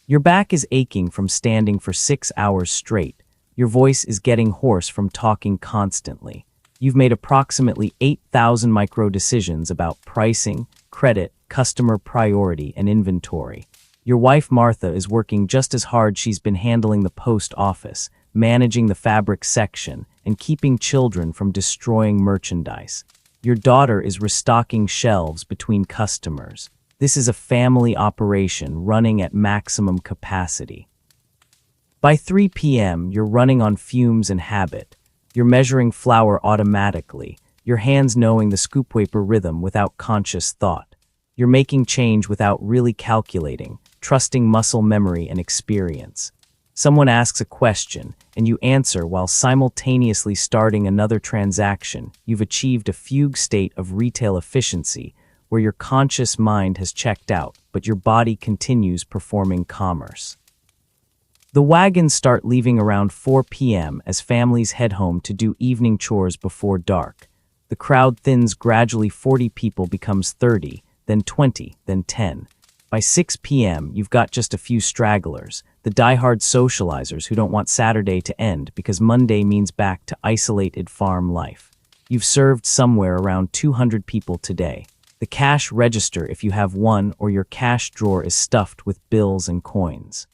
Your back is aching from standing for 6 hours straight. Your voice is getting hoarse from talking constantly. You've made approximately 8,000 micro decisions about pricing, credit, customer priority, and inventory. Your wife Martha is working just as hard. She's been handling the post office, managing the fabric section, and keeping children from destroying merchandise. Your daughter is restocking shelves between customers. This is a family operation running at maximum capacity. By 3 p.m., you're running on fumes and habit. You're measuring flour automatically, your hands knowing the scoop wafer rhythm without conscious thought. You're making change without really calculating, trusting muscle memory and experience. Someone asks a question, and you answer while simultaneously starting another transaction. You've achieved a fugue state of retail efficiency, where your conscious mind has checked out, but your body continues performing commerce. The wagons start leaving around 4 p.m. as families head home to do evening chores before dark. The crowd thins gradually. 40 people becomes 30, then 20, then 10. By 6 p.m., you've got just a few stragglers, the die-hard socializers who don't want Saturday to end because Monday means back to isolated farm life. You've served somewhere around 200 people today. The cash register, if you have one, or your cash drawer is stuffed with bills and coins.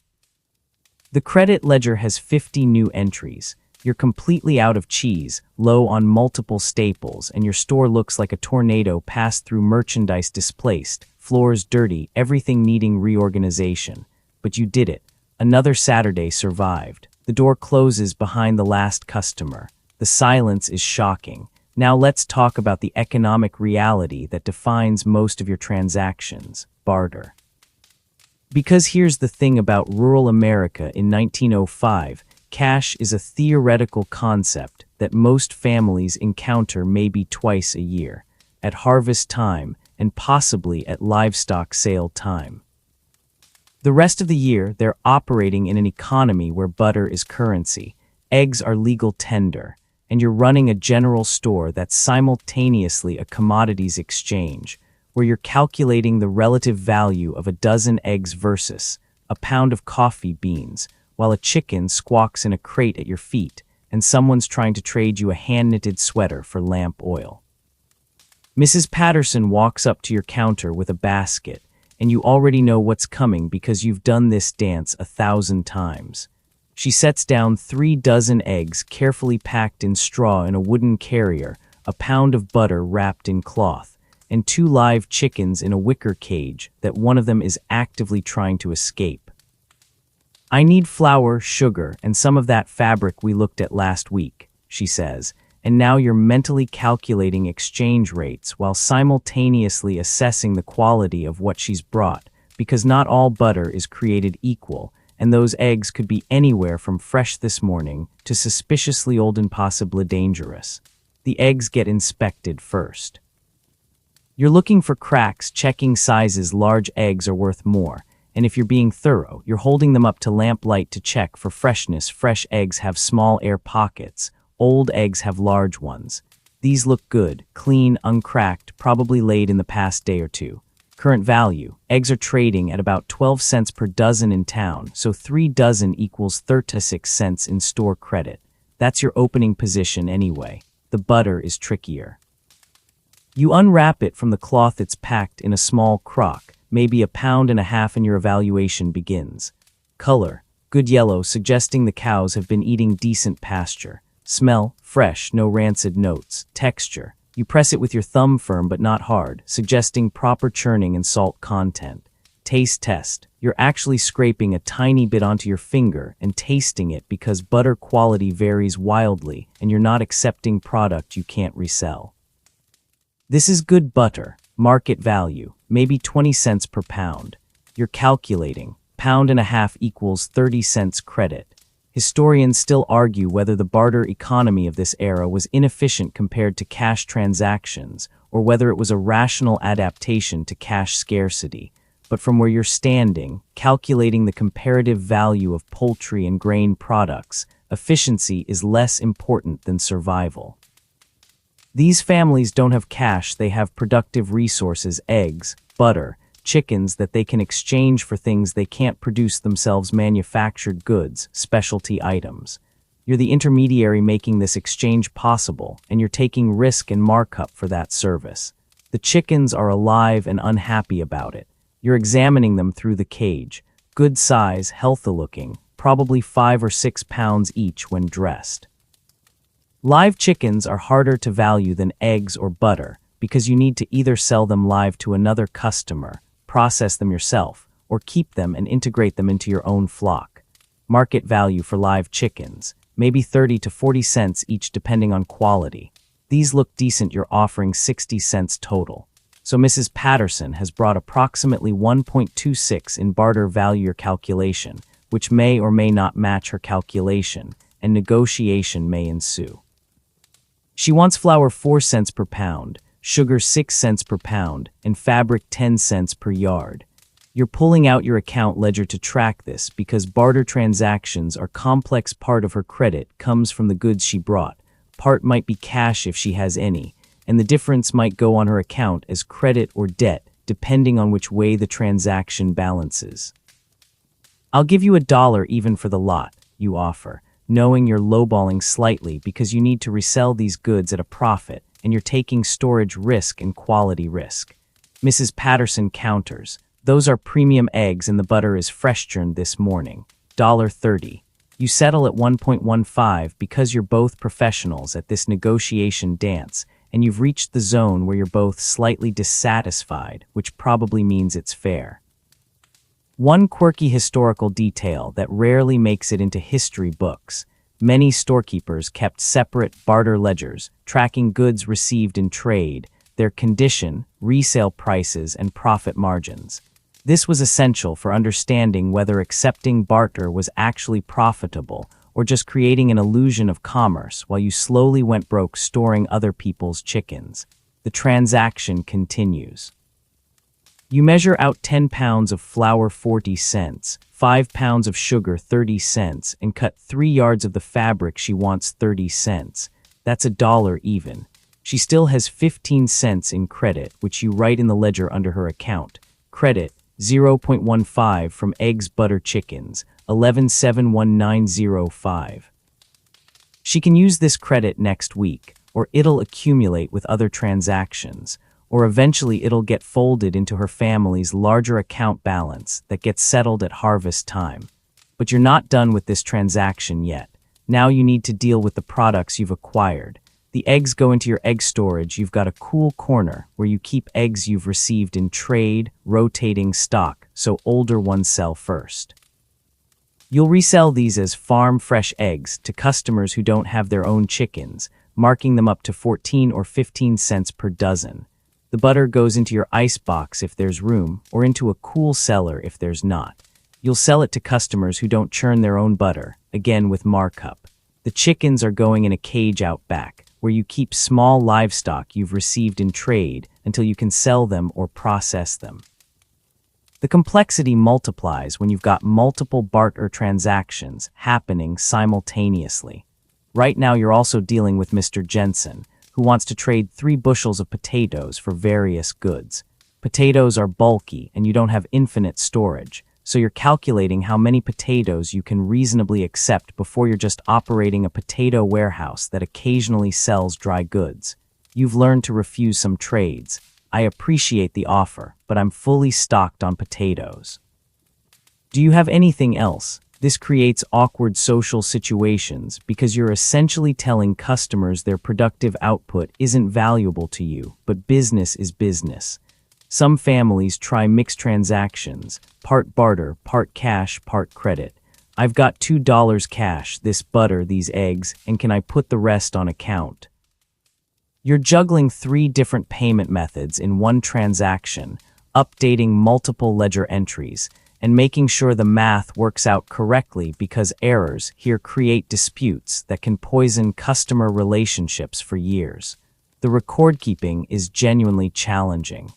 The credit ledger has 50 new entries. You're completely out of cheese, low on multiple staples, and your store looks like a tornado passed through. Merchandise displaced, floors dirty, everything needing reorganization. But you did it. Another Saturday survived. The door closes behind the last customer. The silence is shocking. Now let's talk about the economic reality that defines most of your transactions: barter. Because here's the thing about rural America in 1905, cash is a theoretical concept, that most families encounter maybe twice a year, at harvest time and possibly at livestock sale time. The rest of the year, they're operating in an economy where butter is currency, eggs are legal tender, and you're running a general store that's simultaneously a commodities exchange, where you're calculating the relative value of a dozen eggs versus a pound of coffee beans, while a chicken squawks in a crate at your feet, and someone's trying to trade you a hand-knitted sweater for lamp oil. Mrs. Patterson walks up to your counter with a basket, and you already know what's coming because you've done this dance 1,000 times. She sets down 3 dozen eggs carefully packed in straw in a wooden carrier, a pound of butter wrapped in cloth, and 2 live chickens in a wicker cage that one of them is actively trying to escape. "I need flour, sugar, and some of that fabric we looked at last week," she says, and now you're mentally calculating exchange rates while simultaneously assessing the quality of what she's brought, because not all butter is created equal, and those eggs could be anywhere from fresh this morning to suspiciously old and possibly dangerous. The eggs get inspected first. You're looking for cracks, checking sizes. Large eggs are worth more, and if you're being thorough, you're holding them up to lamplight to check for freshness. Fresh eggs have small air pockets. Old eggs have large ones. These look good, clean, uncracked, probably laid in the past day or two. Current value: eggs are trading at about 12 cents per dozen in town, so 3 dozen equals 36 cents in store credit. That's your opening position anyway. The butter is trickier. You unwrap it from the cloth. It's packed in a small crock, maybe 1.5 pounds, and your evaluation begins. Color: good yellow, suggesting the cows have been eating decent pasture. Smell: fresh, no rancid notes. Texture: you press it with your thumb firm but not hard, suggesting proper churning and salt content. Taste test: you're actually scraping a tiny bit onto your finger and tasting it because butter quality varies wildly and you're not accepting product you can't resell. This is good butter. Market value: maybe 20 cents per pound. You're calculating. 1.5 pounds equals 30 cents credit. Historians still argue whether the barter economy of this era was inefficient compared to cash transactions, or whether it was a rational adaptation to cash scarcity. But from where you're standing, calculating the comparative value of poultry and grain products, efficiency is less important than survival. These families don't have cash, they have productive resources: eggs, butter, chickens that they can exchange for things they can't produce themselves, manufactured goods, specialty items. You're the intermediary making this exchange possible, and you're taking risk and markup for that service. The chickens are alive and unhappy about it. You're examining them through the cage. Good size, healthy looking, probably 5 or 6 pounds each when dressed. Live chickens are harder to value than eggs or butter because you need to either sell them live to another customer, process them yourself, or keep them and integrate them into your own flock. Market value for live chickens: maybe 30 to 40 cents each depending on quality. These look decent. You're offering 60 cents total. So Mrs. Patterson has brought approximately 1.26 in barter value. Your calculation, which may or may not match her calculation, and negotiation may ensue. She wants flour 4 cents per pound, sugar 6 cents per pound, and fabric 10 cents per yard. You're pulling out your account ledger to track this because barter transactions are complex. Part of her credit comes from the goods she brought. Part might be cash if she has any, and the difference might go on her account as credit or debt, depending on which way the transaction balances. "I'll give you $1 even for the lot," you offer, knowing you're lowballing slightly because you need to resell these goods at a profit, and you're taking storage risk and quality risk. Mrs. Patterson counters, "Those are premium eggs and the butter is fresh churned this morning. $1.30. You settle at 1.15 because you're both professionals at this negotiation dance, and you've reached the zone where you're both slightly dissatisfied, which probably means it's fair. One quirky historical detail that rarely makes it into history books: many storekeepers kept separate barter ledgers, tracking goods received in trade, their condition, resale prices, and profit margins. This was essential for understanding whether accepting barter was actually profitable or just creating an illusion of commerce while you slowly went broke storing other people's chickens. The transaction continues. You measure out 10 pounds of flour 40 cents, 5 pounds of sugar 30 cents, and cut 3 yards of the fabric she wants 30 cents. That's $1 even. She still has 15 cents in credit, which you write in the ledger under her account. Credit, 0.15 from eggs, butter, chickens, 1171905. She can use this credit next week, or it'll accumulate with other transactions, or eventually it'll get folded into her family's larger account balance that gets settled at harvest time. But you're not done with this transaction yet. Now you need to deal with the products you've acquired. The eggs go into your egg storage. You've got a cool corner where you keep eggs you've received in trade, rotating stock, so older ones sell first. You'll resell these as farm fresh eggs to customers who don't have their own chickens, marking them up to 14 or 15 cents per dozen. The butter goes into your ice box if there's room, or into a cool cellar if there's not. You'll sell it to customers who don't churn their own butter, again with markup. The chickens are going in a cage out back, where you keep small livestock you've received in trade until you can sell them or process them. The complexity multiplies when you've got multiple barter transactions happening simultaneously. Right now you're also dealing with Mr. Jensen, who wants to trade 3 bushels of potatoes for various goods. Potatoes are bulky and you don't have infinite storage, so you're calculating how many potatoes you can reasonably accept before you're just operating a potato warehouse that occasionally sells dry goods. You've learned to refuse some trades. I appreciate the offer, but I'm fully stocked on potatoes. Do you have anything else? This creates awkward social situations because you're essentially telling customers their productive output isn't valuable to you, but business is business. Some families try mixed transactions, part barter, part cash, part credit. I've got $2 cash, this butter, these eggs, and can I put the rest on account? You're juggling 3 different payment methods in one transaction, updating multiple ledger entries, and making sure the math works out correctly because errors here create disputes that can poison customer relationships for years. The record keeping is genuinely challenging.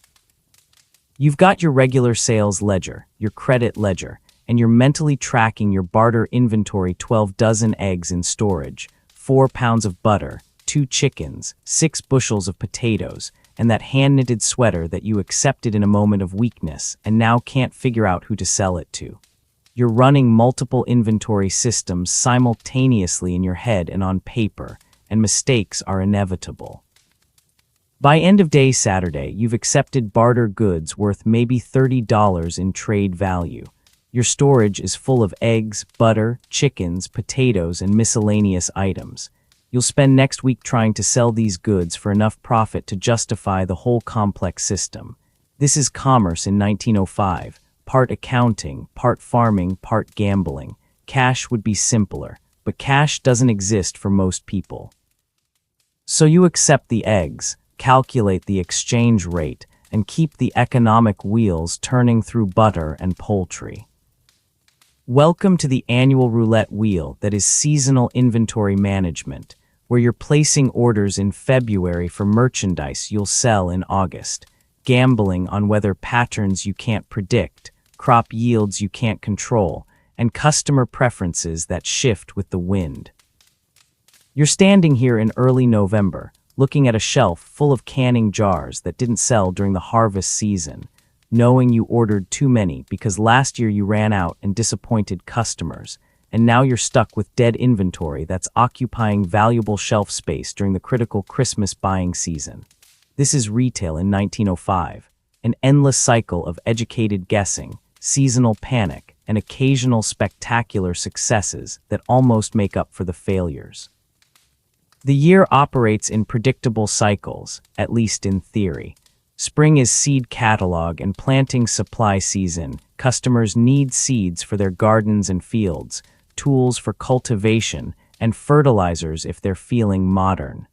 You've got your regular sales ledger, your credit ledger, and you're mentally tracking your barter inventory: 12 dozen eggs in storage, 4 pounds of butter, 2 chickens, 6 bushels of potatoes, and that hand-knitted sweater that you accepted in a moment of weakness and now can't figure out who to sell it to. You're running multiple inventory systems simultaneously in your head and on paper, and mistakes are inevitable. By end of day Saturday, you've accepted barter goods worth maybe $30 in trade value. Your storage is full of eggs, butter, chickens, potatoes, and miscellaneous items. You'll spend next week trying to sell these goods for enough profit to justify the whole complex system. This is commerce in 1905, part accounting, part farming, part gambling. Cash would be simpler, but cash doesn't exist for most people. So you accept the eggs, calculate the exchange rate, and keep the economic wheels turning through butter and poultry. Welcome to the annual roulette wheel that is seasonal inventory management, where you're placing orders in February for merchandise you'll sell in August, gambling on weather patterns you can't predict, crop yields you can't control, and customer preferences that shift with the wind. You're standing here in early November, looking at a shelf full of canning jars that didn't sell during the harvest season, knowing you ordered too many because last year you ran out and disappointed customers, and now you're stuck with dead inventory that's occupying valuable shelf space during the critical Christmas buying season. This is retail in 1905, an endless cycle of educated guessing, seasonal panic, and occasional spectacular successes that almost make up for the failures. The year operates in predictable cycles, at least in theory. Spring is seed catalog and planting supply season. Customers need seeds for their gardens and fields, tools for cultivation, and fertilizers if they're feeling modern.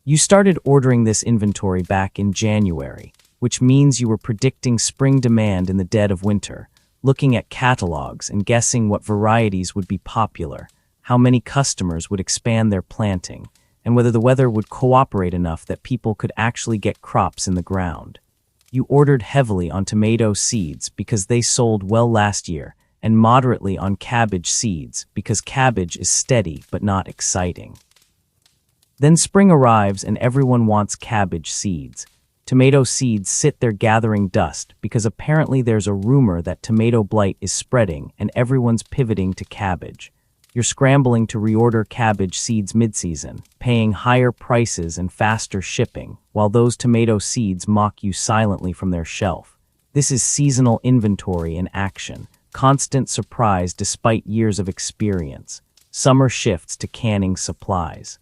You started ordering this inventory back in January, which means you were predicting spring demand in the dead of winter, looking at catalogs and guessing what varieties would be popular. how many customers would expand their planting, and whether the weather would cooperate enough that people could actually get crops in the ground. You ordered heavily on tomato seeds because they sold well last year, and moderately on cabbage seeds because cabbage is steady but not exciting. Then spring arrives and everyone wants cabbage seeds. Tomato seeds sit there gathering dust because apparently there's a rumor that tomato blight is spreading and everyone's pivoting to cabbage. You're scrambling to reorder cabbage seeds mid-season, paying higher prices and faster shipping, while those tomato seeds mock you silently from their shelf. This is seasonal inventory in action, constant surprise despite years of experience. Summer shifts to canning supplies.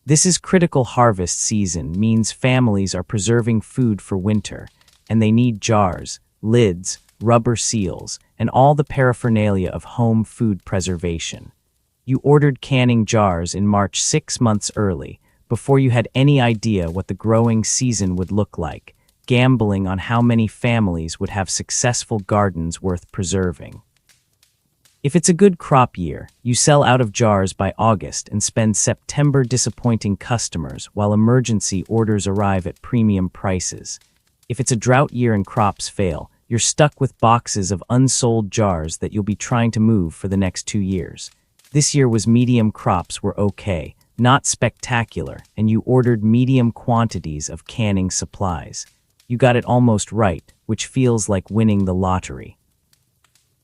This is critical harvest season, means families are preserving food for winter, and they need jars, lids, rubber seals, and all the paraphernalia of home food preservation. You ordered canning jars in March 6 months early, before you had any idea what the growing season would look like, gambling on how many families would have successful gardens worth preserving. If it's a good crop year, you sell out of jars by August and spend September disappointing customers while emergency orders arrive at premium prices. If it's a drought year and crops fail, you're stuck with boxes of unsold jars that you'll be trying to move for the next 2 years. This year was medium crops were okay, not spectacular, and you ordered medium quantities of canning supplies. You got it almost right, which feels like winning the lottery.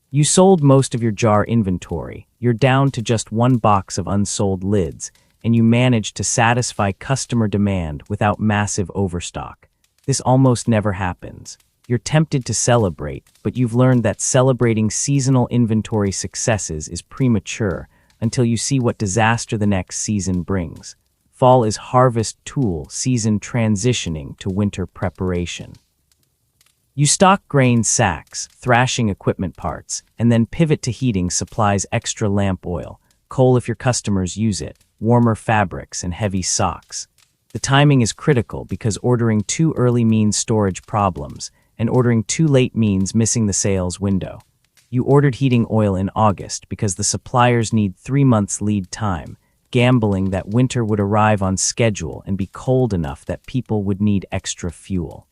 You sold most of your jar inventory, you're down to just 1 box of unsold lids, and you managed to satisfy customer demand without massive overstock. This almost never happens. You're tempted to celebrate, but you've learned that celebrating seasonal inventory successes is premature until you see what disaster the next season brings. Fall is harvest tool season transitioning to winter preparation. You stock grain sacks, thrashing equipment parts, and then pivot to heating supplies extra lamp oil, coal if your customers use it, warmer fabrics, and heavy socks. The timing is critical because ordering too early means storage problems, and ordering too late means missing the sales window. You ordered heating oil in August because the suppliers need 3 months lead time, gambling that winter would arrive on schedule and be cold enough that people would need extra fuel.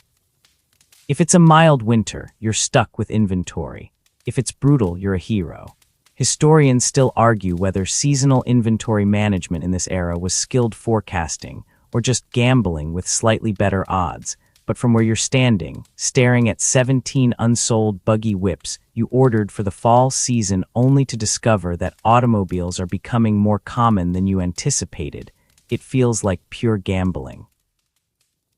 If it's a mild winter, you're stuck with inventory. If it's brutal, you're a hero. Historians still argue whether seasonal inventory management in this era was skilled forecasting or just gambling with slightly better odds. But from where you're standing, staring at 17 unsold buggy whips you ordered for the fall season only to discover that automobiles are becoming more common than you anticipated, it feels like pure gambling.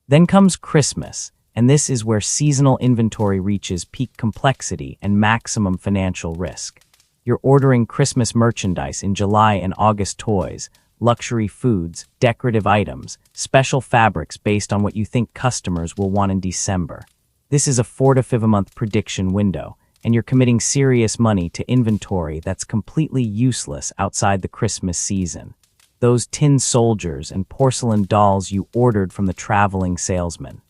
Then comes Christmas, and this is where seasonal inventory reaches peak complexity and maximum financial risk. You're ordering Christmas merchandise in July and August: toys, luxury foods, decorative items, special fabrics based on what you think customers will want in December. This is a 4 to 5 month prediction window, and you're committing serious money to inventory that's completely useless outside the Christmas season. Those tin soldiers and porcelain dolls you ordered from the traveling salesman.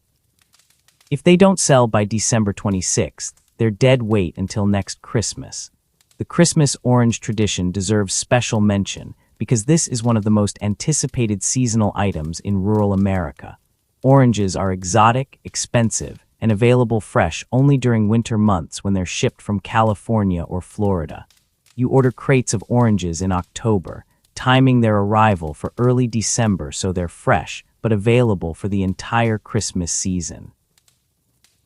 If they don't sell by December 26th, they're dead weight until next Christmas. The Christmas orange tradition deserves special mention because this is one of the most anticipated seasonal items in rural America. Oranges are exotic, expensive, and available fresh only during winter months when they're shipped from California or Florida. You order crates of oranges in October, timing their arrival for early December so they're fresh but available for the entire Christmas season.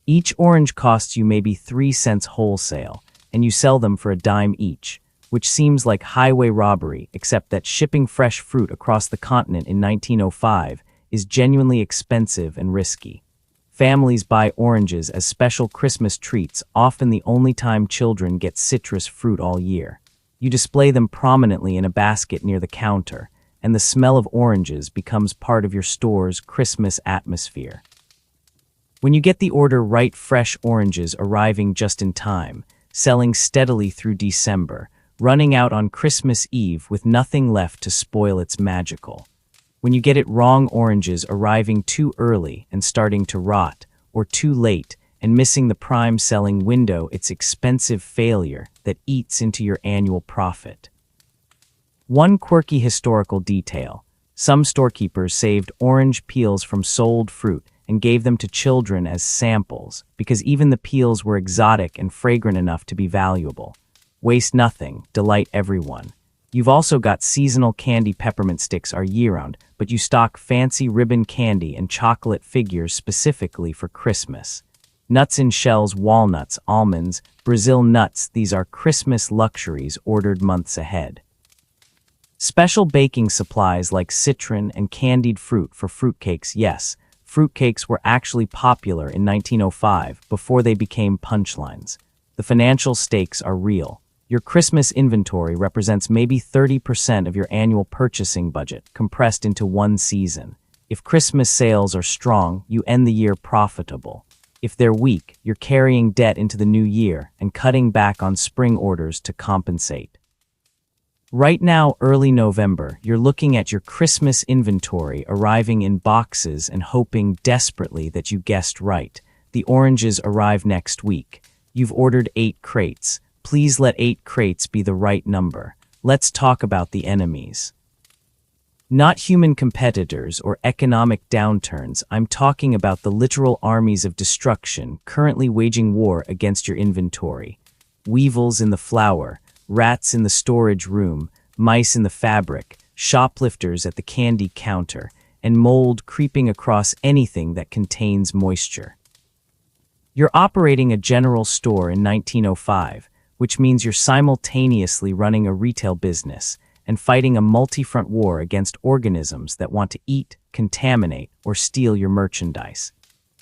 Each orange costs you maybe 3 cents wholesale, and you sell them for $0.10 each, which seems like highway robbery, except that shipping fresh fruit across the continent in 1905 is genuinely expensive and risky. Families buy oranges as special Christmas treats, often the only time children get citrus fruit all year. You display them prominently in a basket near the counter, and the smell of oranges becomes part of your store's Christmas atmosphere. When you get the order right, fresh oranges arriving just in time, selling steadily through December, running out on Christmas Eve with nothing left to spoil its magical. When you get it wrong, oranges arriving too early and starting to rot, or too late and missing the prime selling window, it's expensive failure that eats into your annual profit. One quirky historical detail. Some storekeepers saved orange peels from sold fruit and gave them to children as samples because even the peels were exotic and fragrant enough to be valuable. Waste nothing, delight everyone. You've also got seasonal candy. Peppermint sticks are year-round, but you stock fancy ribbon candy and chocolate figures specifically for Christmas. Nuts in shells, walnuts, almonds, Brazil nuts, these are Christmas luxuries ordered months ahead. Special baking supplies like citron and candied fruit for fruitcakes. Yes, fruitcakes were actually popular in 1905 before they became punchlines. The financial stakes are real. Your Christmas inventory represents maybe 30% of your annual purchasing budget, compressed into one season. If Christmas sales are strong, you end the year profitable. If they're weak, you're carrying debt into the new year and cutting back on spring orders to compensate. Right now, early November, you're looking at your Christmas inventory arriving in boxes and hoping desperately that you guessed right. The oranges arrive next week. You've ordered 8 crates. Please let 8 crates be the right number. Let's talk about the enemies. Not human competitors or economic downturns. I'm talking about the literal armies of destruction currently waging war against your inventory. Weevils in the flour, rats in the storage room, mice in the fabric, shoplifters at the candy counter, and mold creeping across anything that contains moisture. You're operating a general store in 1905, which means you're simultaneously running a retail business and fighting a multi-front war against organisms that want to eat, contaminate, or steal your merchandise.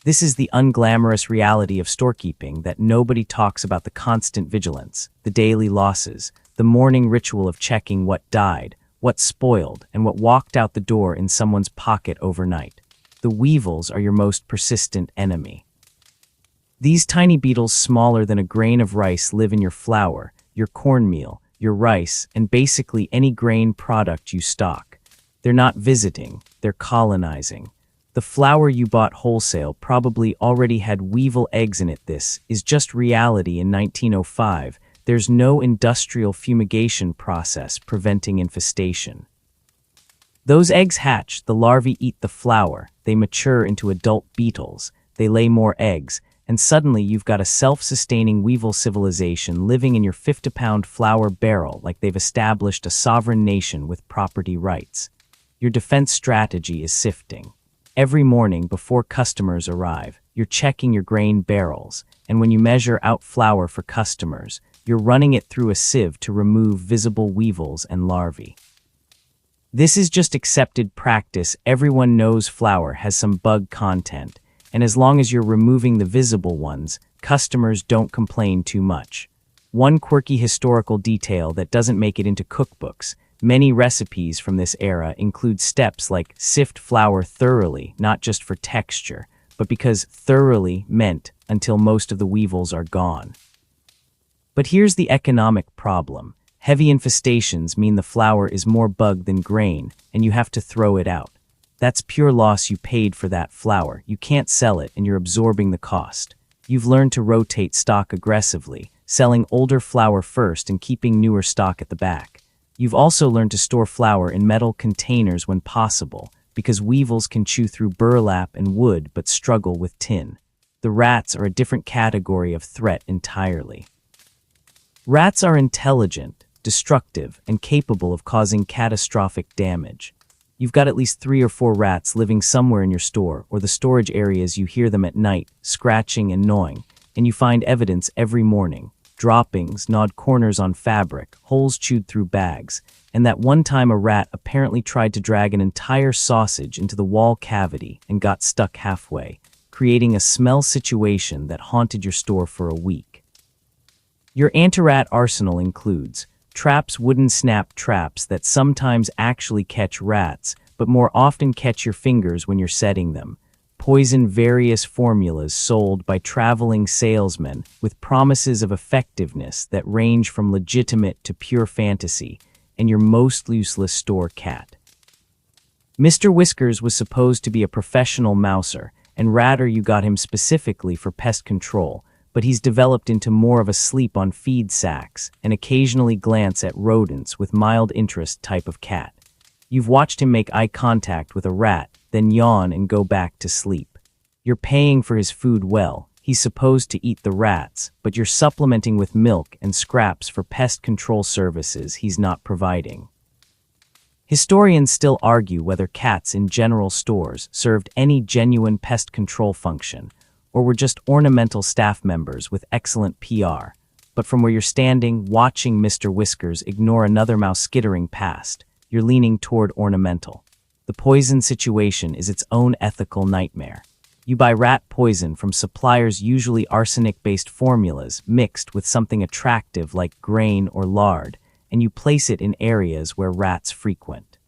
This is the unglamorous reality of storekeeping that nobody talks about: the constant vigilance, the daily losses, the morning ritual of checking what died, what spoiled, and what walked out the door in someone's pocket overnight. The weevils are your most persistent enemy. These tiny beetles, smaller than a grain of rice, live in your flour, your cornmeal, your rice, and basically any grain product you stock. They're not visiting, they're colonizing. The flour you bought wholesale probably already had weevil eggs in it. This is just reality in 1905. There's no industrial fumigation process preventing infestation. Those eggs hatch, the larvae eat the flour, they mature into adult beetles, they lay more eggs, and suddenly you've got a self-sustaining weevil civilization living in your 50-pound flour barrel like they've established a sovereign nation with property rights. Your defense strategy is sifting. Every morning before customers arrive, you're checking your grain barrels, and when you measure out flour for customers, you're running it through a sieve to remove visible weevils and larvae. This is just accepted practice. Everyone knows flour has some bug content, and as long as you're removing the visible ones, customers don't complain too much. One quirky historical detail that doesn't make it into cookbooks: many recipes from this era include steps like sift flour thoroughly, not just for texture, but because thoroughly meant until most of the weevils are gone. But here's the economic problem. Heavy infestations mean the flour is more bug than grain, and you have to throw it out. That's pure loss. You paid for that flour. You can't sell it, and you're absorbing the cost. You've learned to rotate stock aggressively, selling older flour first and keeping newer stock at the back. You've also learned to store flour in metal containers when possible, because weevils can chew through burlap and wood but struggle with tin. The rats are a different category of threat entirely. Rats are intelligent, destructive, and capable of causing catastrophic damage. You've got at least 3 or 4 rats living somewhere in your store or the storage areas. You hear them at night, scratching and gnawing, and you find evidence every morning: droppings, gnawed corners on fabric, holes chewed through bags, and that one time a rat apparently tried to drag an entire sausage into the wall cavity and got stuck halfway, creating a smell situation that haunted your store for a week. Your anti-rat arsenal includes traps, wooden snap traps that sometimes actually catch rats, but more often catch your fingers when you're setting them. Poison, various formulas sold by traveling salesmen with promises of effectiveness that range from legitimate to pure fantasy, and your most useless store cat. Mr. Whiskers was supposed to be a professional mouser, and Ratter, you got him specifically for pest control, but he's developed into more of a sleep on feed sacks and occasionally glance at rodents with mild interest type of cat. You've watched him make eye contact with a rat, then yawn and go back to sleep. You're paying for his food well. He's supposed to eat the rats, but you're supplementing with milk and scraps for pest control services he's not providing. Historians still argue whether cats in general stores served any genuine pest control function, or were just ornamental staff members with excellent PR. But from where you're standing, watching Mr. Whiskers ignore another mouse skittering past, you're leaning toward ornamental. The poison situation is its own ethical nightmare. You buy rat poison from suppliers, usually arsenic-based formulas mixed with something attractive like grain or lard, and you place it in areas where rats frequent.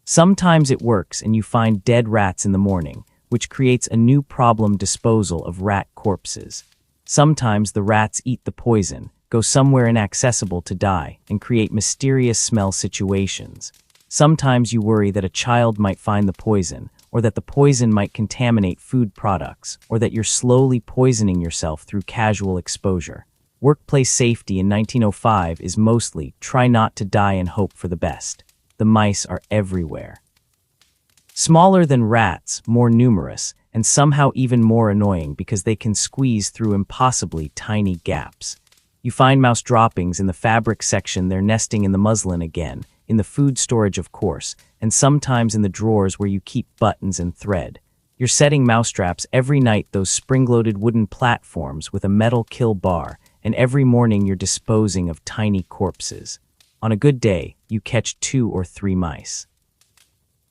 Sometimes it works and you find dead rats in the morning, which creates a new problem: disposal of rat corpses. Sometimes the rats eat the poison, go somewhere inaccessible to die, and create mysterious smell situations. Sometimes you worry that a child might find the poison, or that the poison might contaminate food products, or that you're slowly poisoning yourself through casual exposure. Workplace safety in 1905 is mostly try not to die and hope for the best. The mice are everywhere. Smaller than rats, more numerous, and somehow even more annoying because they can squeeze through impossibly tiny gaps. You find mouse droppings in the fabric section. They're nesting in the muslin again, in the food storage of course, and sometimes in the drawers where you keep buttons and thread. You're setting mousetraps every night, those spring-loaded wooden platforms with a metal kill bar, and every morning you're disposing of tiny corpses. On a good day, you catch 2 or 3 mice.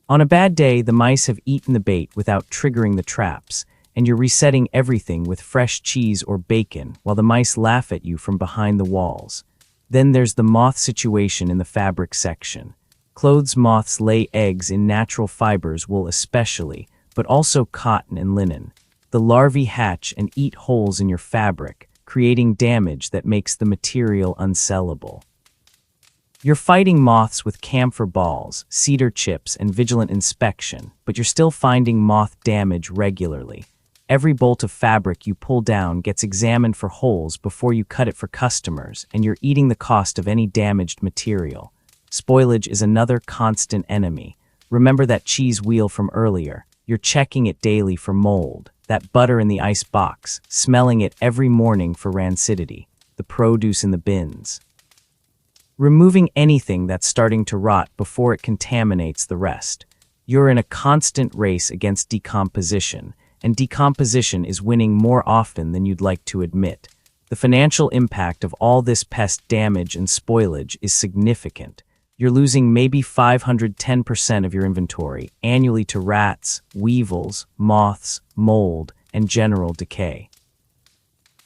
On a bad day, the mice have eaten the bait without triggering the traps, and you're resetting everything with fresh cheese or bacon while the mice laugh at you from behind the walls. Then there's the moth situation in the fabric section. Clothes moths lay eggs in natural fibers, wool especially, but also cotton and linen. The larvae hatch and eat holes in your fabric, creating damage that makes the material unsellable. You're fighting moths with camphor balls, cedar chips, and vigilant inspection, but you're still finding moth damage regularly. Every bolt of fabric you pull down gets examined for holes before you cut it for customers, and you're eating the cost of any damaged material. Spoilage is another constant enemy. Remember that cheese wheel from earlier? You're checking it daily for mold. That butter in the ice box, smelling it every morning for rancidity. The produce in the bins. Removing anything that's starting to rot before it contaminates the rest. You're in a constant race against decomposition, and decomposition is winning more often than you'd like to admit. The financial impact of all this pest damage and spoilage is significant. You're losing maybe 510% of your inventory annually to rats, weevils, moths, mold, and general decay.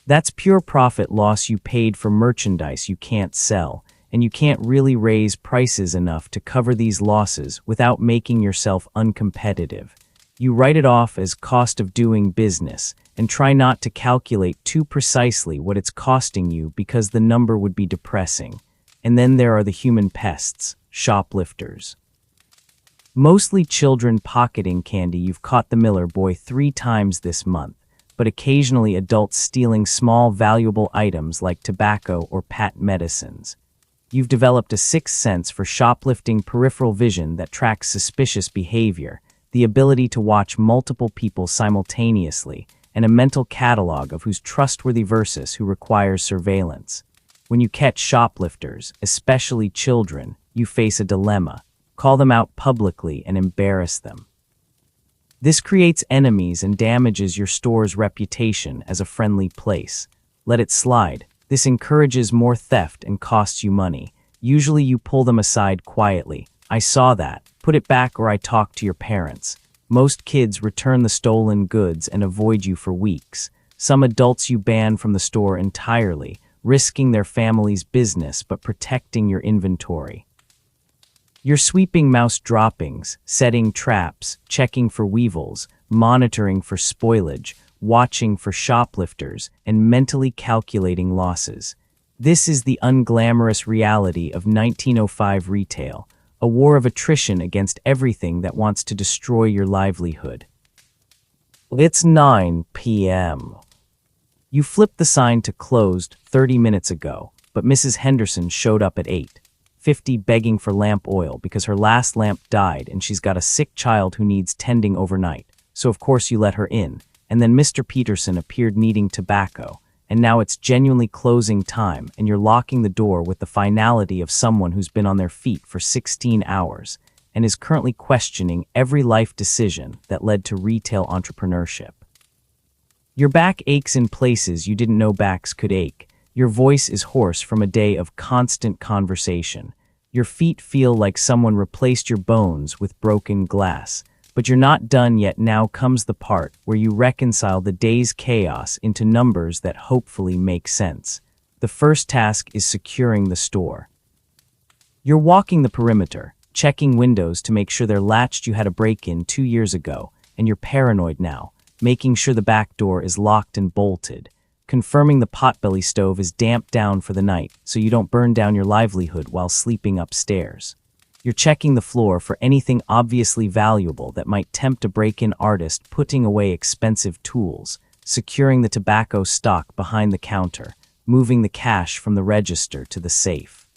That's pure profit loss you paid for merchandise you can't sell, and you can't really raise prices enough to cover these losses without making yourself uncompetitive. You write it off as cost of doing business and try not to calculate too precisely what it's costing you because the number would be depressing. And then there are the human pests, shoplifters. Mostly children pocketing candy. You've caught the Miller boy 3 times this month, but occasionally adults stealing small valuable items like tobacco or patent medicines. You've developed a sixth sense for shoplifting, peripheral vision that tracks suspicious behavior, the ability to watch multiple people simultaneously, and a mental catalog of who's trustworthy versus who requires surveillance. When you catch shoplifters, especially children, you face a dilemma. Call them out publicly and embarrass them. This creates enemies and damages your store's reputation as a friendly place. Let it slide. This encourages more theft and costs you money. Usually you pull them aside quietly. I saw that. Put it back or I talk to your parents. Most kids return the stolen goods and avoid you for weeks. Some adults you ban from the store entirely, risking their family's business but protecting your inventory. You're sweeping mouse droppings, setting traps, checking for weevils, monitoring for spoilage, watching for shoplifters, and mentally calculating losses. This is the unglamorous reality of 1905 retail, a war of attrition against everything that wants to destroy your livelihood. It's 9 p.m. You flipped the sign to closed 30 minutes ago, but Mrs. Henderson showed up at 8:50 begging for lamp oil because her last lamp died and she's got a sick child who needs tending overnight. So of course you let her in, and then Mr. Peterson appeared needing tobacco, and now it's genuinely closing time and you're locking the door with the finality of someone who's been on their feet for 16 hours and is currently questioning every life decision that led to retail entrepreneurship. Your back aches in places you didn't know backs could ache. Your voice is hoarse from a day of constant conversation. Your feet feel like someone replaced your bones with broken glass. But you're not done yet. Now comes the part where you reconcile the day's chaos into numbers that hopefully make sense. The first task is securing the store. You're walking the perimeter, checking windows to make sure they're latched. You had a break-in 2 years ago, and you're paranoid now, making sure the back door is locked and bolted, confirming the potbelly stove is damped down for the night so you don't burn down your livelihood while sleeping upstairs. You're checking the floor for anything obviously valuable that might tempt a break-in artist, putting away expensive tools, securing the tobacco stock behind the counter, moving the cash from the register to the safe.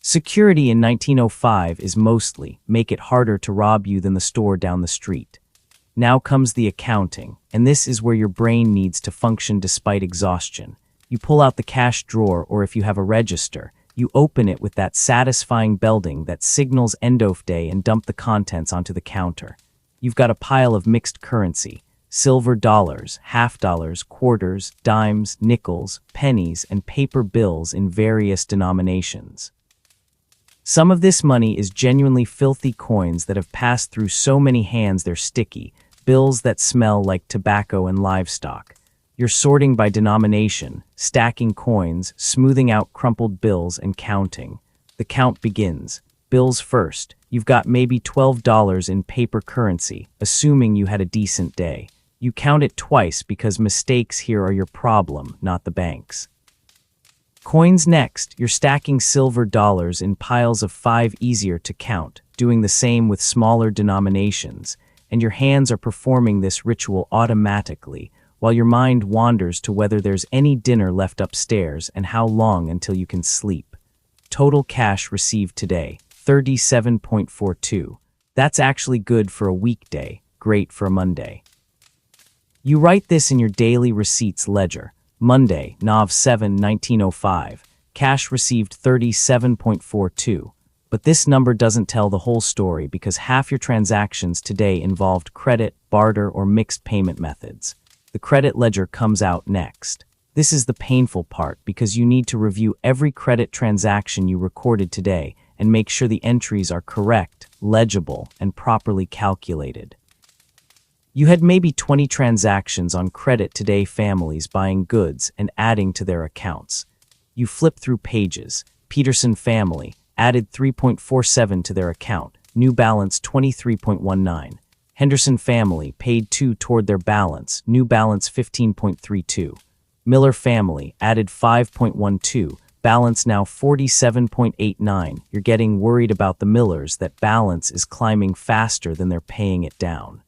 Security in 1905 is mostly make it harder to rob you than the store down the street. Now comes the accounting, and this is where your brain needs to function despite exhaustion. You pull out the cash drawer, or if you have a register, you open it with that satisfying belting that signals end of day and dump the contents onto the counter. You've got a pile of mixed currency, silver dollars, half dollars, quarters, dimes, nickels, pennies, and paper bills in various denominations. Some of this money is genuinely filthy coins that have passed through so many hands they're sticky, bills that smell like tobacco and livestock. You're sorting by denomination, stacking coins, smoothing out crumpled bills, and counting. The count begins. Bills first. You've got maybe $12 in paper currency, assuming you had a decent day. You count it twice because mistakes here are your problem, not the bank's. Coins next. You're stacking silver dollars in piles of 5, easier to count, doing the same with smaller denominations, and your hands are performing this ritual automatically, while your mind wanders to whether there's any dinner left upstairs and how long until you can sleep. Total cash received today, 37.42. That's actually good for a weekday, great for a Monday. You write this in your daily receipts ledger. Monday, Nov 7, 1905. Cash received 37.42. But this number doesn't tell the whole story because half your transactions today involved credit, barter, or mixed payment methods. The credit ledger comes out next. This is the painful part because you need to review every credit transaction you recorded today and make sure the entries are correct, legible, and properly calculated. You had maybe 20 transactions on credit today, families buying goods and adding to their accounts. You flip through pages. Peterson family added 3.47 to their account, new balance 23.19. Henderson family paid 2 toward their balance, new balance 15.32. Miller family added 5.12, balance now 47.89. You're getting worried about the Millers that balance is climbing faster than they're paying it down.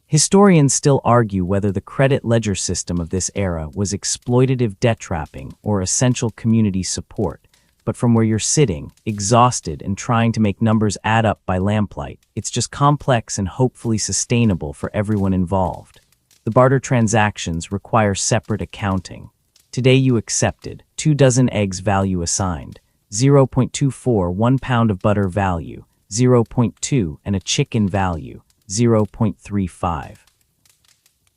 Historians still argue whether the credit ledger system of this era was exploitative debt trapping or essential community support. But from where you're sitting, exhausted and trying to make numbers add up by lamplight, it's just complex and hopefully sustainable for everyone involved. The barter transactions require separate accounting. Today you accepted 2 dozen eggs value assigned, 0.24, 1 pound of butter value, 0.2, and a chicken value, 0.35.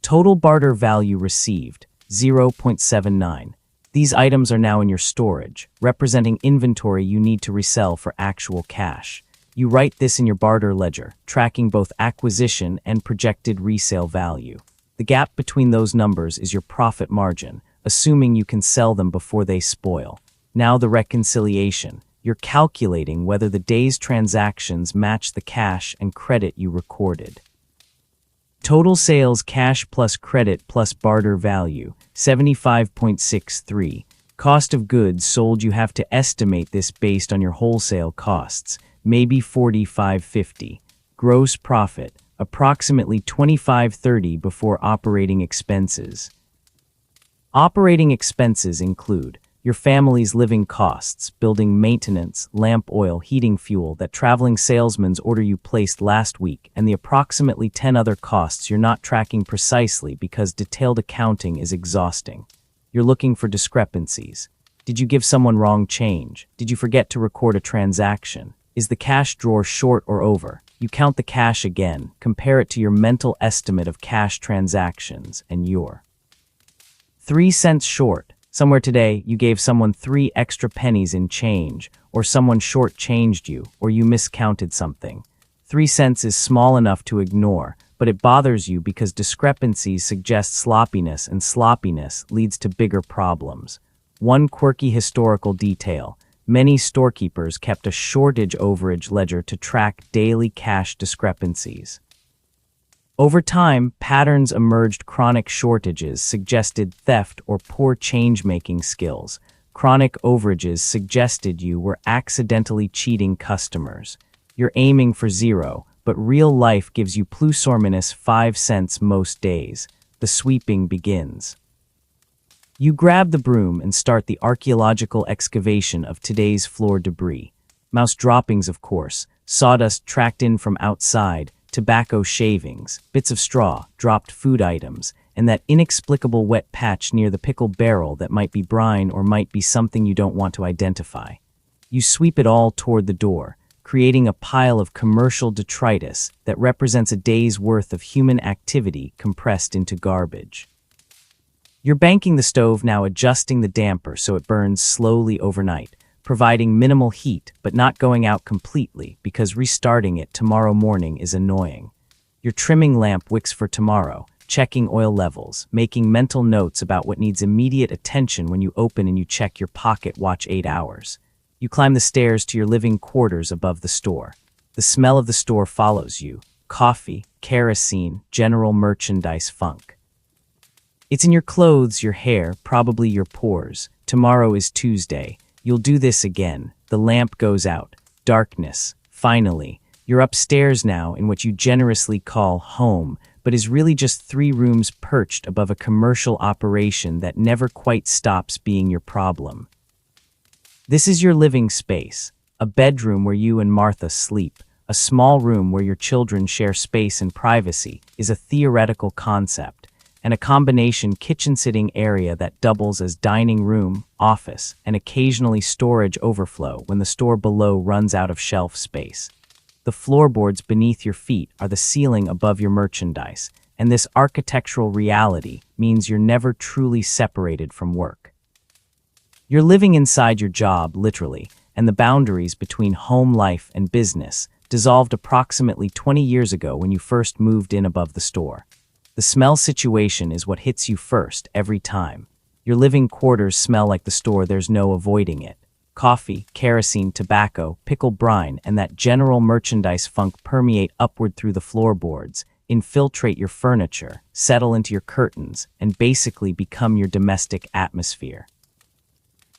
Total barter value received, 0.79. These items are now in your storage, representing inventory you need to resell for actual cash. You write this in your barter ledger, tracking both acquisition and projected resale value. The gap between those numbers is your profit margin, assuming you can sell them before they spoil. Now the reconciliation. You're calculating whether the day's transactions match the cash and credit you recorded. Total sales cash plus credit plus barter value, 75.63. Cost of goods sold, you have to estimate this based on your wholesale costs, maybe 45.50. Gross profit, approximately 25.30 before operating expenses. Operating expenses include your family's living costs, building maintenance, lamp oil, heating fuel that traveling salesmen's order you placed last week, and the approximately 10 other costs you're not tracking precisely because detailed accounting is exhausting. You're looking for discrepancies. Did you give someone wrong change? Did you forget to record a transaction? Is the cash drawer short or over? You count the cash again, compare it to your mental estimate of cash transactions, and you're 3 cents short. Somewhere today, you gave someone 3 extra pennies in change, or someone short-changed you, or you miscounted something. 3 cents is small enough to ignore, but it bothers you because discrepancies suggest sloppiness, and sloppiness leads to bigger problems. One quirky historical detail: many storekeepers kept a shortage overage ledger to track daily cash discrepancies. Over time, patterns emerged. Chronic shortages suggested theft or poor change-making skills. Chronic overages suggested you were accidentally cheating customers. You're aiming for 0, but real life gives you plus or minus 5 cents most days. The sweeping begins. You grab the broom and start the archaeological excavation of today's floor debris. Mouse droppings, of course, sawdust tracked in from outside, tobacco shavings, bits of straw, dropped food items, and that inexplicable wet patch near the pickle barrel that might be brine or might be something you don't want to identify. You sweep it all toward the door, creating a pile of commercial detritus that represents a day's worth of human activity compressed into garbage. You're banking the stove now, adjusting the damper so it burns slowly overnight, providing minimal heat but not going out completely because restarting it tomorrow morning is annoying. You're trimming lamp wicks for tomorrow, checking oil levels, making mental notes about what needs immediate attention when you open and you check your pocket watch 8 hours. You climb the stairs to your living quarters above the store. The smell of the store follows you: coffee, kerosene, general merchandise funk. It's in your clothes, your hair, probably your pores. Tomorrow is Tuesday. You'll do this again. The lamp goes out. Darkness. Finally, you're upstairs now in what you generously call home, but is really just 3 rooms perched above a commercial operation that never quite stops being your problem. This is your living space, a bedroom where you and Martha sleep. A small room where your children share space and privacy is a theoretical concept, and a combination kitchen-sitting area that doubles as dining room, office, and occasionally storage overflow when the store below runs out of shelf space. The floorboards beneath your feet are the ceiling above your merchandise, and this architectural reality means you're never truly separated from work. You're living inside your job, literally, and the boundaries between home life and business dissolved approximately 20 years ago when you first moved in above the store. The smell situation is what hits you first every time. Your living quarters smell like the store, there's no avoiding it. Coffee, kerosene, tobacco, pickled brine, and that general merchandise funk permeate upward through the floorboards, infiltrate your furniture, settle into your curtains, and basically become your domestic atmosphere.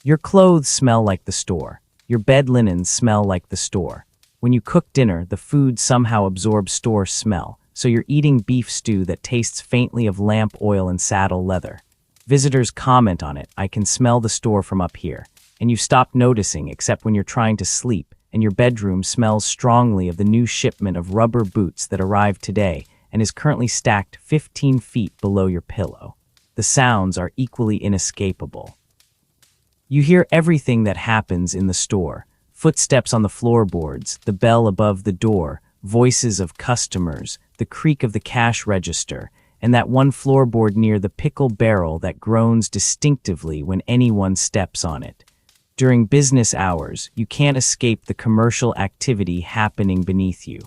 Your clothes smell like the store. Your bed linens smell like the store. When you cook dinner, the food somehow absorbs store smell. So you're eating beef stew that tastes faintly of lamp oil and saddle leather. Visitors comment on it: "I can smell the store from up here." And you stop noticing except when you're trying to sleep, and your bedroom smells strongly of the new shipment of rubber boots that arrived today and is currently stacked 15 feet below your pillow. The sounds are equally inescapable. You hear everything that happens in the store: footsteps on the floorboards, the bell above the door, voices of customers, the creak of the cash register, and that one floorboard near the pickle barrel that groans distinctively when anyone steps on it. During business hours, you can't escape the commercial activity happening beneath you.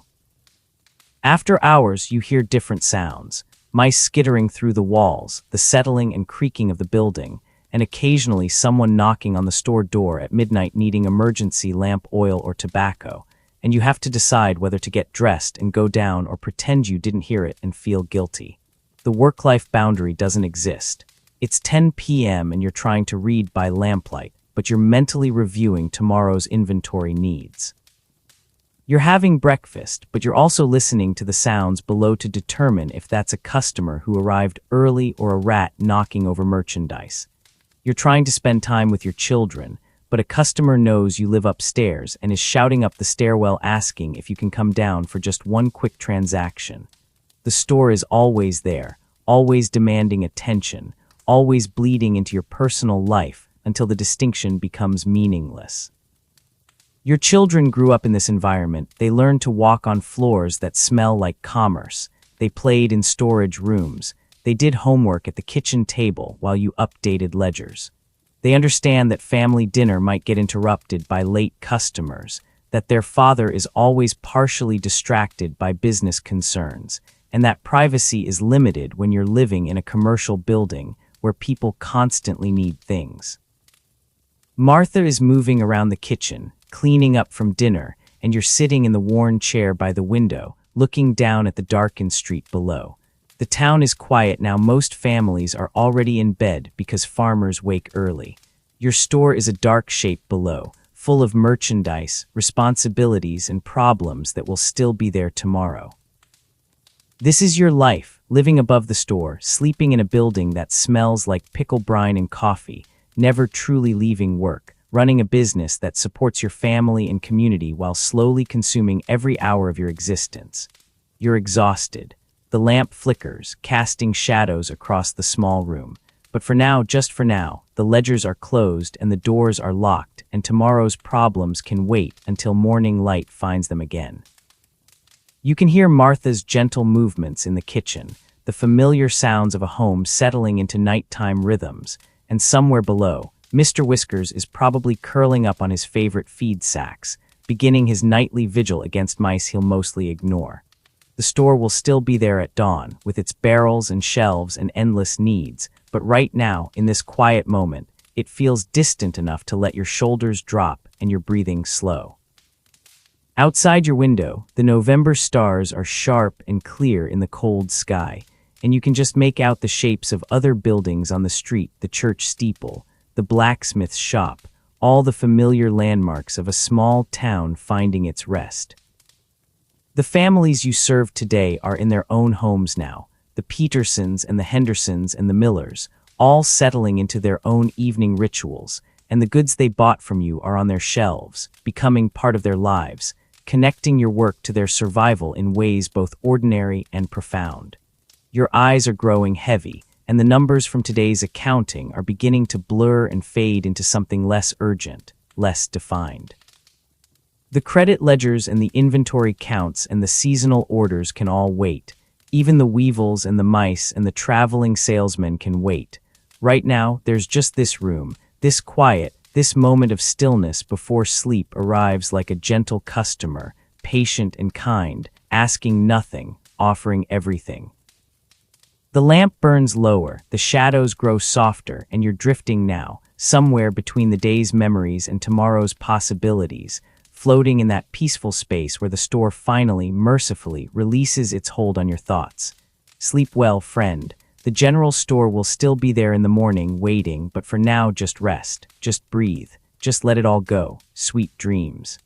After hours, you hear different sounds: mice skittering through the walls, the settling and creaking of the building, and occasionally someone knocking on the store door at midnight needing emergency lamp oil or tobacco. And you have to decide whether to get dressed and go down or pretend you didn't hear it and feel guilty. The work-life boundary doesn't exist. It's 10 p.m. and you're trying to read by lamplight, but you're mentally reviewing tomorrow's inventory needs. You're having breakfast, but you're also listening to the sounds below to determine if that's a customer who arrived early or a rat knocking over merchandise. You're trying to spend time with your children, but a customer knows you live upstairs and is shouting up the stairwell asking if you can come down for just one quick transaction. The store is always there, always demanding attention, always bleeding into your personal life until the distinction becomes meaningless. Your children grew up in this environment. They learned to walk on floors that smell like commerce. They played in storage rooms. They did homework at the kitchen table while you updated ledgers. They understand that family dinner might get interrupted by late customers, that their father is always partially distracted by business concerns, and that privacy is limited when you're living in a commercial building where people constantly need things. Martha is moving around the kitchen, cleaning up from dinner, and you're sitting in the worn chair by the window, looking down at the darkened street below. The town is quiet now. Most families are already in bed because farmers wake early. Your store is a dark shape below, full of merchandise, responsibilities, and problems that will still be there tomorrow. This is your life, living above the store, sleeping in a building that smells like pickle brine and coffee, never truly leaving work, running a business that supports your family and community while slowly consuming every hour of your existence. You're exhausted. The lamp flickers, casting shadows across the small room. But for now, just for now, the ledgers are closed and the doors are locked, and tomorrow's problems can wait until morning light finds them again. You can hear Martha's gentle movements in the kitchen, the familiar sounds of a home settling into nighttime rhythms, and somewhere below, Mr. Whiskers is probably curling up on his favorite feed sacks, beginning his nightly vigil against mice he'll mostly ignore. The store will still be there at dawn, with its barrels and shelves and endless needs, but right now, in this quiet moment, it feels distant enough to let your shoulders drop and your breathing slow. Outside your window, the November stars are sharp and clear in the cold sky, and you can just make out the shapes of other buildings on the street, the church steeple, the blacksmith's shop, all the familiar landmarks of a small town finding its rest. The families you serve today are in their own homes now, the Petersons and the Hendersons and the Millers, all settling into their own evening rituals, and the goods they bought from you are on their shelves, becoming part of their lives, connecting your work to their survival in ways both ordinary and profound. Your eyes are growing heavy, and the numbers from today's accounting are beginning to blur and fade into something less urgent, less defined. The credit ledgers and the inventory counts and the seasonal orders can all wait. Even the weevils and the mice and the traveling salesmen can wait. Right now, there's just this room, this quiet, this moment of stillness before sleep arrives like a gentle customer, patient and kind, asking nothing, offering everything. The lamp burns lower, the shadows grow softer, and you're drifting now, somewhere between the day's memories and tomorrow's possibilities, floating in that peaceful space where the store finally, mercifully, releases its hold on your thoughts. Sleep well, friend. The general store will still be there in the morning, waiting, but for now just rest, just breathe, just let it all go. Sweet dreams.